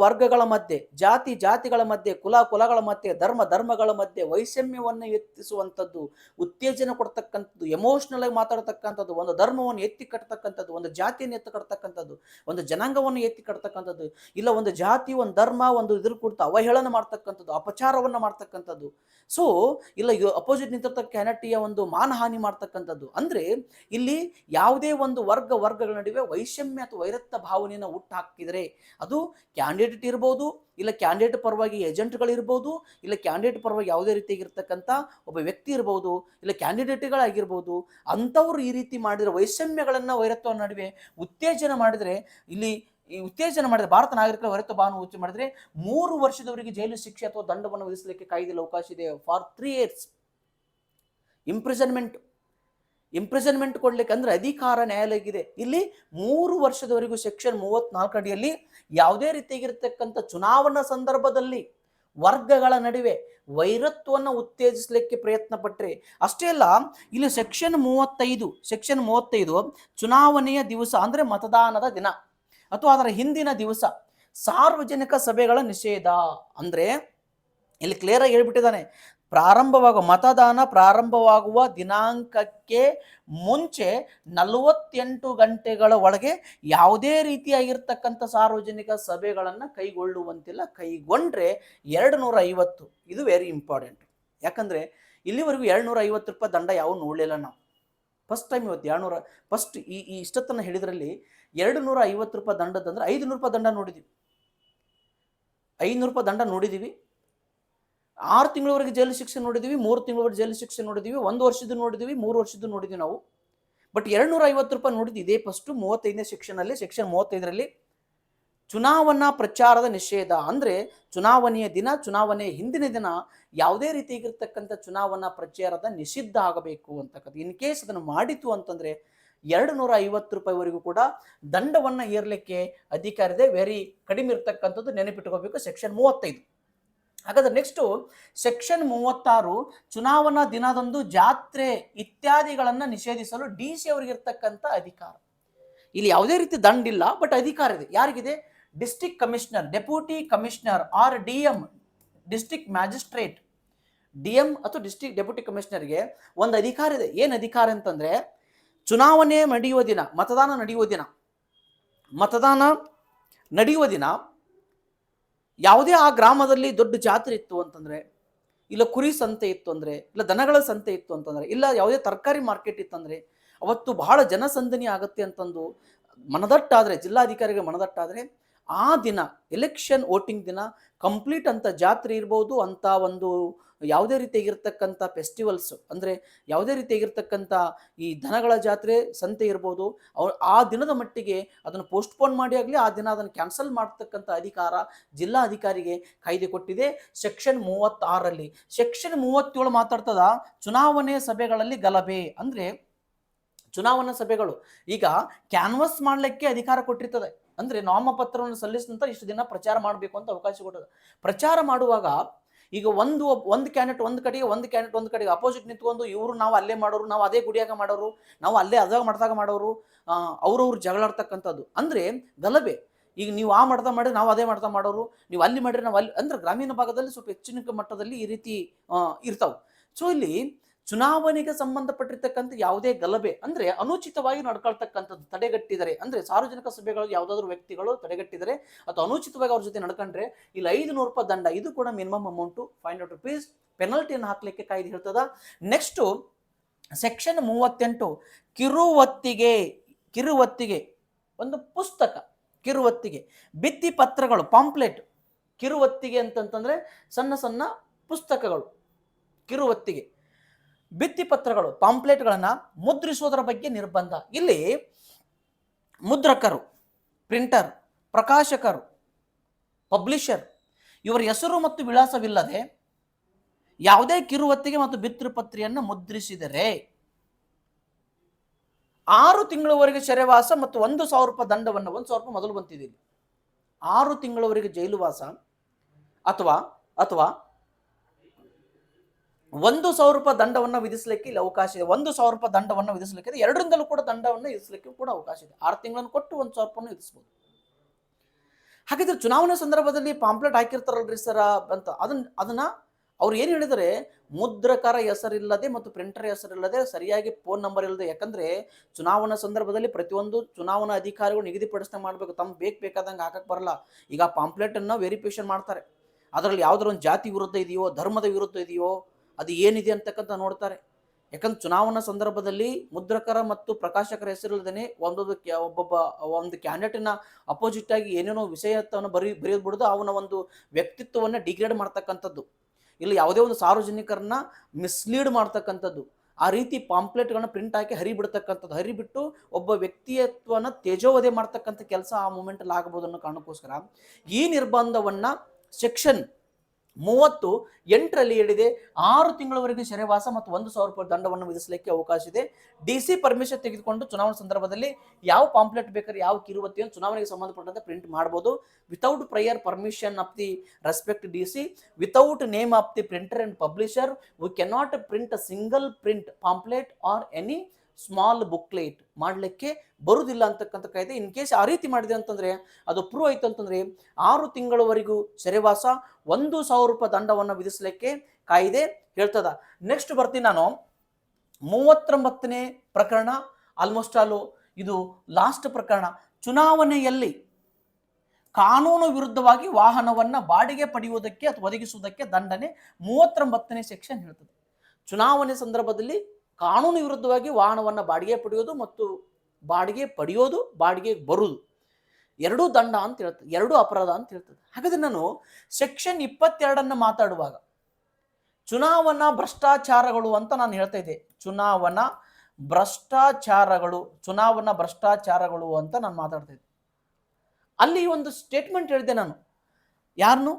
ವರ್ಗಗಳ ಮಧ್ಯೆ, ಜಾತಿಗಳ ಮಧ್ಯೆ, ಕುಲಗಳ ಮಧ್ಯೆ, ಧರ್ಮಗಳ ಮಧ್ಯೆ ವೈಷಮ್ಯವನ್ನು ಎತ್ತಿಸುವಂಥದ್ದು, ಉತ್ತೇಜನ ಕೊಡ್ತಕ್ಕಂಥದ್ದು, ಎಮೋಷನಲ್ ಆಗಿ ಮಾತಾಡ್ತಕ್ಕಂಥದ್ದು, ಒಂದು ಧರ್ಮವನ್ನು ಎತ್ತಿ ಕಟ್ತಕ್ಕಂಥದ್ದು, ಒಂದು ಜಾತಿಯನ್ನು ಎತ್ತಿ ಕಟ್ತಕ್ಕಂಥದ್ದು, ಒಂದು ಜನಾಂಗವನ್ನು ಎತ್ತಿ ಕಟ್ತಕ್ಕಂಥದ್ದು, ಇಲ್ಲ ಒಂದು ಜಾತಿ, ಒಂದು ಧರ್ಮ, ಒಂದು ಇದ್ರ ಕುರಿತು ಅವಹೇಳನ ಮಾಡ್ತಕ್ಕಂಥದ್ದು, ಅಪಚಾರವನ್ನು ಮಾಡ್ತಕ್ಕಂಥದ್ದು, ಸೊ ಇಲ್ಲ ಅಪೋಸಿಟ್ ನಿಂತಿರ್ತಕ್ಕ ಕ್ಯಾಂಡಿಡೇಟಿಯ ಒಂದು ಮಾನಹಾನಿ ಮಾಡ್ತಕ್ಕಂಥದ್ದು. ಅಂದ್ರೆ ಇಲ್ಲಿ ಯಾವುದೇ ಒಂದು ವರ್ಗಗಳ ನಡುವೆ ವೈಷಮ್ಯ ಅಥವಾ ವೈರತ್ವ ಭಾವನೆಯನ್ನು ಹುಟ್ಟಾಕಿದರೆ, ಅದು ಕ್ಯಾಂಡಿಡೇಟ್ ಇರ್ಬೋದು, ಇಲ್ಲ ಕ್ಯಾಂಡಿಡೇಟ್ ಪರವಾಗಿ ಏಜೆಂಟ್ಗಳಿರ್ಬೋದು, ಇಲ್ಲ ಕ್ಯಾಂಡಿಡೇಟ್ ಪರವಾಗಿ ಯಾವುದೇ ರೀತಿಯಾಗಿರ್ತಕ್ಕಂಥ ಒಬ್ಬ ವ್ಯಕ್ತಿ ಇರ್ಬೋದು, ಇಲ್ಲ ಕ್ಯಾಂಡಿಡೇಟ್ಗಳಾಗಿರ್ಬೋದು, ಅಂಥವ್ರು ಈ ರೀತಿ ಮಾಡಿದರೆ, ವೈಷಮ್ಯಗಳನ್ನು ವೈರತ್ವ ನಡುವೆ ಉತ್ತೇಜನ ಮಾಡಿದರೆ, ಭಾರತ ನಾಗರಿಕರ ವೈರತ್ವ ಭಾವನೆ ಉಚ್ಚ ಮಾಡಿದ್ರೆ 3 ವರ್ಷದವರೆಗೆ ಜೈಲು ಶಿಕ್ಷೆ ಅಥವಾ ದಂಡವನ್ನು ವಿಧಿಸಲಿಕ್ಕೆ ಕಾಯ್ದೆಯಲ್ಲಿ ಅವಕಾಶ ಇದೆ. ಫಾರ್ 3 years ಇಂಪ್ರಿಸನ್ಮೆಂಟ್ ಕೊಡ್ಲಿಕ್ಕೆ ಅಂದ್ರೆ ಅಧಿಕಾರ ನ್ಯಾಯಾಲಯಕ್ಕಿದೆ. ಇಲ್ಲಿ 3 ವರ್ಷದವರೆಗೂ ಸೆಕ್ಷನ್ 34 ಅಡಿಯಲ್ಲಿ ಯಾವುದೇ ರೀತಿಯಾಗಿರ್ತಕ್ಕಂಥ ಚುನಾವಣಾ ಸಂದರ್ಭದಲ್ಲಿ ವರ್ಗಗಳ ನಡುವೆ ವೈರತ್ವವನ್ನು ಉತ್ತೇಜಿಸಲಿಕ್ಕೆ ಪ್ರಯತ್ನ ಪಟ್ಟರೆ, ಅಷ್ಟೇ ಅಲ್ಲ, ಇಲ್ಲಿ ಸೆಕ್ಷನ್ 35 ಚುನಾವಣೆಯ ದಿವಸ ಅಂದ್ರೆ ಮತದಾನದ ದಿನ ಅಥವಾ ಅದರ ಹಿಂದಿನ ದಿವಸ ಸಾರ್ವಜನಿಕ ಸಭೆಗಳ ನಿಷೇಧ ಅಂದರೆ ಇಲ್ಲಿ ಕ್ಲಿಯರ್ ಆಗಿ ಹೇಳ್ಬಿಟ್ಟಿದ್ದಾನೆ, ಮತದಾನ ಪ್ರಾರಂಭವಾಗುವ ದಿನಾಂಕಕ್ಕೆ ಮುಂಚೆ 48 ಗಂಟೆಗಳ ಒಳಗೆ ಯಾವುದೇ ರೀತಿಯಾಗಿರ್ತಕ್ಕಂಥ ಸಾರ್ವಜನಿಕ ಸಭೆಗಳನ್ನು ಕೈಗೊಳ್ಳುವಂತಿಲ್ಲ. ಕೈಗೊಂಡ್ರೆ 250. ಇದು ವೆರಿ ಇಂಪಾರ್ಟೆಂಟ್. ಯಾಕಂದ್ರೆ ಇಲ್ಲಿವರೆಗೂ 250 ರೂಪಾಯಿ ದಂಡ ಯಾವ ನೋಡಲಿಲ್ಲ ನಾವು. ಫಸ್ಟ್ ಟೈಮ್ ಇವತ್ತು 200 ಫಸ್ಟ್ ಈ ಇಷ್ಟತನ ಹೇಳಿದ್ರಲ್ಲಿ 250 ರೂಪಾಯಿ ದಂಡದಂದ್ರೆ 500 ರೂಪಾಯಿ ದಂಡ ನೋಡಿದ್ವಿ. 500 ರೂಪಾಯಿ ದಂಡ ನೋಡಿದೀವಿ. 6 ತಿಂಗಳವರೆಗೆ ಜೈಲು ಶಿಕ್ಷೆ ನೋಡಿದೀವಿ, 3 ತಿಂಗಳವರೆಗೆ ಜೈಲು ಶಿಕ್ಷೆ ನೋಡಿದೀವಿ, 1 ವರ್ಷದ್ದು ನೋಡಿದೀವಿ, 3 ವರ್ಷದ್ದು ನೋಡಿದ್ವಿ ನಾವು. ಬಟ್ 250 ರೂಪಾಯಿ ನೋಡಿದ್ದು ಇದೇ ಫಸ್ಟ್ 35ನೇ ಸೆಕ್ಷನಲ್ಲಿ, ಸೆಕ್ಷನ್ 35ರಲ್ಲಿ ಚುನಾವಣಾ ಪ್ರಚಾರದ ನಿಷೇಧ. ಅಂದ್ರೆ ಚುನಾವಣೆಯ ದಿನ, ಚುನಾವಣೆಯ ಹಿಂದಿನ ದಿನ ಯಾವುದೇ ರೀತಿಯಾಗಿರ್ತಕ್ಕಂಥ ಚುನಾವಣಾ ಪ್ರಚಾರದ ನಿಷಿದ್ಧ ಆಗಬೇಕು ಅಂತಕ್ಕಂಥ. ಇನ್ ಕೇಸ್ ಅದನ್ನು ಮಾಡಿತು ಅಂತಂದ್ರೆ 250 ರೂಪಾಯಿವರೆಗೂ ಕೂಡ ದಂಡವನ್ನ ಹೇರ್ಲಿಕ್ಕೆ ಅಧಿಕಾರ ಇದೆ. ವೆರಿ ಕಡಿಮೆ ಇರ್ತಕ್ಕಂಥದ್ದು, ನೆನಪಿಟ್ಕೋಬೇಕು. ಸೆಕ್ಷನ್ 35. ಹಾಗಾದ್ರೆ ನೆಕ್ಸ್ಟ್ ಸೆಕ್ಷನ್ 36, ಚುನಾವಣಾ ದಿನದಂದು ಜಾತ್ರೆ ಇತ್ಯಾದಿಗಳನ್ನ ನಿಷೇಧಿಸಲು DC ಅವರಿಗಿರ್ತಕ್ಕಂಥ ಅಧಿಕಾರ. ಇಲ್ಲಿ ಯಾವುದೇ ರೀತಿ ದಂಡ ಇಲ್ಲ, ಬಟ್ ಅಧಿಕಾರ ಇದೆ. ಯಾರಿಗಿದೆ? District commissioner, deputy commissioner or DM, district magistrate, DM ಅಥವಾ ಡಿಸ್ಟ್ರಿಕ್ಟ್ ಡೆಪ್ಯೂಟಿ ಕಮಿಷನರ್ಗೆ ಒಂದು ಅಧಿಕಾರ ಇದೆ. ಏನು ಅಧಿಕಾರ ಅಂತಂದ್ರೆ, ಚುನಾವಣೆ ನಡೆಯುವ ದಿನ, ಮತದಾನ ನಡೆಯುವ ದಿನ ಯಾವುದೇ ಆ ಗ್ರಾಮದಲ್ಲಿ ದೊಡ್ಡ ಜಾತ್ರೆ ಇತ್ತು ಅಂತಂದ್ರೆ, ಇಲ್ಲ ಕುರಿ ಸಂತೆ ಇತ್ತು ಅಂದ್ರೆ, ಇಲ್ಲ ದನಗಳ ಸಂತೆ ಇತ್ತು ಅಂತಂದ್ರೆ, ಇಲ್ಲ ಯಾವುದೇ ತರಕಾರಿ ಮಾರ್ಕೆಟ್ ಇತ್ತಂದ್ರೆ, ಅವತ್ತು ಬಹಳ ಜನಸಂದಣಿ ಆಗುತ್ತೆ ಅಂತಂದು ಮನದಟ್ಟಾದ್ರೆ, ಜಿಲ್ಲಾಧಿಕಾರಿಗೆ ಮನದಟ್ಟಾದ್ರೆ, ಆ ದಿನ ಎಲೆಕ್ಷನ್ ವೋಟಿಂಗ್ ದಿನ ಕಂಪ್ಲೀಟ್ ಅಂತ ಜಾತ್ರೆ ಇರ್ಬೋದು, ಅಂತ ಒಂದು ಯಾವುದೇ ರೀತಿಯಾಗಿರ್ತಕ್ಕಂಥ ಫೆಸ್ಟಿವಲ್ಸ್ ಅಂದರೆ ಯಾವುದೇ ರೀತಿಯಾಗಿರ್ತಕ್ಕಂಥ ಈ ದನಗಳ ಜಾತ್ರೆ ಸಂತೆ ಇರ್ಬೋದು, ಆ ದಿನದ ಮಟ್ಟಿಗೆ ಅದನ್ನು ಪೋಸ್ಟ್ಪೋನ್ ಮಾಡಿ ಆಗಲಿ, ಆ ದಿನ ಅದನ್ನು ಕ್ಯಾನ್ಸಲ್ ಮಾಡ್ತಕ್ಕಂಥ ಅಧಿಕಾರ ಜಿಲ್ಲಾಧಿಕಾರಿಗೆ ಕಾಯ್ದೆ ಕೊಟ್ಟಿದೆ ಸೆಕ್ಷನ್ 36ರಲ್ಲಿ. ಸೆಕ್ಷನ್ 37 ಮಾತಾಡ್ತದ ಚುನಾವಣೆ ಸಭೆಗಳಲ್ಲಿ ಗಲಭೆ. ಅಂದರೆ ಚುನಾವಣಾ ಸಭೆಗಳು ಈಗ ಕ್ಯಾನ್ವಸ್ ಮಾಡಲಿಕ್ಕೆ ಅಧಿಕಾರ ಕೊಟ್ಟಿರ್ತದೆ. ಅಂದರೆ ನಾಮಪತ್ರವನ್ನು ಸಲ್ಲಿಸಿದ ನಂತರ ಇಷ್ಟು ದಿನ ಪ್ರಚಾರ ಮಾಡಬೇಕು ಅಂತ ಅವಕಾಶ ಕೊಟ್ಟದ. ಪ್ರಚಾರ ಮಾಡುವಾಗ ಈಗ ಒಂದು ಕ್ಯಾಂಡಿಡೇಟ್ ಒಂದು ಕಡೆಗೆ ಅಪೋಸಿಟ್ ನಿಂತ್ಕೊಂಡು ಇವರು ನಾವು ಅಲ್ಲೇ ಮಾಡೋರು, ನಾವು ಅದೇ ಗುಡಿಯಾಗ ಮಾಡೋರು, ನಾವು ಅಲ್ಲೇ ಅದಾಗ ಮಾಡ್ದಾಗ ಮಾಡೋರು, ಅವ್ರವ್ರು ಜಗಳಾಡ್ತಕ್ಕಂಥದ್ದು ಅಂದರೆ ಗಲಭೆ. ಈಗ ನೀವು ಆ ಮಾಡ್ತಾ ಮಾಡಿ ನಾವು ಅದೇ ಮಾಡ್ತಾ ಮಾಡೋರು, ನೀವು ಅಲ್ಲಿ ಮಾಡಿರಿ ನಾವು ಅಲ್ಲಿ, ಅಂದ್ರೆ ಗ್ರಾಮೀಣ ಭಾಗದಲ್ಲಿ ಸ್ವಲ್ಪ ಹೆಚ್ಚಿನ ಮಟ್ಟದಲ್ಲಿ ಈ ರೀತಿ ಇರ್ತಾವೆ. ಸೊ ಇಲ್ಲಿ ಚುನಾವಣೆಗೆ ಸಂಬಂಧಪಟ್ಟಿರ್ತಕ್ಕಂಥ ಯಾವುದೇ ಗಲಭೆ ಅಂದ್ರೆ ಅನುಚಿತವಾಗಿ ನಡ್ಕೊಳ್ತಕ್ಕಂಥದ್ದು ತಡೆಗಟ್ಟಿದರೆ, ಅಂದ್ರೆ ಸಾರ್ವಜನಿಕ ಸಭೆಗಳು ಯಾವುದಾದ್ರೂ ವ್ಯಕ್ತಿಗಳು ತಡೆಗಟ್ಟಿದರೆ ಅಥವಾ ಅನುಚಿತವಾಗಿ ಅವ್ರ ಜೊತೆ ನಡ್ಕೊಂಡ್ರೆ ಇಲ್ಲಿ 500 ರೂಪಾಯಿ ದಂಡ. ಇದು ಕೂಡ ಮಿನಿಮಮ್ ಅಮೌಂಟು 500 ರೂಪೀಸ್ ಪೆನಲ್ಟಿಯನ್ನು ಹಾಕ್ಲಿಕ್ಕೆ ಕಾಯ್ದೆ ಹೇಳ್ತದ. ನೆಕ್ಸ್ಟ್ ಸೆಕ್ಷನ್ 38, ಕಿರುವತ್ತಿಗೆ ಒಂದು ಪುಸ್ತಕ, ಕಿರುವತ್ತಿಗೆ ಭಿತ್ತಿ ಪತ್ರಗಳು, ಪಾಂಪ್ಲೆಟ್. ಕಿರುವತ್ತಿಗೆ ಅಂತಂತಂದ್ರೆ ಸಣ್ಣ ಸಣ್ಣ ಪುಸ್ತಕಗಳು, ಕಿರುವತ್ತಿಗೆ ಭಿತ್ತಿ ಪತ್ರಗಳು, ಪಾಂಪ್ಲೆಟ್ಗಳನ್ನ ಮುದ್ರಿಸುವುದರ ಬಗ್ಗೆ ನಿರ್ಬಂಧ. ಇಲ್ಲಿ ಮುದ್ರಕರು, ಪ್ರಿಂಟರ್, ಪ್ರಕಾಶಕರು, ಪಬ್ಲಿಷರ್ ಇವರ ಹೆಸರು ಮತ್ತು ವಿಳಾಸವಿಲ್ಲದೆ ಯಾವುದೇ ಕಿರುವತ್ತಿಗೆ ಮತ್ತು ಭಿತ್ತಿಪತ್ರಿಯನ್ನು ಮುದ್ರಿಸಿದರೆ 6 ತಿಂಗಳವರೆಗೆ ಸೆರೆವಾಸ ಮತ್ತು 1,000 ರೂಪಾಯಿ ದಂಡವನ್ನು, 1,000 ರೂಪಾಯಿ ಮೊದಲು ಬಂತಿದ್ದೀವಿ, 6 ತಿಂಗಳವರೆಗೆ ಜೈಲುವಾಸ ಅಥವಾ 1,000 ರೂಪಾಯಿ ದಂಡವನ್ನು ವಿಧಿಸಲಿಕ್ಕೆ ಇಲ್ಲಿ ಅವಕಾಶ ಇದೆ. 1,000 ರೂಪಾಯಿ ದಂಡವನ್ನು ವಿಧಿಸಲಿಕ್ಕೆ ಇದೆ. 2ರಿಂದಲೂ ಕೂಡ ದಂಡವನ್ನು ವಿಧಿಸಲಿಕ್ಕೆ ಕೂಡ ಅವಕಾಶ ಇದೆ. 6 ತಿಂಗಳನ್ನು ಕೊಟ್ಟು 1,000 ರೂಪಾಯಿ ವಿಧಿಸಬಹುದು. ಹಾಗಿದ್ರೆ ಚುನಾವಣೆ ಸಂದರ್ಭದಲ್ಲಿ ಪಾಂಪ್ಲೆಟ್ ಹಾಕಿರ್ತಾರಲ್ರಿ ಸರ್ ಅಂತ, ಅದನ್ನ ಅವ್ರು ಏನು ಹೇಳಿದರೆ, ಮುದ್ರಕರ ಹೆಸರಿಲ್ಲದೆ ಮತ್ತು ಪ್ರಿಂಟರ್ ಹೆಸರಿಲ್ಲದೆ, ಸರಿಯಾಗಿ ಫೋನ್ ನಂಬರ್ ಇಲ್ಲದೆ. ಯಾಕಂದ್ರೆ ಚುನಾವಣಾ ಸಂದರ್ಭದಲ್ಲಿ ಪ್ರತಿಯೊಂದು ಚುನಾವಣಾ ಅಧಿಕಾರಿಗಳು ನಿಗದಿಪಡಿಸ್ತಾ ಮಾಡಬೇಕು, ತಮ್ಮ ಬೇಕಾದಂಗೆ ಹಾಕಕ್ಕೆ ಬರಲ್ಲ. ಈಗ ಪಾಂಪ್ಲೆಟ್ ಅನ್ನು ವೆರಿಫಿಕೇಶನ್ ಮಾಡ್ತಾರೆ, ಅದರಲ್ಲಿ ಯಾವ್ದಾರ ಒಂದು ಜಾತಿ ವಿರುದ್ಧ ಇದೆಯೋ, ಧರ್ಮದ ವಿರುದ್ಧ ಇದೆಯೋ, ಅದು ಏನಿದೆ ಅಂತಕ್ಕಂಥ ನೋಡ್ತಾರೆ. ಯಾಕಂದ್ರೆ ಚುನಾವಣಾ ಸಂದರ್ಭದಲ್ಲಿ ಮುದ್ರಕರ ಮತ್ತು ಪ್ರಕಾಶಕರ ಹೆಸರಿಲ್ಲದೇ ಒಂದು ಕ್ಯಾಂಡಿಡೇಟಿನ ಅಪೋಸಿಟ್ ಆಗಿ ಏನೇನೋ ವಿಷಯತ್ವವನ್ನು ಬರೆಯೋದು ಬಿಡೋದು, ಅವನ ಒಂದು ವ್ಯಕ್ತಿತ್ವವನ್ನು ಡಿಗ್ರೇಡ್ ಮಾಡ್ತಕ್ಕಂಥದ್ದು, ಇಲ್ಲಿ ಯಾವುದೇ ಒಂದು ಸಾರ್ವಜನಿಕರನ್ನ ಮಿಸ್ಲೀಡ್ ಮಾಡ್ತಕ್ಕಂಥದ್ದು, ಆ ರೀತಿ ಪಾಂಪ್ಲೆಟ್ಗಳನ್ನ ಪ್ರಿಂಟ್ ಹಾಕಿ ಹರಿಬಿಡ್ತಕ್ಕಂಥದ್ದು, ಹರಿಬಿಟ್ಟು ಒಬ್ಬ ವ್ಯಕ್ತಿತ್ವನ ತೇಜೋವಧೆ ಮಾಡ್ತಕ್ಕಂಥ ಕೆಲಸ ಆ ಮೂಮೆಂಟಲ್ಲಿ ಆಗಬಹುದು ಅನ್ನೋ ಕಾರಣಕ್ಕೋಸ್ಕರ ಈ ನಿರ್ಬಂಧವನ್ನ ಸೆಕ್ಷನ್ 38ರಲ್ಲಿ ಹೇಳಿದೆ. 6 ತಿಂಗಳವರೆಗೆ ಸೆರೆವಾಸ ಮತ್ತು 1,000 ರೂಪಾಯಿ ದಂಡವನ್ನು ವಿಧಿಸಲಿಕ್ಕೆ ಅವಕಾಶ ಇದೆ. DC ಪರ್ಮಿಷನ್ ತೆಗೆದುಕೊಂಡು ಚುನಾವಣಾ ಸಂದರ್ಭದಲ್ಲಿ ಯಾವ ಪಾಂಪ್ಲೆಟ್ ಬೇಕಾದ್ರೆ, ಯಾವ ಕಿರುವತ್ತಿಯನ್ನು ಚುನಾವಣೆಗೆ ಸಂಬಂಧಪಟ್ಟಂತೆ ಪ್ರಿಂಟ್ ಮಾಡಬಹುದು, without prior permission of the respect DC, without name of the printer and publisher. We cannot print a single print pamphlet or any small booklet ಮಾಡಲಿಕ್ಕೆ ಬರುವುದಿಲ್ಲ ಅಂತಕ್ಕಂಥ ಕಾಯ್ದೆ. ಇನ್ ಕೇಸ್ ಆ ರೀತಿ ಮಾಡಿದೆ ಅಂತಂದರೆ ಅದು ಪ್ರೂವ್ ಆಯಿತು ಅಂತಂದರೆ 6 ತಿಂಗಳವರೆಗೂ ಸೆರೆವಾಸ, 1,000 ರೂಪಾಯಿ ದಂಡವನ್ನು ವಿಧಿಸಲಿಕ್ಕೆ ಕಾಯ್ದೆ ಹೇಳ್ತದ. ನೆಕ್ಸ್ಟ್ ಬರ್ತೀನಿ ನಾನು 39ನೇ ಪ್ರಕರಣ. ಆಲ್ಮೋಸ್ಟ್ ಆಲು ಇದು ಲಾಸ್ಟ್ ಪ್ರಕರಣ. ಚುನಾವಣೆಯಲ್ಲಿ ಕಾನೂನು ವಿರುದ್ಧವಾಗಿ ವಾಹನವನ್ನು ಬಾಡಿಗೆ ಪಡೆಯುವುದಕ್ಕೆ ಅಥವಾ ಒದಗಿಸುವುದಕ್ಕೆ ದಂಡನೆ 39ನೇ ಸೆಕ್ಷನ್ ಹೇಳ್ತದೆ. ಚುನಾವಣೆ ಸಂದರ್ಭದಲ್ಲಿ ಕಾನೂನು ವಿರುದ್ಧವಾಗಿ ವಾಹನವನ್ನು ಬಾಡಿಗೆ ಪಡೆಯೋದು ಮತ್ತು ಬಾಡಿಗೆ ಪಡೆಯೋದು, ಬಾಡಿಗೆ ಬರುವುದು ಎರಡೂ ದಂಡ ಅಂತ ಹೇಳ್ತದೆ, ಎರಡೂ ಅಪರಾಧ ಅಂತ ಹೇಳ್ತದೆ. ಹಾಗಾದ್ರೆ ನಾನು ಸೆಕ್ಷನ್ 22 ಮಾತಾಡುವಾಗ ಚುನಾವಣಾ ಭ್ರಷ್ಟಾಚಾರಗಳು ಅಂತ ನಾನು ಹೇಳ್ತಾ ಇದ್ದೆ. ಚುನಾವಣಾ ಭ್ರಷ್ಟಾಚಾರಗಳು ಅಂತ ನಾನು ಮಾತಾಡ್ತಾ ಇದ್ದೆ. ಅಲ್ಲಿ ಒಂದು ಸ್ಟೇಟ್ಮೆಂಟ್ ಹೇಳಿದೆ ನಾನು. ಯಾರನ್ನು?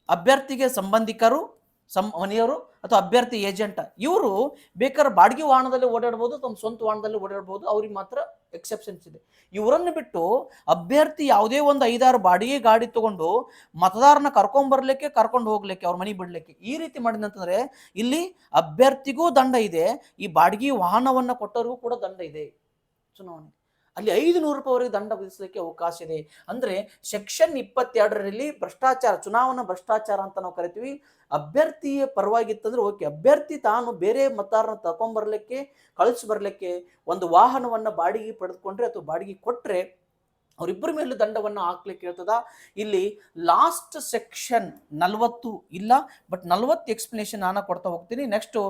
ಅಭ್ಯರ್ಥಿಗೆ ಸಂಬಂಧಿಕರು, ಮನೆಯವರು ಅಥವಾ ಅಭ್ಯರ್ಥಿ ಏಜೆಂಟ್, ಇವರು ಬೇಕಾದ್ರೆ ಬಾಡಿಗೆ ವಾಹನದಲ್ಲಿ ಓಡಾಡ್ಬೋದು, ತಮ್ಮ ಸ್ವಂತ ವಾಹನದಲ್ಲಿ ಓಡಾಡ್ಬೋದು, ಅವ್ರಿಗೆ ಮಾತ್ರ ಎಕ್ಸೆಪ್ಷನ್ಸ್ ಇದೆ. ಇವರನ್ನು ಬಿಟ್ಟು ಅಭ್ಯರ್ಥಿ ಯಾವುದೇ ಒಂದು 5-6 ಬಾಡಿಗೆ ಗಾಡಿ ತಗೊಂಡು ಮತದಾರನ ಕರ್ಕೊಂಡು ಹೋಗ್ಲಿಕ್ಕೆ, ಅವ್ರ ಮನೆ ಬಿಡ್ಲಿಕ್ಕೆ ಈ ರೀತಿ ಮಾಡಿದಂತಂದ್ರೆ ಇಲ್ಲಿ ಅಭ್ಯರ್ಥಿಗೂ ದಂಡ ಇದೆ, ಈ ಬಾಡಿಗೆ ವಾಹನವನ್ನು ಕೊಟ್ಟವ್ರಿಗೂ ಕೂಡ ದಂಡ ಇದೆ. ಚುನಾವಣೆ ಅಲ್ಲಿ 500 ರೂಪಾಯಿವರೆಗೆ ದಂಡ ವಿಧಿಸಲಿಕ್ಕೆ ಅವಕಾಶ ಇದೆ. ಅಂದರೆ ಸೆಕ್ಷನ್ 22ರಲ್ಲಿ ಭ್ರಷ್ಟಾಚಾರ, ಚುನಾವಣಾ ಭ್ರಷ್ಟಾಚಾರ ಅಂತ ನಾವು ಕರಿತೀವಿ. ಅಭ್ಯರ್ಥಿಯ ಪರವಾಗಿತ್ತಂದ್ರೆ ಓಕೆ, ಅಭ್ಯರ್ಥಿ ತಾನು ಬೇರೆ ಮತದಾರನ ತಗೊಂಡ್ಬರ್ಲಿಕ್ಕೆ, ಕಳಿಸಿ ಬರಲಿಕ್ಕೆ ಒಂದು ವಾಹನವನ್ನು ಬಾಡಿಗೆ ಪಡೆದುಕೊಂಡ್ರೆ ಅಥವಾ ಬಾಡಿಗೆ ಕೊಟ್ಟರೆ ಅವರಿಬ್ಬರ ಮೇಲೆ ದಂಡವನ್ನು ಹಾಕ್ಲಿಕ್ಕೆ ಹೇಳ್ತದ. ಇಲ್ಲಿ ಲಾಸ್ಟ್ ಸೆಕ್ಷನ್ 40 ಇಲ್ಲ, ಬಟ್ 40 ಎಕ್ಸ್ಪ್ಲನೇಷನ್ ನಾನು ಕೊಡ್ತಾ ಹೋಗ್ತೀನಿ. ನೆಕ್ಸ್ಟು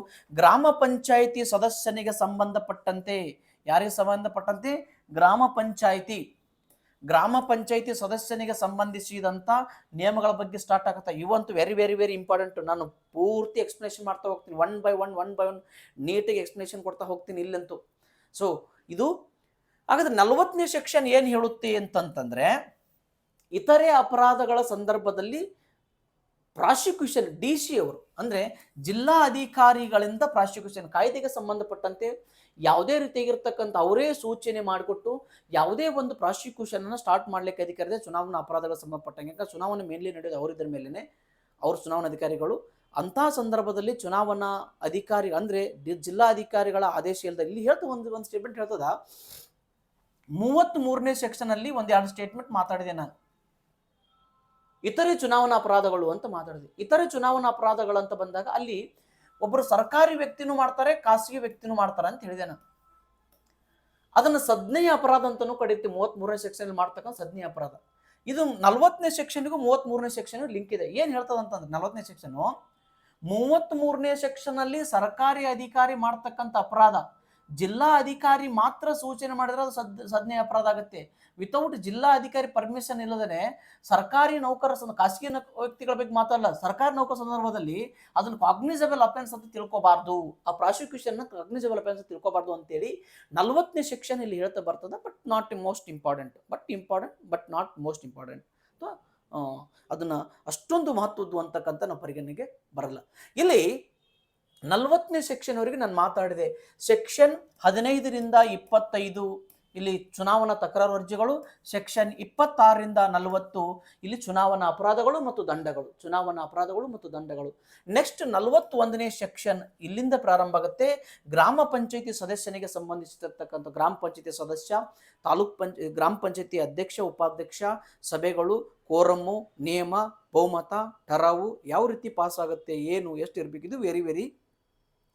ಗ್ರಾಮ ಪಂಚಾಯಿತಿ ಸದಸ್ಯನಿಗೆ ಸಂಬಂಧಪಟ್ಟಂತೆ, ಯಾರಿಗೆ ಸಂಬಂಧಪಟ್ಟಂತೆ? ಗ್ರಾಮ ಪಂಚಾಯಿತಿ ಸದಸ್ಯನಿಗೆ ಸಂಬಂಧಿಸಿದಂಥ ನಿಯಮಗಳ ಬಗ್ಗೆ ಸ್ಟಾರ್ಟ್ ಆಗುತ್ತೆ. ಇವಂತೂ ವೆರಿ ವೆರಿ ವೆರಿ ಇಂಪಾರ್ಟೆಂಟ್. ನಾನು ಪೂರ್ತಿ ಎಕ್ಸ್ಪ್ಲನೇಷನ್ ಮಾಡ್ತಾ ಹೋಗ್ತೀನಿ, ಒನ್ ಬೈ ಒನ್ ನೀಟಾಗಿ ಎಕ್ಸ್ಪ್ಲನೇಷನ್ ಕೊಡ್ತಾ ಹೋಗ್ತೀನಿ ಇಲ್ಲಂತೂ. ಸೊ ಇದು ಹಾಗಾದ್ರೆ 40ನೇ ಸೆಕ್ಷನ್ ಏನು ಹೇಳುತ್ತೆ ಅಂತಂತಂದ್ರೆ, ಇತರೆ ಅಪರಾಧಗಳ ಸಂದರ್ಭದಲ್ಲಿ ಪ್ರಾಸಿಕ್ಯೂಷನ್ DC ಅವರು ಅಂದರೆ ಜಿಲ್ಲಾ ಅಧಿಕಾರಿಗಳಿಂದ ಪ್ರಾಸಿಕ್ಯೂಷನ್, ಕಾಯ್ದೆಗೆ ಸಂಬಂಧಪಟ್ಟಂತೆ ಯಾವುದೇ ರೀತಿಯಾಗಿರ್ತಕ್ಕಂಥ ಅವರೇ ಸೂಚನೆ ಮಾಡಿಕೊಟ್ಟು ಯಾವುದೇ ಒಂದು ಪ್ರಾಸಿಕ್ಯೂಷನ್ ಅನ್ನು ಸ್ಟಾರ್ಟ್ ಮಾಡ್ಲಿಕ್ಕೆ ಅಧಿಕಾರಿ ಇದೆ. ಚುನಾವಣಾ ಅಪರಾಧಗಳ ಸಂಬಂಧಪಟ್ಟಂಗೆ, ಚುನಾವಣೆ ಮೇಲೆ ನಡೆಯೋದು ಅವರಿದ್ರ ಮೇಲೇನೆ, ಅವರು ಚುನಾವಣಾ ಅಧಿಕಾರಿಗಳು. ಅಂತಹ ಸಂದರ್ಭದಲ್ಲಿ ಚುನಾವಣಾ ಅಧಿಕಾರಿ ಅಂದರೆ ಜಿಲ್ಲಾ ಅಧಿಕಾರಿಗಳ ಆದೇಶ ಇಲ್ಲದ, ಇಲ್ಲಿ ಹೇಳ್ತಾ ಒಂದು ಸ್ಟೇಟ್ಮೆಂಟ್ ಹೇಳ್ತದ. 33ನೇ ಸೆಕ್ಷನ್ ಅಲ್ಲಿ 1-2 ಸ್ಟೇಟ್ಮೆಂಟ್ ಮಾತಾಡಿದೆ ನಾನು. ಇತರೆ ಚುನಾವಣಾ ಅಪರಾಧಗಳು ಅಂತ ಮಾತಾಡಿದೆ. ಇತರೆ ಚುನಾವಣಾ ಅಪರಾಧಗಳು ಅಂತ ಬಂದಾಗ ಅಲ್ಲಿ ಒಬ್ಬರು ಸರ್ಕಾರಿ ವ್ಯಕ್ತಿನೂ ಮಾಡ್ತಾರೆ, ಖಾಸಗಿ ವ್ಯಕ್ತಿನೂ ಮಾಡ್ತಾರೆ ಅಂತ ಹೇಳಿದೆ ನಾನು. ಅದನ್ನು ಸಂಜ್ಞೇಯ ಅಪರಾಧ ಅಂತಲೂ ಕರೀತೀವಿ. 33ನೇ ಸೆಕ್ಷನ್ ಮಾಡ್ತಕ್ಕಂಥ ಸಂಜ್ಞೇಯ ಅಪರಾಧ. ಇದು 40ನೇ ಸೆಕ್ಷನ್ಗೂ 33ನೇ ಸೆಕ್ಷನ್ ಲಿಂಕ್ ಇದೆ. ಏನು ಹೇಳ್ತದೆ ಅಂತಂದ್ರೆ 40ನೇ ಸೆಕ್ಷನು 33ನೇ ಸೆಕ್ಷನ್ ಅಲ್ಲಿ ಸರ್ಕಾರಿ ಅಧಿಕಾರಿ ಮಾಡ್ತಕ್ಕಂಥ ಅಪರಾಧ ಜಿಲ್ಲಾ ಅಧಿಕಾರಿ ಮಾತ್ರ ಸೂಚನೆ ಮಾಡಿದ್ರೆ ಅದು ಸಂಜ್ಞೇಯ ಅಪರಾಧ ಆಗುತ್ತೆ. ವಿತೌಟ್ ಜಿಲ್ಲಾ ಅಧಿಕಾರಿ ಪರ್ಮಿಷನ್ ಇಲ್ಲದೇ ಸರ್ಕಾರಿ ನೌಕರ, ಖಾಸಗಿ ವ್ಯಕ್ತಿಗಳ ಬಗ್ಗೆ ಮಾತಾಡಲ್ಲ, ಸರ್ಕಾರಿ ನೌಕರ ಸಂದರ್ಭದಲ್ಲಿ ಅದನ್ನು ಕಾಗ್ನಿಸಬಲ್ ಅಫೆನ್ಸ್ ಅಂತ ತಿಳ್ಕೊಬಾರ್ದು, ಆ ಪ್ರಾಸಿಕ್ಯೂಷನ್ ಕಾಗ್ನಿಸಬಲ್ ಅಫೆನ್ಸ್ ತಿಳ್ಕೊಬಾರ್ದು ಅಂತೇಳಿ 40ನೇ ಸೆಕ್ಷನ್ ಇಲ್ಲಿ ಹೇಳ್ತಾ ಬರ್ತದೆ. But not most important, but not most important. ಅದನ್ನ ಅಷ್ಟೊಂದು ಮಹತ್ವದ್ದು ಅಂತಕ್ಕಂಥ ನಾವು ಪರಿಗಣನೆಗೆ ಬರಲ್ಲ. ಇಲ್ಲಿ 40ನೇ ಸೆಕ್ಷನ್ ವರೆಗೆ ನಾನು ಮಾತಾಡಿದೆ. ಸೆಕ್ಷನ್ 15ರಿಂದ 25 ಇಲ್ಲಿ ಚುನಾವಣಾ ತಕರಾರು ಅರ್ಜಿಗಳು, ಸೆಕ್ಷನ್ 26ರಿಂದ 40 ಇಲ್ಲಿ ಚುನಾವಣಾ ಅಪರಾಧಗಳು ಮತ್ತು ದಂಡಗಳು. ನೆಕ್ಸ್ಟ್ 41ನೇ ಸೆಕ್ಷನ್ ಇಲ್ಲಿಂದ ಪ್ರಾರಂಭ ಆಗುತ್ತೆ. ಗ್ರಾಮ ಪಂಚಾಯಿತಿ ಸದಸ್ಯನಿಗೆ ಸಂಬಂಧಿಸಿರ್ತಕ್ಕಂಥ ಗ್ರಾಮ ಪಂಚಾಯಿತಿ ಸದಸ್ಯ, ಗ್ರಾಮ ಪಂಚಾಯಿತಿ ಅಧ್ಯಕ್ಷ, ಉಪಾಧ್ಯಕ್ಷ, ಸಭೆಗಳು, ಕೋರಮ್ಮು, ನಿಯಮ, ಬಹುಮತ, ಠರಾವು ಯಾವ ರೀತಿ ಪಾಸ್ ಆಗುತ್ತೆ, ಏನು ಎಷ್ಟು ಇರಬೇಕು, ಇದು ವೆರಿ ವೆರಿ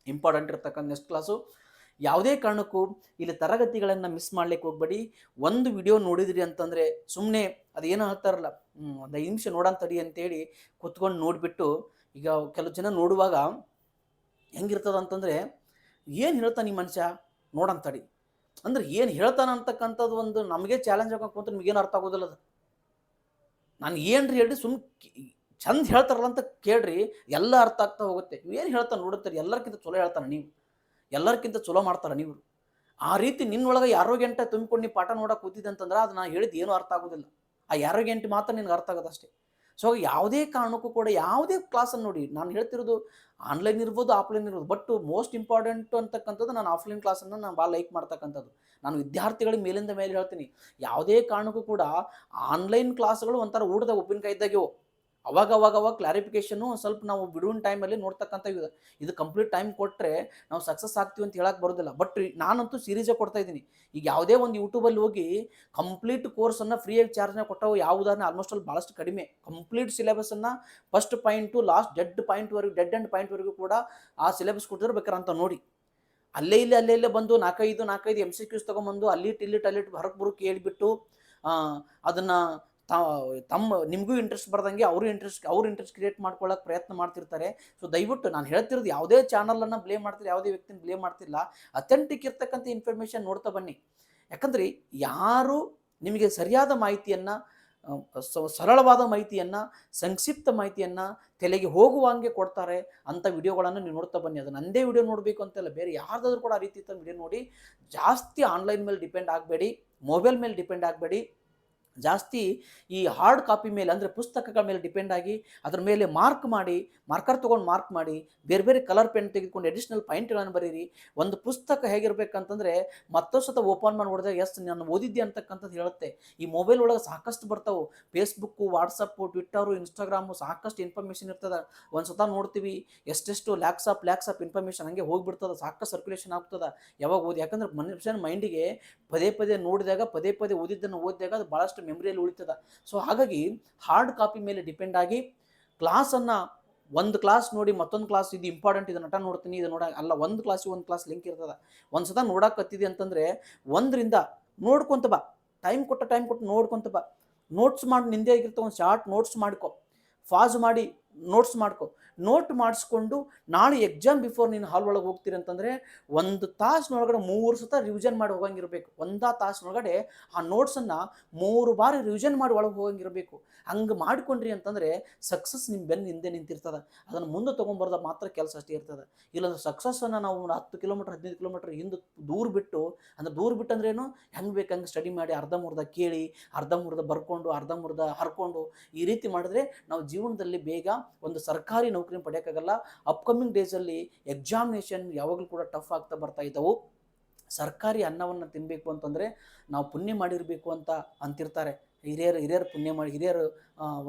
ಇಂಪಾರ್ಟೆಂಟ್ ಇರ್ತಕ್ಕಂಥ ನೆಕ್ಸ್ಟ್ ಕ್ಲಾಸು. ಯಾವುದೇ ಕಾರಣಕ್ಕೂ ಇಲ್ಲಿ ತರಗತಿಗಳನ್ನು ಮಿಸ್ ಮಾಡ್ಲಿಕ್ಕೆ ಹೋಗ್ಬೇಡಿ. ಒಂದು ವಿಡಿಯೋ ನೋಡಿದ್ರಿ ಅಂತಂದರೆ ಸುಮ್ಮನೆ ಅದೇನೋ ಹೇಳ್ತಾರಲ್ಲ, ಒಂದು 5 ನಿಮಿಷ ನೋಡಂತಡಿ ಅಂತೇಳಿ ಕುತ್ಕೊಂಡು ನೋಡಿಬಿಟ್ಟು, ಈಗ ಕೆಲವು ಜನ ನೋಡುವಾಗ ಹೆಂಗಿರ್ತದ ಅಂತಂದರೆ, ಏನು ಹೇಳ್ತಾನೆ ಈ ಮನುಷ್ಯ ನೋಡಂತಡಿ ಅಂದ್ರೆ ಏನು ಹೇಳ್ತಾನೆ ಅಂತಕ್ಕಂಥದ್ದು ಒಂದು ನಮಗೆ ಚಾಲೆಂಜ್ ಹಾಕೋಕೆ ಕುಂತ್ರೆ ನಿಮಗೇನು ಅರ್ಥ ಆಗೋದಿಲ್ಲ. ಅದು ನಾನು ಏನ್ರಿ ಹೇಳ್ರಿ ಚಂದ ಹೇಳ್ತಾರಲ್ಲ ಅಂತ ಕೇಳ್ರಿ, ಎಲ್ಲ ಅರ್ಥ ಆಗ್ತಾ ಹೋಗುತ್ತೆ. ಏನು ಹೇಳ್ತಾನೆ ನೋಡುತ್ತಾರೆ, ಎಲ್ಲರಿಗಿಂತ ಚಲೋ ಹೇಳ್ತಾನೆ, ನೀವು ಎಲ್ಲರಿಗಿಂತ ಚಲೋ ಮಾಡ್ತಾರೆ ನೀವು. ಆ ರೀತಿ ನಿನ್ನೊಳಗೆ ಯಾರೋ ಗಂಟೆ ತುಂಬಿಕೊಂಡು ನೀವು ಪಾಠ ನೋಡೋಕೆ ಕೂತಿದ್ದೆ ಅಂತಂದ್ರೆ ಅದು ನಾನು ಹೇಳಿದ್ದು ಏನೂ ಅರ್ಥ ಆಗೋದಿಲ್ಲ. ಆ ಯಾರೋ ಗಂಟೆ ಮಾತ್ರ ನಿನ್ಗೆ ಅರ್ಥ ಆಗೋದು ಅಷ್ಟೇ. ಸೊ ಯಾವುದೇ ಕಾರಣಕ್ಕೂ ಕೂಡ ಯಾವುದೇ ಕ್ಲಾಸನ್ನು ನೋಡಿ, ನಾನು ಹೇಳ್ತಿರೋದು ಆನ್ಲೈನ್ ಇರ್ಬೋದು, ಆಫ್ಲೈನ್ ಇರ್ಬೋದು, ಬಟ್ ಮೋಸ್ಟ್ ಇಂಪಾರ್ಟೆಂಟ್ ಅಂತಕ್ಕಂಥದ್ದು ನಾನು ಆಫ್ಲೈನ್ ಕ್ಲಾಸನ್ನು ನಾನು ಭಾಳ ಲೈಕ್ ಮಾಡ್ತಕ್ಕಂಥದ್ದು. ನಾನು ವಿದ್ಯಾರ್ಥಿಗಳಿಗೆ ಮೇಲಿಂದ ಮೇಲೆ ಹೇಳ್ತೀನಿ, ಯಾವುದೇ ಕಾರಣಕ್ಕೂ ಕೂಡ ಆನ್ಲೈನ್ ಕ್ಲಾಸ್ಗಳು ಒಂಥರ ಊಟದ ಉಪ್ಪಿನಕಾಯಿ ಇದ್ದಾಗೆವು. ಅವಾಗ ಕ್ಲಾರಿಫಿಕೇಶನು ಸ್ವಲ್ಪ ನಾವು ಬಿಡುವಿನ ಟೈಮಲ್ಲಿ ನೋಡ್ತಕ್ಕಂಥ ಇದು ಕಂಪ್ಲೀಟ್ ಟೈಮ್ ಕೊಟ್ಟರೆ ನಾವು ಸಕ್ಸಸ್ ಆಗ್ತೀವಿ ಅಂತ ಹೇಳಕ್ಕೆ ಬರೋದಿಲ್ಲ. ಬಟ್ ನಾನಂತೂ ಸೀರೀಸೇ ಕೊಡ್ತಾ ಇದ್ದೀನಿ. ಈಗ ಯಾವುದೇ ಒಂದು ಯೂಟ್ಯೂಬಲ್ಲಿ ಹೋಗಿ ಕಂಪ್ಲೀಟ್ ಕೋರ್ಸನ್ನು ಫ್ರೀಯಾಗಿ ಚಾರ್ಜ್ನ ಕೊಟ್ಟವು ಯಾವುದಾದ್ರೆ ಆಲ್ಮೋಸ್ಟ್ ಅಲ್ಲಿ ಭಾಳಷ್ಟು ಕಡಿಮೆ. ಕಂಪ್ಲೀಟ್ ಸಿಲೆಬಸನ್ನು first point last dead end ಪಾಯಿಂಟ್ವರೆಗೂ ಕೂಡ ಆ ಸಿಲೆಬಸ್ ಕೊಟ್ಟಿದ್ರೆ ಬೇಕಾರೆ ಅಂತ ನೋಡಿ. ಅಲ್ಲೇ ಇಲ್ಲೇ ಬಂದು ನಾಲ್ಕೈದು MCQs ತೊಗೊಂಬಂದು ಅಲ್ಲಿಟ್ಟು ಹೊರಗೆ ಬರೋಕೆ ಹೇಳ್ಬಿಟ್ಟು ಅದನ್ನು ನಿಮಗೂ ಇಂಟ್ರೆಸ್ಟ್ ಬರ್ದಂಗೆ ಅವ್ರ ಇಂಟ್ರೆಸ್ಟ್ ಕ್ರಿಯೇಟ್ ಮಾಡ್ಕೊಳ್ಳೋಕೆ ಪ್ರಯತ್ನ ಮಾಡ್ತಿರ್ತಾರೆ. ಸೊ ದಯವಿಟ್ಟು ನಾನು ಹೇಳ್ತಿರೋದು ಯಾವುದೇ ಚಾನಲನ್ನು ಬ್ಲೇಮ್ ಮಾಡ್ತಿಲ್ಲ, ಯಾವುದೇ ವ್ಯಕ್ತಿನ ಬ್ಲೇಮ್ ಮಾಡ್ತಿಲ್ಲ. ಅಥೆಂಟಿಕ್ ಇರ್ತಕ್ಕಂಥ ಇನ್ಫಾರ್ಮೇಷನ್ ನೋಡ್ತಾ ಬನ್ನಿ. ಯಾಕಂದರೆ ಯಾರು ನಿಮಗೆ ಸರಿಯಾದ ಮಾಹಿತಿಯನ್ನು, ಸರಳವಾದ ಮಾಹಿತಿಯನ್ನು, ಸಂಕ್ಷಿಪ್ತ ಮಾಹಿತಿಯನ್ನು ತಲೆಗೆ ಹೋಗುವಂಗೆ ಕೊಡ್ತಾರೆ ಅಂಥ ವಿಡಿಯೋಗಳನ್ನು ನೀವು ನೋಡ್ತಾ ಬನ್ನಿ. ಅದು ನನ್ನದೇ ವಿಡಿಯೋ ನೋಡಬೇಕು ಅಂತಲ್ಲ, ಬೇರೆ ಯಾರ್ದಾದ್ರೂ ಕೂಡ ಆ ರೀತಿ ವಿಡಿಯೋ ನೋಡಿ. ಜಾಸ್ತಿ ಆನ್ಲೈನ್ ಮೇಲೆ ಡಿಪೆಂಡ್ ಆಗಬೇಡಿ, ಮೊಬೈಲ್ ಮೇಲೆ ಡಿಪೆಂಡ್ ಆಗಬೇಡಿ. ಜಾಸ್ತಿ ಈ ಹಾರ್ಡ್ ಕಾಪಿ ಮೇಲೆ ಅಂದರೆ ಪುಸ್ತಕಗಳ ಮೇಲೆ ಡಿಪೆಂಡ್ ಆಗಿ ಅದರ ಮೇಲೆ ಮಾರ್ಕರ್ ತೊಗೊಂಡು ಮಾರ್ಕ್ ಮಾಡಿ, ಬೇರೆ ಕಲರ್ ಪೆನ್ ತೆಗೆದುಕೊಂಡು ಅಡಿಷ್ನಲ್ ಪಾಯಿಂಟ್ಗಳನ್ನು ಬರೀರಿ. ಒಂದು ಪುಸ್ತಕ ಹೇಗಿರ್ಬೇಕಂತಂದರೆ ಮತ್ತೊಂದು ಸತ ಓಪನ್ ಮಾಡಿ ನೋಡಿದಾಗ ಎಸ್ ನಾನು ಓದಿದ್ದೆ ಅಂತಕ್ಕಂಥದ್ದು ಹೇಳುತ್ತೆ. ಈ ಮೊಬೈಲ್ ಒಳಗೆ ಸಾಕಷ್ಟು ಬರ್ತಾವೆ, ಫೇಸ್ಬುಕ್ಕು, ವಾಟ್ಸಪ್ಪು, ಟ್ವಿಟ್ಟರು, ಇನ್ಸ್ಟಾಗ್ರಾಮು, ಸಾಕಷ್ಟು ಇನ್ಫಾರ್ಮೇಷನ್ ಇರ್ತದೆ. ಒಂದು ಸತ ನೋಡ್ತೀವಿ ಎಷ್ಟೆಷ್ಟು ಲ್ಯಾಕ್ಸ್ ಆಫ್ ಇನ್ಫಾರ್ಮೇಷನ್ ಹಂಗೆ ಹೋಗಿಬಿಡ್ತದೆ, ಸಾಕಷ್ಟು ಸರ್ಕ್ಯುಲೇಷನ್ ಆಗ್ತದೆ ಯಾವಾಗ ಓದಿ. ಯಾಕಂದ್ರೆ ಮನುಷ್ಯನ ಮೈಂಡಿಗೆ ಪದೇ ನೋಡಿದಾಗ, ಪದೇ ಓದಿದ್ದನ್ನು ಓದಿದಾಗ ಅದು ಭಾಳಷ್ಟು ಮೆಮರಿಯಲ್ಲಿ ಉಳಿತದೆ. ಸೊ ಹಾಗಾಗಿ ಹಾರ್ಡ್ ಕಾಪಿ ಮೇಲೆ ಡಿಪೆಂಡ್ ಆಗಿ ಕ್ಲಾಸನ್ನು ಒಂದು ಕ್ಲಾಸ್ ನೋಡಿ ಮತ್ತೊಂದು ಕ್ಲಾಸ್ ಇದು ಇಂಪಾರ್ಟೆಂಟ್, ಇದು ನೋಡ್ತೀನಿ ಇದು ಅಲ್ಲ, ಒಂದು ಕ್ಲಾಸ್ ಲಿಂಕ್ ಇರ್ತದೆ. ಒಂದು ಸತ ನೋಡಕತ್ತಿದೆ ಅಂತಂದರೆ ಒಂದರಿಂದ ನೋಡ್ಕೊಂತ ಬಾ, ಟೈಮ್ ಕೊಟ್ಟು ನೋಡ್ಕೊಂತ ಬಾ. ನೋಟ್ಸ್ ಮಾಡಿ ನಿಂದೇ ಆಗಿರ್ತಾವೆ, ಒಂದು ಶಾರ್ಟ್ ನೋಟ್ಸ್ ಮಾಡ್ಕೊ, ಫಾಸ್ ಮಾಡಿ ನೋಟ್ಸ್ ಮಾಡ್ಕೊ. ನೋಟ್ ಮಾಡಿಸ್ಕೊಂಡು ನಾಳೆ ಎಕ್ಸಾಮ್ ಬಿಫೋರ್ ನೀನು ಹಾಲ್ ಒಳಗೆ ಹೋಗ್ತೀರಿ ಅಂತಂದರೆ 1 ತಾಸಿನೊಳಗಡೆ 3 ಸತ ರಿವಿಷನ್ ಮಾಡಿ ಹೋಗಂಗಿರಬೇಕು. 1 ತಾಸಿನೊಳಗಡೆ ಆ ನೋಟ್ಸನ್ನು 3 ಬಾರಿ ರಿವಿಷನ್ ಮಾಡಿ ಒಳಗೆ ಹೋಗಂಗಿರಬೇಕು. ಹಂಗೆ ಮಾಡಿಕೊಂಡ್ರಿ ಅಂತಂದರೆ ಸಕ್ಸಸ್ ನಿಮ್ಮ ಬೆನ್ನು ಹಿಂದೆ ನಿಂತಿರ್ತದೆ. ಅದನ್ನು ಮುಂದೆ ತೊಗೊಂಬರ್ದ ಮಾತ್ರ ಕೆಲಸ ಅಷ್ಟೇ ಇರ್ತದೆ. ಇಲ್ಲಾಂದ್ರೆ ಸಕ್ಸಸ್ಸನ್ನು ನಾವು 10 ಕಿಲೋಮೀಟ್ರ್ 15 ಕಿಲೋಮೀಟ್ರ್ ಹಿಂದೆ ದೂರ ಬಿಟ್ಟು ಅಂದ್ರೆ ಏನು, ಹೆಂಗೆ ಬೇಕಂಗೆ ಸ್ಟಡಿ ಮಾಡಿ ಅರ್ಧಂಬರ್ಧ ಕೇಳಿ, ಅರ್ಧಂಬರ್ಧ ಬರ್ಕೊಂಡು, ಅರ್ಧಂಬರ್ಧ ಹರ್ಕೊಂಡು ಈ ರೀತಿ ಮಾಡಿದ್ರೆ ನಾವು ಜೀವನದಲ್ಲಿ ಬೇಗ ಒಂದು ಸರ್ಕಾರಿ ನೌಕರಿ ಪಡೆಯೋಕ್ಕಾಗಲ್ಲ. ಅಪ್ಕಮಿಂಗ್ ಡೇಸಲ್ಲಿ ಎಕ್ಸಾಮಿನೇಷನ್ ಯಾವಾಗಲೂ ಕೂಡ ಟಫ್ ಆಗ್ತಾ ಬರ್ತಾ ಇದ್ದವು. ಸರ್ಕಾರಿ ಅನ್ನವನ್ನು ತಿನ್ನಬೇಕು ಅಂತಂದರೆ ನಾವು ಪುಣ್ಯ ಮಾಡಿರಬೇಕು ಅಂತಿರ್ತಾರೆ. ಹಿರಿಯರು ಪುಣ್ಯ ಮಾಡಿ, ಹಿರಿಯರು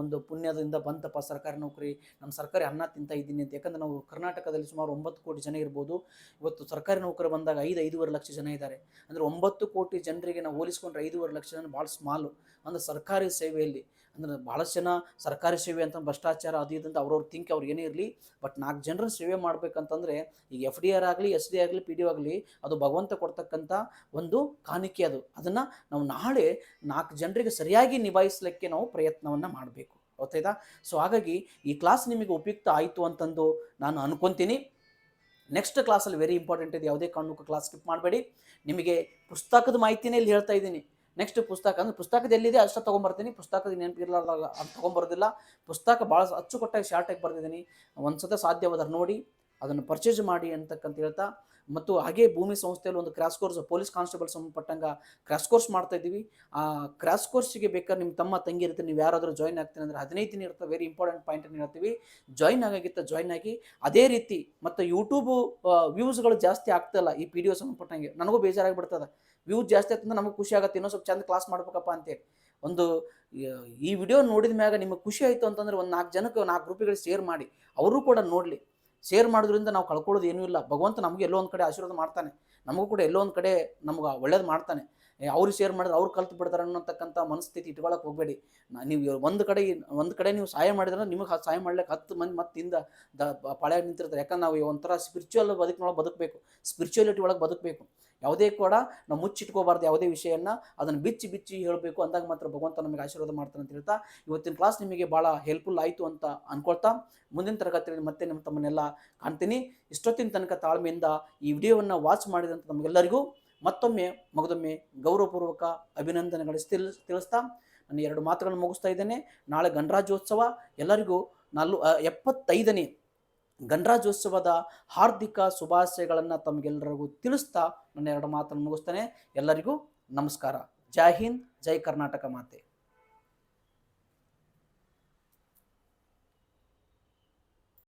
ಒಂದು ಪುಣ್ಯದಿಂದ ಬಂತಪ್ಪ ಸರ್ಕಾರಿ ನೌಕರಿ, ನಾನು ಸರ್ಕಾರಿ ಅನ್ನ ತಿಂತಾ ಇದ್ದೀನಿ ಅಂತ. ಯಾಕಂದರೆ ನಾವು ಕರ್ನಾಟಕದಲ್ಲಿ ಸುಮಾರು 9 ಕೋಟಿ ಜನ ಇರ್ಬೋದು. ಇವತ್ತು ಸರ್ಕಾರಿ ನೌಕರಿ ಬಂದಾಗ 5-5.5 ಲಕ್ಷ ಜನ ಇದ್ದಾರೆ. ಅಂದರೆ 9 ಕೋಟಿ ಜನರಿಗೆ ನಾವು ಹೋಲಿಸ್ಕೊಂಡ್ರೆ 5.5 ಲಕ್ಷ ಜನ ಭಾಳ ಸ್ಮಾಲು. ಅಂದರೆ ಸರ್ಕಾರಿ ಸೇವೆಯಲ್ಲಿ ಅಂದರೆ ಭಾಳಷ್ಟು ಜನ ಸರ್ಕಾರಿ ಸೇವೆ ಅಂತ ಭ್ರಷ್ಟಾಚಾರ ಅದು ಇದಂತ ಅವ್ರವ್ರು ಥಿಂಕ್ ಅವ್ರು ಏನೇ ಇರಲಿ, ಬಟ್ 4 ಜನರ ಸೇವೆ ಮಾಡಬೇಕಂತಂದರೆ ಈಗ FDR ಆಗಲಿ, SD ಆಗಲಿ, PDO ಆಗಲಿ, ಅದು ಭಗವಂತ ಕೊಡ್ತಕ್ಕಂಥ ಒಂದು ಕಾಣಿಕೆ. ಅದನ್ನು ನಾವು ನಾಳೆ 4 ಜನರಿಗೆ ಸರಿಯಾಗಿ ನಿಭಾಯಿಸಲಿಕ್ಕೆ ನಾವು ಪ್ರಯತ್ನವನ್ನು ಮಾಡಬೇಕು, ಗೊತ್ತಾಯ್ತಾ? ಸೊ ಹಾಗಾಗಿ ಈ ಕ್ಲಾಸ್ ನಿಮಗೆ ಉಪಯುಕ್ತ ಆಯಿತು ಅಂತಂದು ನಾನು ಅನ್ಕೊತೀನಿ. ನೆಕ್ಸ್ಟ್ ಕ್ಲಾಸಲ್ಲಿ ವೆರಿ ಇಂಪಾರ್ಟೆಂಟ್ ಇದೆ, ಯಾವುದೇ ಕಾರಣಕ್ಕೂ ಕ್ಲಾಸ್ ಸ್ಕಿಪ್ ಮಾಡಬೇಡಿ. ನಿಮಗೆ ಪುಸ್ತಕದ ಮಾಹಿತಿನೇ ಇಲ್ಲಿ ಹೇಳ್ತಾ ಇದ್ದೀನಿ. ನೆಕ್ಸ್ಟ್ ಪುಸ್ತಕ ಅಂದರೆ ಪುಸ್ತಕದ ಎಲ್ಲಿದೆ ಅಷ್ಟು ತೊಗೊಂಬರ್ತೀನಿ, ಪುಸ್ತಕದ ನೆನಪಿರಲಾರ್ದಾಗ ಅದು ತೊಗೊಂಬರೋದಿಲ್ಲ. ಪುಸ್ತಕ ಭಾಳ ಅಚ್ಚುಕಟ್ಟಾಗಿ ಶಾರ್ಟಾಗಿ ಬರ್ತಿದ್ದೀನಿ. ಒಂದು ಸತ ಸಾಧ್ಯವಾದ್ರೆ ನೋಡಿ ಅದನ್ನು ಪರ್ಚೇಸ್ ಮಾಡಿ ಅಂತಕ್ಕಂತ ಹೇಳ್ತಾ, ಮತ್ತು ಹಾಗೆ ಭೂಮಿ ಸಂಸ್ಥೆಯಲ್ಲಿ ಒಂದು ಕ್ರ್ಯಾಶ್ ಕೋರ್ಸ್ ಪೊಲೀಸ್ ಕಾನ್ಸ್ಟೇಬಲ್ ಸಂಬಂಧಪಟ್ಟಂಗೆ ಕ್ರ್ಯಾಶ್ ಕೋರ್ಸ್ ಮಾಡ್ತಾ ಇದ್ದೀವಿ. ಆ ಕ್ರ್ಯಾಶ್ ಕೋರ್ಸಿಗೆ ಬೇಕಾದ್ರೆ ನಿಮ್ಮ ತಮ್ಮ ತಂಗಿ ಇರುತ್ತೆ, ನೀವು ಯಾರಾದರೂ ಜಾಯ್ನ್ ಆಗ್ತೀನಿ ಅಂದರೆ 15 ದಿನ ಇರುತ್ತೆ. ವೆರಿ ಇಂಪಾರ್ಟೆಂಟ್ ಪಾಯಿಂಟನ್ನು ಹೇಳ್ತೀವಿ. ಜಾಯ್ನ್ ಆಗಿ ಅದೇ ರೀತಿ ಮತ್ತು ಯೂಟ್ಯೂಬು ವ್ಯೂಸ್ಗಳು ಜಾಸ್ತಿ ಆಗ್ತಾಯಿಲ್ಲ ಈ PDO ಸಂಬಂಧಪಟ್ಟಂಗೆ. ನನಗೂ ಬೇಜಾರಾಗಿಬಿಡ್ತದೆ. ವ್ಯೂಸ್ ಜಾಸ್ತಿ ಆಗ್ತಂದ್ರೆ ನಮಗೆ ಖುಷಿ ಆಗುತ್ತೆ, ಇನ್ನೂ ಸ್ವಲ್ಪ ಚಂದ ಕ್ಲಾಸ್ ಮಾಡ್ಬೇಕಪ್ಪ ಅಂತೇಳಿ. ಈ ವಿಡಿಯೋ ನೋಡಿದ ಮ್ಯಾಗ ನಿಮಗೆ ಖುಷಿ ಆಯಿತು ಅಂತಂದರೆ ಒಂದು 4 ಜನಕ್ಕೆ 4 ಗ್ರೂಪಿಗಳಿಗೆ ಶೇರ್ ಮಾಡಿ, ಅವರು ಕೂಡ ನೋಡಲಿ. ಶೇರ್ ಮಾಡೋದ್ರಿಂದ ನಾವು ಕಳ್ಕೊಳ್ಳೋದು ಏನೂ ಇಲ್ಲ. ಭಗವಂತ ನಮಗೆ ಎಲ್ಲೋ ಒಂದು ಕಡೆ ಆಶೀರ್ವಾದ ಮಾಡ್ತಾನೆ, ನಮಗೂ ಕೂಡ ಎಲ್ಲೋ ಒಂದು ಕಡೆ ನಮ್ಗೆ ಒಳ್ಳೇದು ಮಾಡ್ತಾನೆ. ಅವ್ರಿಗೆ ಶೇರ್ ಮಾಡಿದ್ರೆ ಅವ್ರು ಕಲ್ತು ಬಿಡ್ತಾರೆ ಅನ್ನೋತಕ್ಕಂಥ ಮನಸ್ಥಿತಿ ಇಟ್ಕೊಳ್ಳೋಕೆ ಹೋಗಬೇಡಿ. ನೀವು ಒಂದು ಕಡೆ ನೀವು ಸಹಾಯ ಮಾಡಿದ್ರೆ ನಿಮಗೆ ಸಹಾಯ ಮಾಡ್ಲಿಕ್ಕೆ 10 ಮಂದಿ ಮತ್ತಿಂದ ಪಾಳ್ಯಾಗ ನಿಂತಿರ್ತಾರೆ. ಯಾಕಂದ್ರೆ ನಾವು ಒಂಥರ ಸ್ಪಿರಿಚುವಲ್ ಬದುಕಬೇಕು, ಸ್ಪಿರಿಚುಯಾಲಿಟಿ ಒಳಗೆ ಬದುಕಬೇಕು. ಯಾವುದೇ ಕೂಡ ನಾವು ಮುಚ್ಚಿಟ್ಕೋಬಾರ್ದು, ಯಾವುದೇ ವಿಷಯನ ಅದನ್ನು ಬಿಚ್ಚಿ ಹೇಳಬೇಕು. ಅಂದಾಗ ಮಾತ್ರ ಭಗವಂತ ನಮಗೆ ಆಶೀರ್ವಾದ ಮಾಡ್ತಾನೆ ಅಂತ ಹೇಳ್ತಾ, ಇವತ್ತಿನ ಕ್ಲಾಸ್ ನಿಮಗೆ ಭಾಳ ಹೆಲ್ಪ್ಫುಲ್ ಆಯಿತು ಅಂತ ಅಂದ್ಕೊಳ್ತಾ, ಮುಂದಿನ ತರಗತಿಯಲ್ಲಿ ಮತ್ತೆ ತಮ್ಮನ್ನೆಲ್ಲ ಕಾಣ್ತೀನಿ. ಇಷ್ಟೊತ್ತಿನ ತನಕ ತಾಳ್ಮೆಯಿಂದ ಈ ವಿಡಿಯೋವನ್ನು ವಾಚ್ ಮಾಡಿದಂಥ ನಮಗೆಲ್ಲರಿಗೂ ಮತ್ತೊಮ್ಮೆ ಮಗದೊಮ್ಮೆ ಗೌರವಪೂರ್ವಕ ಅಭಿನಂದನೆಗಳು ತಿಳಿಸ್ತಾ ನಾನು 2 ಮಾತುಗಳನ್ನು ಮುಗಿಸ್ತಾ ಇದ್ದೇನೆ. ನಾಳೆ ಗಣರಾಜ್ಯೋತ್ಸವ, ಎಲ್ಲರಿಗೂ 75ನೇ ಗಣರಾಜ್ಯೋತ್ಸವದ ಹಾರ್ದಿಕ ಶುಭಾಶಯಗಳನ್ನು ತಮಗೆಲ್ಲರಿಗೂ ತಿಳಿಸ್ತಾ ನನ್ನ 2 ಮಾತನ್ನು ಮುಗಿಸ್ತೇನೆ. ಎಲ್ಲರಿಗೂ ನಮಸ್ಕಾರ. ಜೈ ಹಿಂದ್, ಜೈ ಕರ್ನಾಟಕ ಮಾತೆ.